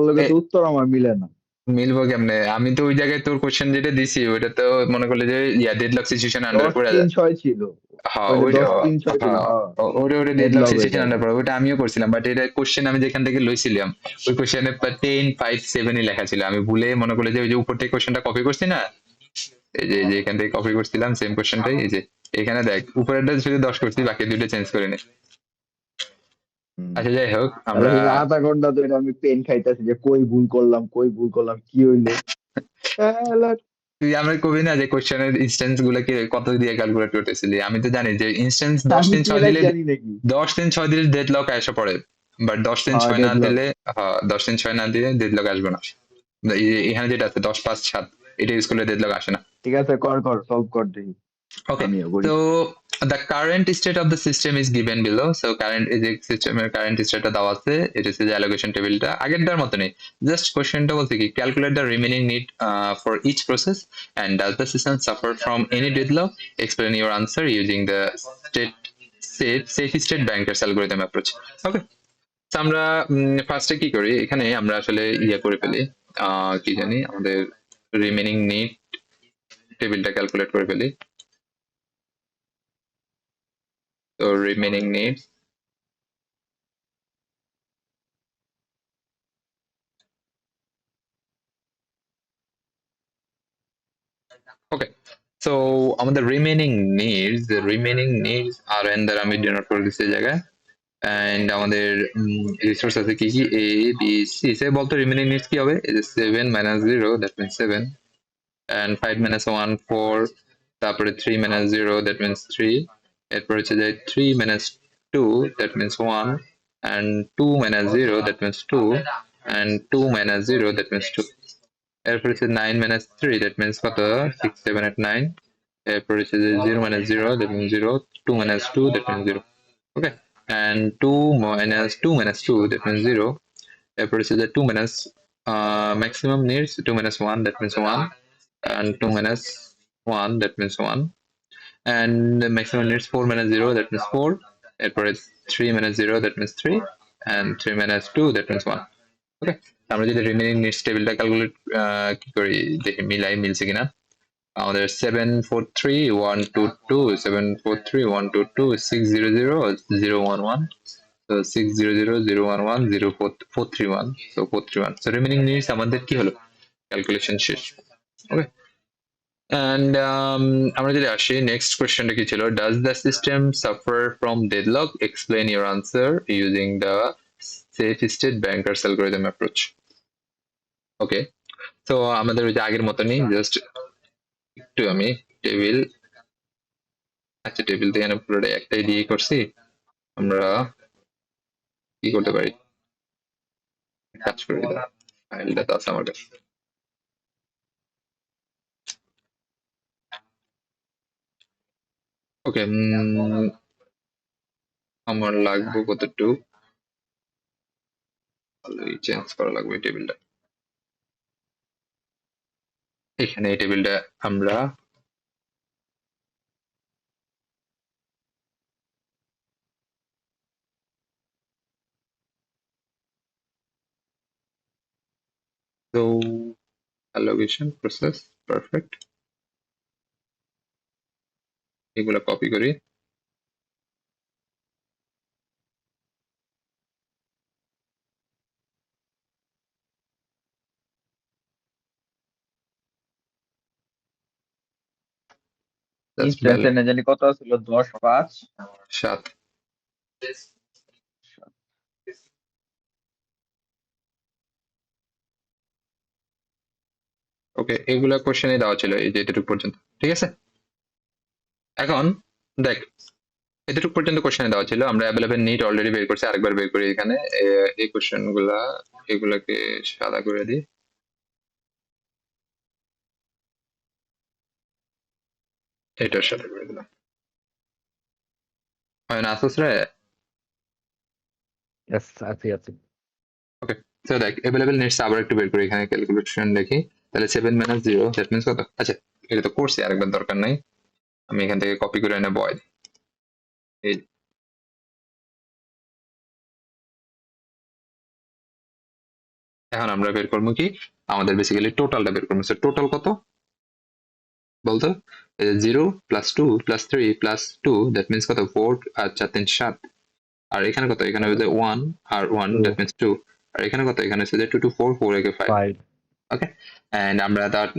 লগে তো উত্তর আমার মিলে না। মিলবো কেমনে, আমি তো ওই জায়গায় তোর কোশ্চেন যেটা দিছি ওইটা তো মনে করলে যে ডেডলক সিচুয়েশন আন্ডার পড়ে যায়। 10 3 6 ছিল, হ্যাঁ ওইটা ওইটা, 10 3 6 ছিল, হ্যাঁ হ্যাঁ। ওটা ডেডলক ডেডলক হয়ে সিচুয়েশন যায়। আন্ডার পড়ে, ওটা আমিও করছিলাম, বাট এটা কোশ্চেন আমি যেখান থেকে লইছিলাম ওই কোশ্চেনে 10 5 7ই লেখা ছিল। আমি ভুলে মনে করলে যে ওই যে উপর থেকে কোশ্চেনটা কপি করছি না, এই যে এখান থেকে কপি করছিলাম সেম কোশ্চেনটাই, এই যে এখানে দেখ উপরেরটা শুধু 10 করছি, বাকি দুটো চেঞ্জ করে নি। আচ্ছা যাই হোক তাহলে আমরা কিন্তু আধা ঘন্টা ধরে আমি পেন খাইতেছি যে কই ভুল করলাম কি হইলো। আলা, তুই আমার কবি না যে কোশ্চেনের ইনস্ট্যান্স গুলো কি কত দিয়ে ক্যালকুলেট করতেছিলি, আমি তো জানি যে ইনস্ট্যান্স দশ আমি দিন কি ছয় এলাই দিলে জানি নাকি? 10 দিন 6 দিলে ডেড লক আসা পড়ে, বাট 10 দিন হ্যাঁ 6 না ডেডলক। দিলে, হ্যাঁ 10 দিন 6 না দিলে ডেড লক আসবে না। এখানে যেটা আছে 10 5 7, এটা ইউজ করলে ডেড লক আসে না। ঠিক আছে, কর সলভ কর দেখি। Okay, আমিও করি। so the current state of the system is given below. So current is a system current state টা দেওয়া আছে, এটা হচ্ছে যে allocation table টা আগেরটার মতো নেই, জাস্ট কোশ্চেনটা বলতে কি calculate the remaining need for each process and does the system suffer from any deadlock, explain your answer using the state safe state bankers algorithm approach. Okay, তো আমরা ফার্স্টে কি করি, এখানে আমরা আসলে ইয়ে করে ফেলি, কি জানি আমাদের রিমেনিং নিড টেবিলটা ক্যালকুলেট করে ফেলি। তো রিমেনিং নিডস, ওকে, সো আমাদের রিমেনিং নিডস আর এন দ্বারা আমি ডিনোট করে দিচ্ছি এই জায়গায়। এন্ড আমাদের রিসোর্স আছে কি কি, এ বি সি, সে বলতো রিমেনিং নিডস কি হবে, এই যে 7 - 0 দ্যাট মিন্স 7, এন্ড 5 - 1 4, তারপরে 3 - 0 দ্যাট মিন্স 3, এরপর হচ্ছে যে 3 - 2 that means 1, and 2 - 0 that means 2, and 2 - 0 that means 2, এরপর হচ্ছে 9 - 3 দ্যাট মিন্স কত, 6 7 8 9, এরপর হচ্ছে যে 0 - 0 that means 0, 2 - 2 that means 0, okay, and 2 - 2 - 2 that means 0, এরপর হচ্ছে যে 2 minus maximum needs 2 - 1 that means 1, and 2 - 1 that means 1, and the maximum needs 4 - 0 that means 4, এরপর 3 - 0 that means 3, and 3 - 2 that means 1, ওকে। আমরা যদি রিমেইনিং নিডস টেবিলটা ক্যালকুলেট কি করি দেখি মিলছে কিনা, আমাদের 7 4 3 1 2 2, 7 4 3 1 2 2, 6 0 0 0 1 1, so 6 0 0 0 1 1 0 4 4 3 1, so 4 3 1, so remaining needs আমাদের কি হলো, ক্যালকুলেশন শেষ, ওকে। And আমরা যদি আসি নেক্সট কোশ্চেনটা কি ছিল, does the system suffer from deadlock, explain your answer using the safe state bankers algorithm approach. ওকে, তো আমাদের ওই যে আগের মতনই জাস্ট একটু আমি টেবিল, আচ্ছা টেবিল তো এখানে পুরোটাই একটাই দিয়ে করছি, আমরা কি করতে পারি, কাজ করে দিলাম, ফাইলটা তো আছে আমার কাছে। ওকে, আমার লাগবে কতটুকু, চেঞ্জ করা লাগবে এই টেবিলটা, এখানে এই টেবিলটা আমরা তো অ্যালোকেশন প্রসেস, পারফেক্ট, এগুলো কপি করি, ইনস্ট্যান্স এনে জানি কত ছিল, 10 5 7, ওকে, এগুলা কোশ্চেনে দেওয়া ছিল এই যে এতটুকু পর্যন্ত, ঠিক আছে। এখন দেখ এতটুকু পর্যন্ত কোশ্চেনে দেওয়া ছিল, আমরা অ্যাভেলেবেল নিট অলরেডি বের করছি, আরেকবার বের করি এখানে, এই কোশ্চেন গুলা এগুলাকে সাদা করে দিই, এটার সাথে করে দিলাম, হয় না আসুস রে, Yes, আছি। ওকে। তো দেখ অ্যাভেলেবেল নেটস আবার একটু বের করি, এখানে ক্যালকুলেশন দেখি, তাহলে 7 - 0 দ্যাট মিন্স কত, আচ্ছা এটা তো করছি আরেকবার দরকার নাই, আমি এখান থেকে কপি করে এনে বয় এই, এখন আমরা বের করবো কি, আমাদের বেসিক্যালি টোটালটা বের করবো, টোটাল কত বলতো, 0 + 2 + 3 + 2 দ্যাট মিন্স কত 4 আর 4 3 7, আর এখানে কত, এখানে হচ্ছে 1 আর 1 দ্যাট মিন্স 2, আর এখানে কত, এখানে হচ্ছে 2 2 4 4 একে 5, 5 ওকে। এন্ড আমরা তার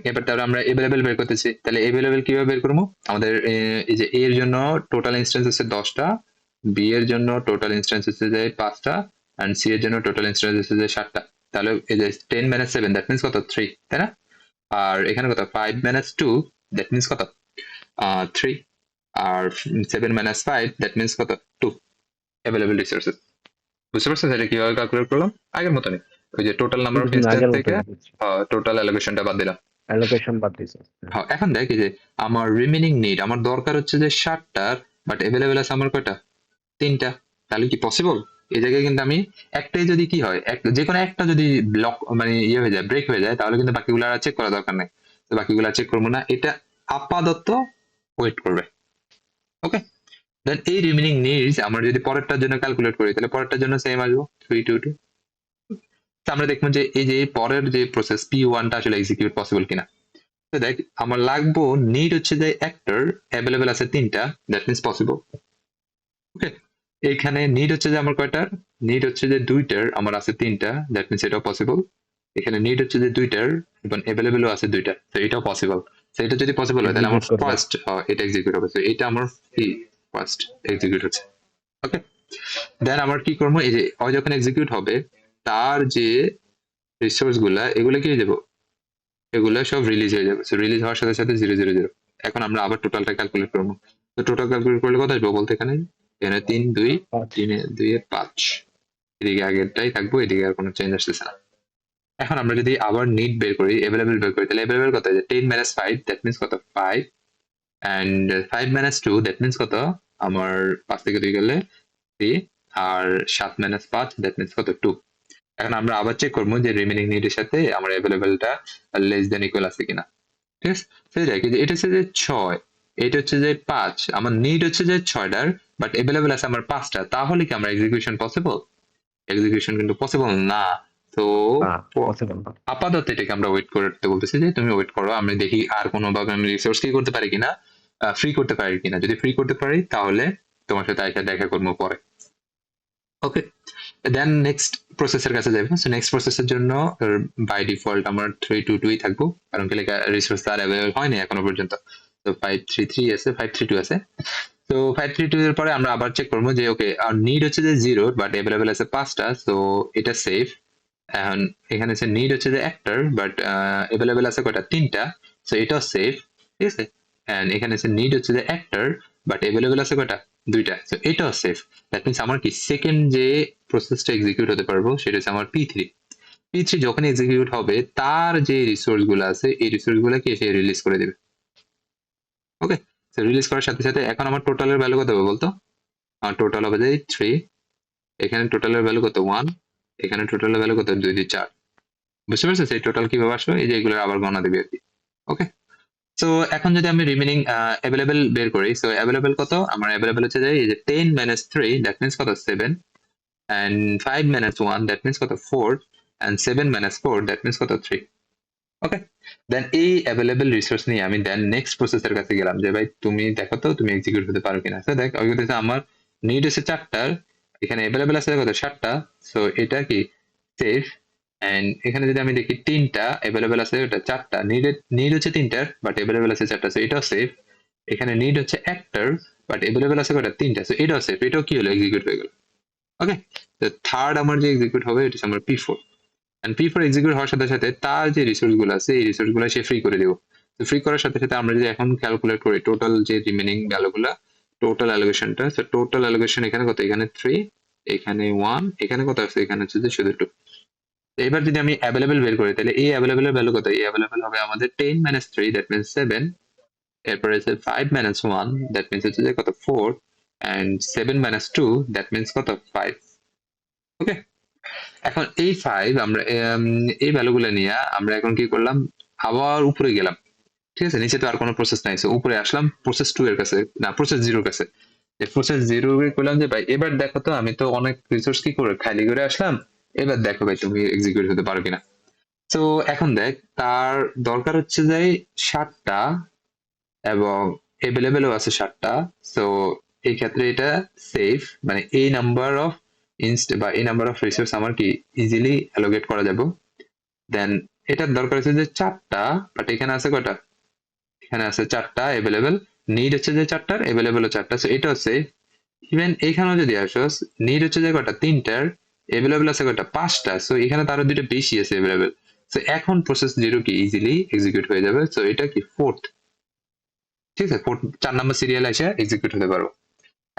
এবার তাহলে আমরা এভেলেবেল বের করতেছি, তাহলে এভেলেবেল কিভাবে বের করবো, আমাদের এই যে এর জন্য টোটাল ইনস্ট্যান্স হচ্ছে 10টা, বি এর জন্য টোটাল ইনস্ট্যান্স হচ্ছে যে 5টা এন্ড সি এর জন্য টোটাল ইনস্ট্যান্স হচ্ছে যে 7টা। তাহলে এই যে 10 মাইনাস 7 দ্যাট মিন্স কত 3, তাই না? আর এখানে কত 5 মাইনাস 2 দ্যাট মিন্স কত 3, আর 7 মাইনাস 5 দ্যাট মিন্স কত 2 অ্যাভেলেবল রিসোর্সেস। বুঝতে পারছো এটা কিভাবে ক্যালকুলেট করলাম? আগের মতনই, ওই যে টোটাল নাম্বার অফ ইনস্ট্যান্স আগের থেকে মতো টোটাল অ্যালোকেশনটা বাদ দিলাম। অ্যালোকেশন বাদ দিছে। হ্যাঁ, এখন দেখ এই যে আমার রিমেনিং নিড, আমার দরকার হচ্ছে যে 7টার, বাট অ্যাভেলেবেল আছে আমার কয়টা 3টা। তাহলে কি পসিবল? এই জায়গায় কিন্তু আমি একটাই যদি কি হয়, যে কোনো একটা যদি ব্লক মানে ইয়ে হয়ে যায়, ব্রেক হয়ে যায়, তাহলে কিন্তু বাকিগুলো আর চেক করা দরকার নেই। তো বাকিগুলো চেক করবো না, এটা আপাতত ওয়েট করবে। ওকে, দেন এই রিমেনিং নিডস আমরা যদি পরেরটার জন্য ক্যালকুলেট করি, তাহলে পরেরটার জন্য সেম আসবো 3 2 2। তো আমরা দেখবো যে এই যে পরের যে প্রসেস P1টা আসলে এক্সিকিউট পসিবল কিনা। তো দেখ আমার লাগবো নিড হচ্ছে যে অ্যাক্টর অ্যাভেলেবেল আছে 3টা, দ্যাট মিন্স পসিবল। ওকে, এখানে নিড হচ্ছে যে আমার কয়টার, নিড হচ্ছে যে 2টার, আমার আছে 3টা, দ্যাট মিন্স এটাও পসিবল। এখানে নিড হচ্ছে যে 2টার এবং অ্যাভেলেবেলও আছে 2টা, তো এটাও পসিবল। তো এটা যদি পসিবল হয় তাহলে আমার এক্সিকিউট করবে। ফার্স্ট এটা এক্সিকিউট হবে। তো এটা আমার কি ফার্স্ট এক্সিকিউট হচ্ছে। ওকে, দেন আমার কি করবো, এই যে যখন এক্সিকিউট হবে তার যে রিসোর্স গুলা এগুলো কি হয়ে যাবো, এগুলো সব রিলিজ হয়ে যাবে। রিলিজ হওয়ার সাথে সাথে 0 0 0। এখন আমরা আবার টোটালটা ক্যালকুলেট করবো। তো টোটাল ক্যালকুলেট করলে কত আসবে বলতে, এখানে এখানে 3 2 3 2 5, এদিকে আগেরটাই থাকবো, এদিকে আর কোনো চেঞ্জ আসতেছে না। এখন আমরা যদি আবার নিড বের করি, অ্যাভেলেবল বের করি, তাহলে অ্যাভেলেবল কত, 10 মাইনাস 5 দ্যাট মিন্স কত 5, এন্ড 5 মাইনাস 2 দ্যাট মিন্স কত, আমার 5 থেকে 2 গেলে 3, আর 7 মাইনাস 5 দ্যাট মিন্স কত 2। এখন আমরা আবার চেক করবো যে রিমেনিং নিডের সাথে আমার অ্যাভেলেবলটা লেস দেন ইকুয়াল আছে কিনা। ঠিক আছে, সেই যায় কিন্তু এটা হচ্ছে যে 6, এটা হচ্ছে যে 5, আমার নিড হচ্ছে যে 6টার, বাট অ্যাভেলেবল আছে আমার 5টা, তাহলে কি আমার এক্সিকিউশন পসিবল? এক্সিকিউশন কিন্তু পসিবল না। তো পসিবল না। আপাতত এটাকে আমরা ওয়েট করতে বলতেছি, যে তুমি ওয়েট করো, আমি দেখি আর কোনো ভাবে আমি রিসোর্স কি করতে পারি কিনা, ফ্রি করতে পারি কিনা। যদি ফ্রি করতে পারি তাহলে তোমার সাথে আইসা দেখা করবো পরে। ওকে, দেন নেক্সট প্রসেসের কাছে যাবে। সো নেক্সট প্রসেসের জন্য বাই ডিফল্ট আমার 3 2 2 থাকবো, কারণ কি রিসোর্স তার অ্যাভেলেবল হয়নি এখনো পর্যন্ত। তো 5 3 3 আছে, 5 3 2 আছে। তো 5 3 2 এর পরে আমরা আবার চেক করবো যে ওকে আর নিড হচ্ছে যে 0, বাট অ্যাভেলেবল আছে 5টা, সো এটা সেফ। এখন এখানে হচ্ছে নিড হচ্ছে যে অ্যাক্টর, বাট অ্যাভেলেবল আছে কয়টা 3টা, সো এটাও সেফ। ঠিক আছে, এন্ড এখানে হচ্ছে নিড হচ্ছে যে অ্যাক্টর, বাট অ্যাভেলেবল আছে কয়টা 2টা, সো এটাও সেফ। দ্যাট মিন্স আমার কি সেকেন্ড যে প্রসেসটা এক্সিকিউট হতে পারবো সেটা হচ্ছে আমার P3। P3 যখন এক্সিকিউট হবে তার যে রিসোর্স গুলো আছে এই রিসোর্স গুলো কি এসে রিলিজ করে দেবে। ওকে, তো রিলিজ করার সাথে সাথে এখন আমার টোটালের ভ্যালু কত হবে বলতো, আমার টোটাল হবে যে 3, এখানে টোটালের ভ্যালু কত 1, এখানে টোটালের ভ্যালু কত 2 2 4। বুঝতে পারছো সেই টোটাল কিভাবে আসলো, এই যে এগুলো আবার গণনা দিবে আর কি। ওকে, সো এখন যদি আমি রিমেনিং অ্যাভেলেবল বের করি, সো অ্যাভেলেবল কত, আমার অ্যাভেলেবল হচ্ছে যে এই যে 10 মাইনাস 3 দ্যাট মিন্স কত 7, and 5 minus 1 that means কত 4, and 7 minus 4 that means কত 3। ওকে, দেন এই অ্যাভেলেবল রিসোর্স নিয়ে আমি দেন নেক্সট প্রসেসের কাছে গেলাম যে ভাই তুমি দেখো তো তুমি এক্সিকিউট হতে পারো কিনা। তো দেখ ওই কথা আমার নিড হচ্ছে 4টার, এখানে অ্যাভেলেবল আছে কত 7টা, সো এটা কি সেফ। এন্ড এখানে যদি আমি দেখি 3টা অ্যাভেলেবল আছে, ওটা 4টা, নিড হচ্ছে 3টার, বাট অ্যাভেলেবল আছে 4টা, সো এটাও সেফ। এখানে নিড হচ্ছে একটার, বাট অ্যাভেলেবল আছে কয়টা 3টা, সো এটাও সেফ, এটাও কি হলো এক্সিকিউট হয়ে গেল। ওকে, তো থার্ড আমার যে এক্সিকিউট হবে এটা হচ্ছে আমার P4, এন্ড P4 এক্সিকিউট হওয়ার সাথে সাথে তার যে রিসোর্স গুলো আছে এই রিসোর্স গুলো সে ফ্রি করে দেবো। তো ফ্রি করার সাথে সাথে আমরা যদি এখন ক্যালকুলেট করি টোটাল যে রিমেনিং ভ্যালুগুলা, টোটাল অ্যালোকেশনটা, তো টোটাল অ্যালোকেশন এখানে কত, এখানে 3, এখানে 1, এখানে কত আছে, এখানে হচ্ছে যে শুধু 2। এবার যদি আমি অ্যাভেলেবল বের করি তাহলে এই অ্যাভেলেবল এর ভ্যালু কত, এই অ্যাভেলেবল হবে আমাদের 10 মাইনাস 3 দ্যাট মিন্স 7, এরপরে আছে 5 মাইনাস 1 দ্যাট মিন্স হচ্ছে যে কত 4, এন্ড 7 মাইনাস 2 দ্যাট মিন্স কত 5। ওকে, এখন এই 5 আমরা এই ভ্যালুগুলো নিয়ে আমরা এখন কি করলাম, আবার উপরে গেলাম। ঠিক আছে, নিচে তো আর কোনো প্রসেস নাই, উপরে আসলাম প্রসেস 2 এর কাছে, না প্রসেস 0 এর কাছে। প্রসেস 0 এ করলাম যে ভাই এবার দেখো তো আমি তো অনেক রিসোর্স কি করে খালি করে আসলাম, এবার দেখো ভাই তুমি এক্সিকিউট হতে পারো কিনা। তো এখন দেখ তার দরকার হচ্ছে যে 7টা এবং এভেলেবেলও আছে 7টা, সো এই ক্ষেত্রে এটা সেফ, মানে এই নাম্বার অফ বা এই নাম্বার অফ রিসোর্স আমার কি ইজিলি অ্যালোকেট করা যাবে। দেন এটার দরকার হচ্ছে যে 4টা, বাট এখানে আছে কয়টা, এখানে আছে 4টা এভেলেবেল, নিড হচ্ছে যে 4টার, এভেলেবেলও 4টা, সো এটা হচ্ছে ইভেন এখানেও যদি আসোস নিড হচ্ছে যে কয়টা 3টার, অ্যাভেলেবল আছে কয়টা 5টা, সো এখানে তো আরো 2টা বেশি আছে অ্যাভেলেবল। সো এখন প্রসেস 0 কি ইজিলি এক্সিকিউট হয়ে যাবে, সো এটা কি ফোর্থ, ঠিক আছে, ফোর্থ 4 নাম্বার সিরিয়াল এসে এক্সিকিউট হতে পারবো।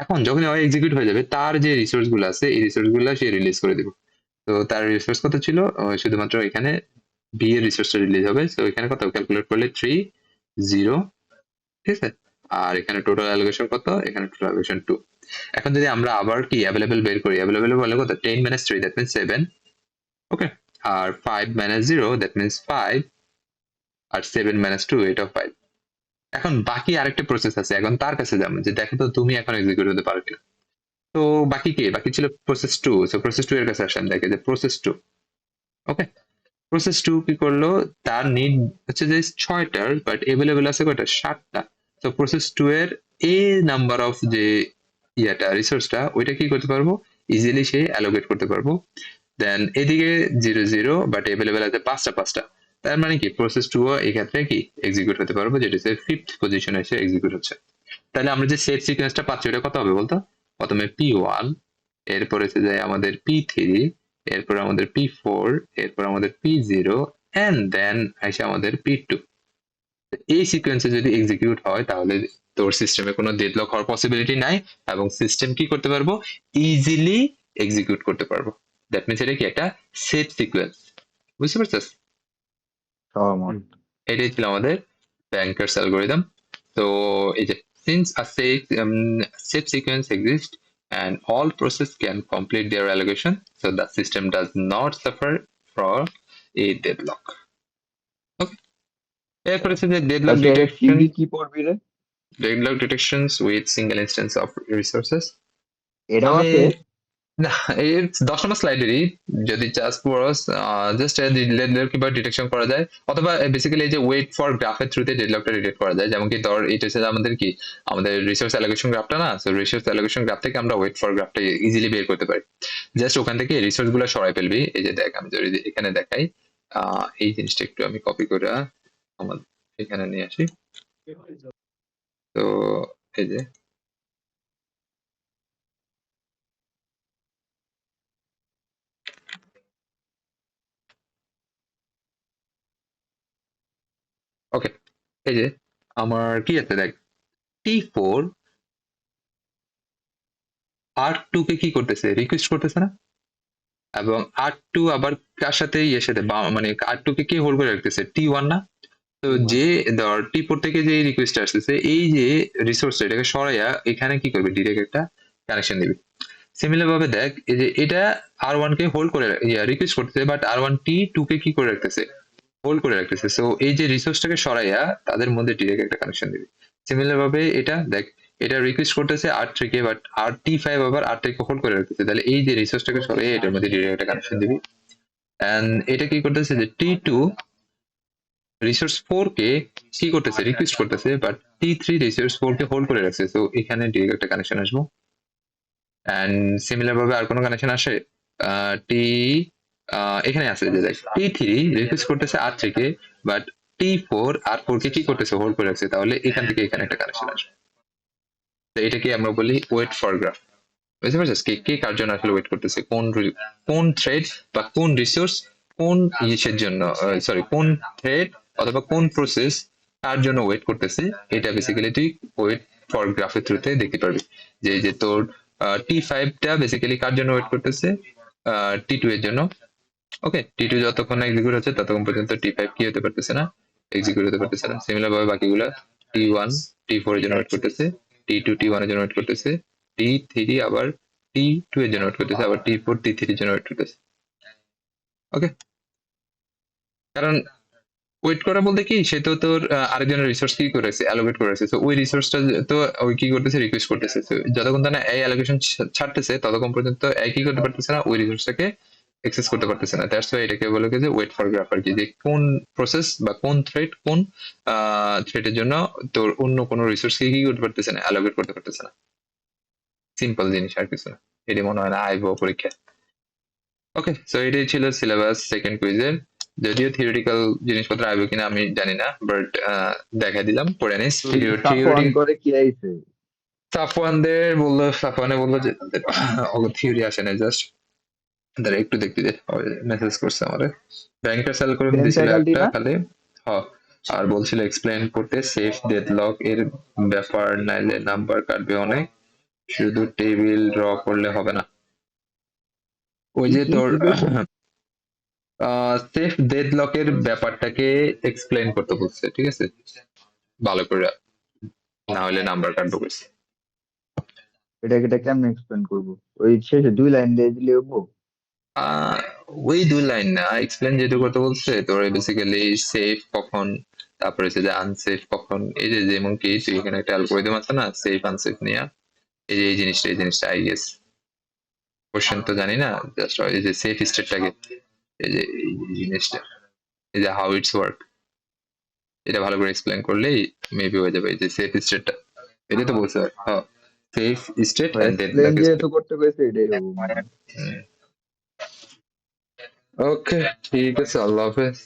এখন যখন এক্সিকিউট হয়ে যাবে তার যে রিসোর্স গুলো আছে এই রিসোর্স গুলো সে রিলিজ করে দিব। তো তার রিসোর্স কত ছিল, শুধুমাত্র এখানে বি এর রিসোর্সটা রিলিজ হবে, সো এখানে কত ক্যালকুলেট করলে 3 0, ঠিক আছে। আর এখানে টোটাল অ্যালোকেশন কত, এখানে টোটাল অ্যালোকেশন 2। এখন যদি আমরা আবার কি অ্যাভেলেবল বের করি, অ্যাভেলেবল বলে কত 10 - 3 দ্যাট মিন্স 7, ওকে। আর 5 - 0 দ্যাট মিন্স 5, আর 7 - 2 এটাও 5। এখন বাকি আরেকটা প্রসেস আছে, এখন তার কাছে যাবো যে দেখো তো তুমি এখন এক্সিকিউট হতে পারো কিনা। তো বাকি কি, বাকি ছিল প্রসেস 2, সো প্রসেস 2 এর কাছে আসেন, দেখে যে প্রসেস 2, ওকে। প্রসেস 2 কি করলো, তার নিড হচ্ছে যে 6টার, বাট अवेलेबल আছে কয়টা 7টা। তো প্রসেস 2 এর এ নাম্বার অফ যে ইয়াটা রিসোর্সটা ওইটা কি করতে পারবো, ইজিলি সে অ্যালোকেট করতে পারবো। দেন এদিকে 0 0, বাট अवेलेबल আছে 5টা। তার মানে কি প্রসেস 2 ও এই ক্ষেত্রে কি এক্সিকিউট হতে পারবো, যেটা হচ্ছে 5th পজিশনে এসে এক্সিকিউট হচ্ছে। তাহলে আমরা যে সেট সিকোয়েন্সটা পাচ্ছি ওটা কত হবে বলতো, প্রথমে P1, এরপরে হচ্ছে যায় আমাদের P3, এরপর আমাদের P4, এরপর আমাদের P0, এন্ড দেন আসে আমাদের P2। এই সিকোয়েন্সে যদি এক্সিকিউট হয় তাহলে তোর সিস্টেমে কোনো ডেডলক হওয়ার পসিবিলিটি নাই, এবং সিস্টেম কি করতে পারবো, ইজিলি এক্সিকিউট করতে পারবো। দ্যাট মিনস এটা কি একটা সেট সিকোয়েন্স, বুঝতে পারছিস? সহমত। এটাই ছিল আমাদের ব্যাংকার্স অ্যালগরিদম। তো এই যে since a set sequence exists and all process can complete their allocation, so the system does not suffer from a deadlock. Okay. এরপরে হচ্ছে যে আচ্ছা এটা সিডি কি পড়বি রে? deadlock detections with single instance of resources. এটাও আমি আছে? না, এর 10 নম্বর স্লাইডেরই যদি জাস্ট পড়স, জাস্ট ডেডলক কিভাবে ডিটেকশন করা যায়, অথবা বেসিক্যালি এই যে ওয়েট ফর গ্রাফের থ্রুতে ডেডলকটা ডিটেক্ট করা যায়। যেমন কি ধর এটা হচ্ছে আমাদের কি আমাদের রিসোর্স অ্যালোকেশন গ্রাফটা না, সো রিসোর্স অ্যালোকেশন গ্রাফ থেকে আমরা ওয়েট ফর গ্রাফটা ইজিলি বের করতে পারি। জাস্ট ওখান থেকে রিসোর্স গুলো সরাই ফেলবি। এই যে দেখ আমি যদি এখানে দেখাই, এই জিনিসটা একটু আমি কপি করে আমার এখানে নিয়ে আসি। তো এই যে ওকে, এই যে আমার কি আছে দেখ, T4 R2 কে কি করতেছে, রিকোয়েস্ট করতেছে না, এবং R2 আবার কার সাথে ইয়ের সাথে মানে R2 কে কে হোল্ড করে রাখতেছে, T1 না। তো যে ধর T4 থেকে যে রিকোয়েস্ট আসতেছে এই যে রিসোর্স এটাকে সরাইয়া এখানে কি করবে, ডিরেক্ট একটা কানেকশন দিবে। সিমিলার ভাবে দেখ এই যে এটা R1 কে হোল্ড করে রিকোয়েস্ট করতেছে, বাট R1 T2 কে কি করে রাখতেছে, হোল্ড করে রাখতেছে। সো এই যে রিসোর্সটাকে সরাইয়া তাদের মধ্যে ডিরেক্ট একটা কানেকশন দিবে। সিমিলার ভাবে এটা দেখ, এটা রিকোয়েস্ট করতেছে R3 কে, বাট RT5 আবার R3 কে হোল্ড করে রাখতেছে, তাহলে এই যে রিসোর্সটাকে সরাইয়া এটার মধ্যে ডিরেক্ট একটা কানেকশন দিবি। এন্ড এটা কি করতেছে যে T2 রিসোর্স 4 কে কি করতেছে, রিকোয়েস্ট করতেছে, but T3 resource 4 K hold করে রাখছে, তো এখানে ডিরেক্ট একটা কানেকশন আসবো। এন্ড সিমিলার ভাবে আর কোনো কানেকশন আসে, টি এখানে আছে যে দেখ T3 রিকোয়েস্ট করতেছে R3 K, but T4 R4 কে কি করতেছে, হোল্ড করে রাখছে, তাহলে এখান থেকে এখানে একটা কানেকশন আসবে। তো এটাকে আমরা বলি ওয়েট ফর গ্রাফ। বুঝতে পারছিস, কে কে কার জন্য আসলে ওয়েট করতেছে, কোন থ্রেড বা কোন রিসোর্স কোন ইসের জন্য, সরি কোন থ্রেড অথবা কোন প্রসেস কার জন্য ওয়েট করতেছে, এটা বেসিক্যালি তুই ওয়েট ফর গ্রাফের থ্রুতে দেখতে পারবি। যে তোর T5টা বেসিক্যালি কার জন্য ওয়েট করতেছে, T2 এর জন্য। ওকে, T2 যতক্ষণ না এক্সিকিউট হচ্ছে ততক্ষণ পর্যন্ত T5 কি হতে পারতেছে না, এক্সিকিউট হতে পারতেছে না। সিমিলার ভাবে বাকিগুলা T1 T4 এর জন্য ওয়েট করতেছে, T2 T1 এর জন্য ওয়েট করতেছে, T3 আবার T2 এর জন্য ওয়েট করতেছে, আবার T4 T3 এর জন্য ওয়েট করতেছে। ওকে, কারণ ওয়েট করা বলতে কি সে তো তোর আরেকজনের রিসোর্স কি করেছে, অ্যালোকেট করেছে, তো ওই রিসোর্সটা তো ওই কি করতেছে, রিকোয়েস্ট করতেছে। তো যতক্ষণ না এই অ্যালোকেশন ছাড়তেছে ততক্ষণ পর্যন্ত এই কি করতে পারতেছে না, ওই রিসোর্সটাকে অ্যাক্সেস করতে পারতেছে না। দ্যাটস ওয়াই এটাকে বলে যে ওয়েট ফর গ্রাফ আর কি, যে কোন প্রসেস বা কোন থ্রেড কোন থ্রেডের জন্য তোর অন্য কোনো রিসোর্সকে কি করতে পারতেছে না, অ্যালোকেট করতে পারতেছে না। সিম্পল জিনিস আর কিছু না, এটি মনে হয় না আইবো পরীক্ষা। ওকে, সো এটাই ছিল সিলেবাস সেকেন্ড কুইজের। যদিও থিওরিটিক্যাল জিনিসপত্র আসবে কিনা আমি জানি না, বাট দেখা দিলাম, পড়ে নিস। সাফওয়ান করে কি আইছে? সাফওয়ানে বললো যে তাদের থিওরি আসে না, জাস্ট তারা একটু দেখতে দে, মেসেজ করছে আমারে, ব্যাংকটা সেল করে সেম দিয়েছিল ফ্যাকাল্টি একটা না? খালি। হ্যাঁ, আর বলছিল এক্সপ্লেন করতে সেফ ডেডলক এর ব্যাপার, নাইলে নাম্বার কাটবে অনেক, শুধু টেবিল ড্র করলে হবে না। ওই কি যে কি তোর কি কইছে? সেফ ডেডলকের ব্যাপারটাকে এক্সপ্লেন করতে বলছে, ঠিক আছে, ভালো করে, না হলে নাম্বার কাটবো কইছে। এটা কেমনে এক্সপ্লেন করবো? ওই শেষে 2 লাইন দিয়ে দিলে হবো? আহ ওই 2 লাইন না, এক্সপ্লেন যেটা করতে বলছে তোর বেসিক্যালি সেফ কখন, তারপরে হচ্ছে যে আনসেফ কখন, এই যে যেমন কি তুই এখানে একটা অ্যালগরিদম আছে না সেফ আনসেফ নিয়ে, এই জিনিসটা আই গেস, কোশ্চেন তো জানি না, জাস্ট এই যে সেফ স্টেটটাকে, এই জিনিসটা, এই যে হাউ ইটস ওয়ার্ক, এটা ভালো করে এক্সপ্লেন করলেই মেবি হয়ে যাবে। এই যে সেফ স্টেটটা, এটা তো বলছে, হ্যাঁ, safe state and explain deadlock যেহেতু স্টেট। করতে কইছে এটাই হবো মনে হয়। ওকে, ঠিক আছে, আল্লাহ হাফেজ।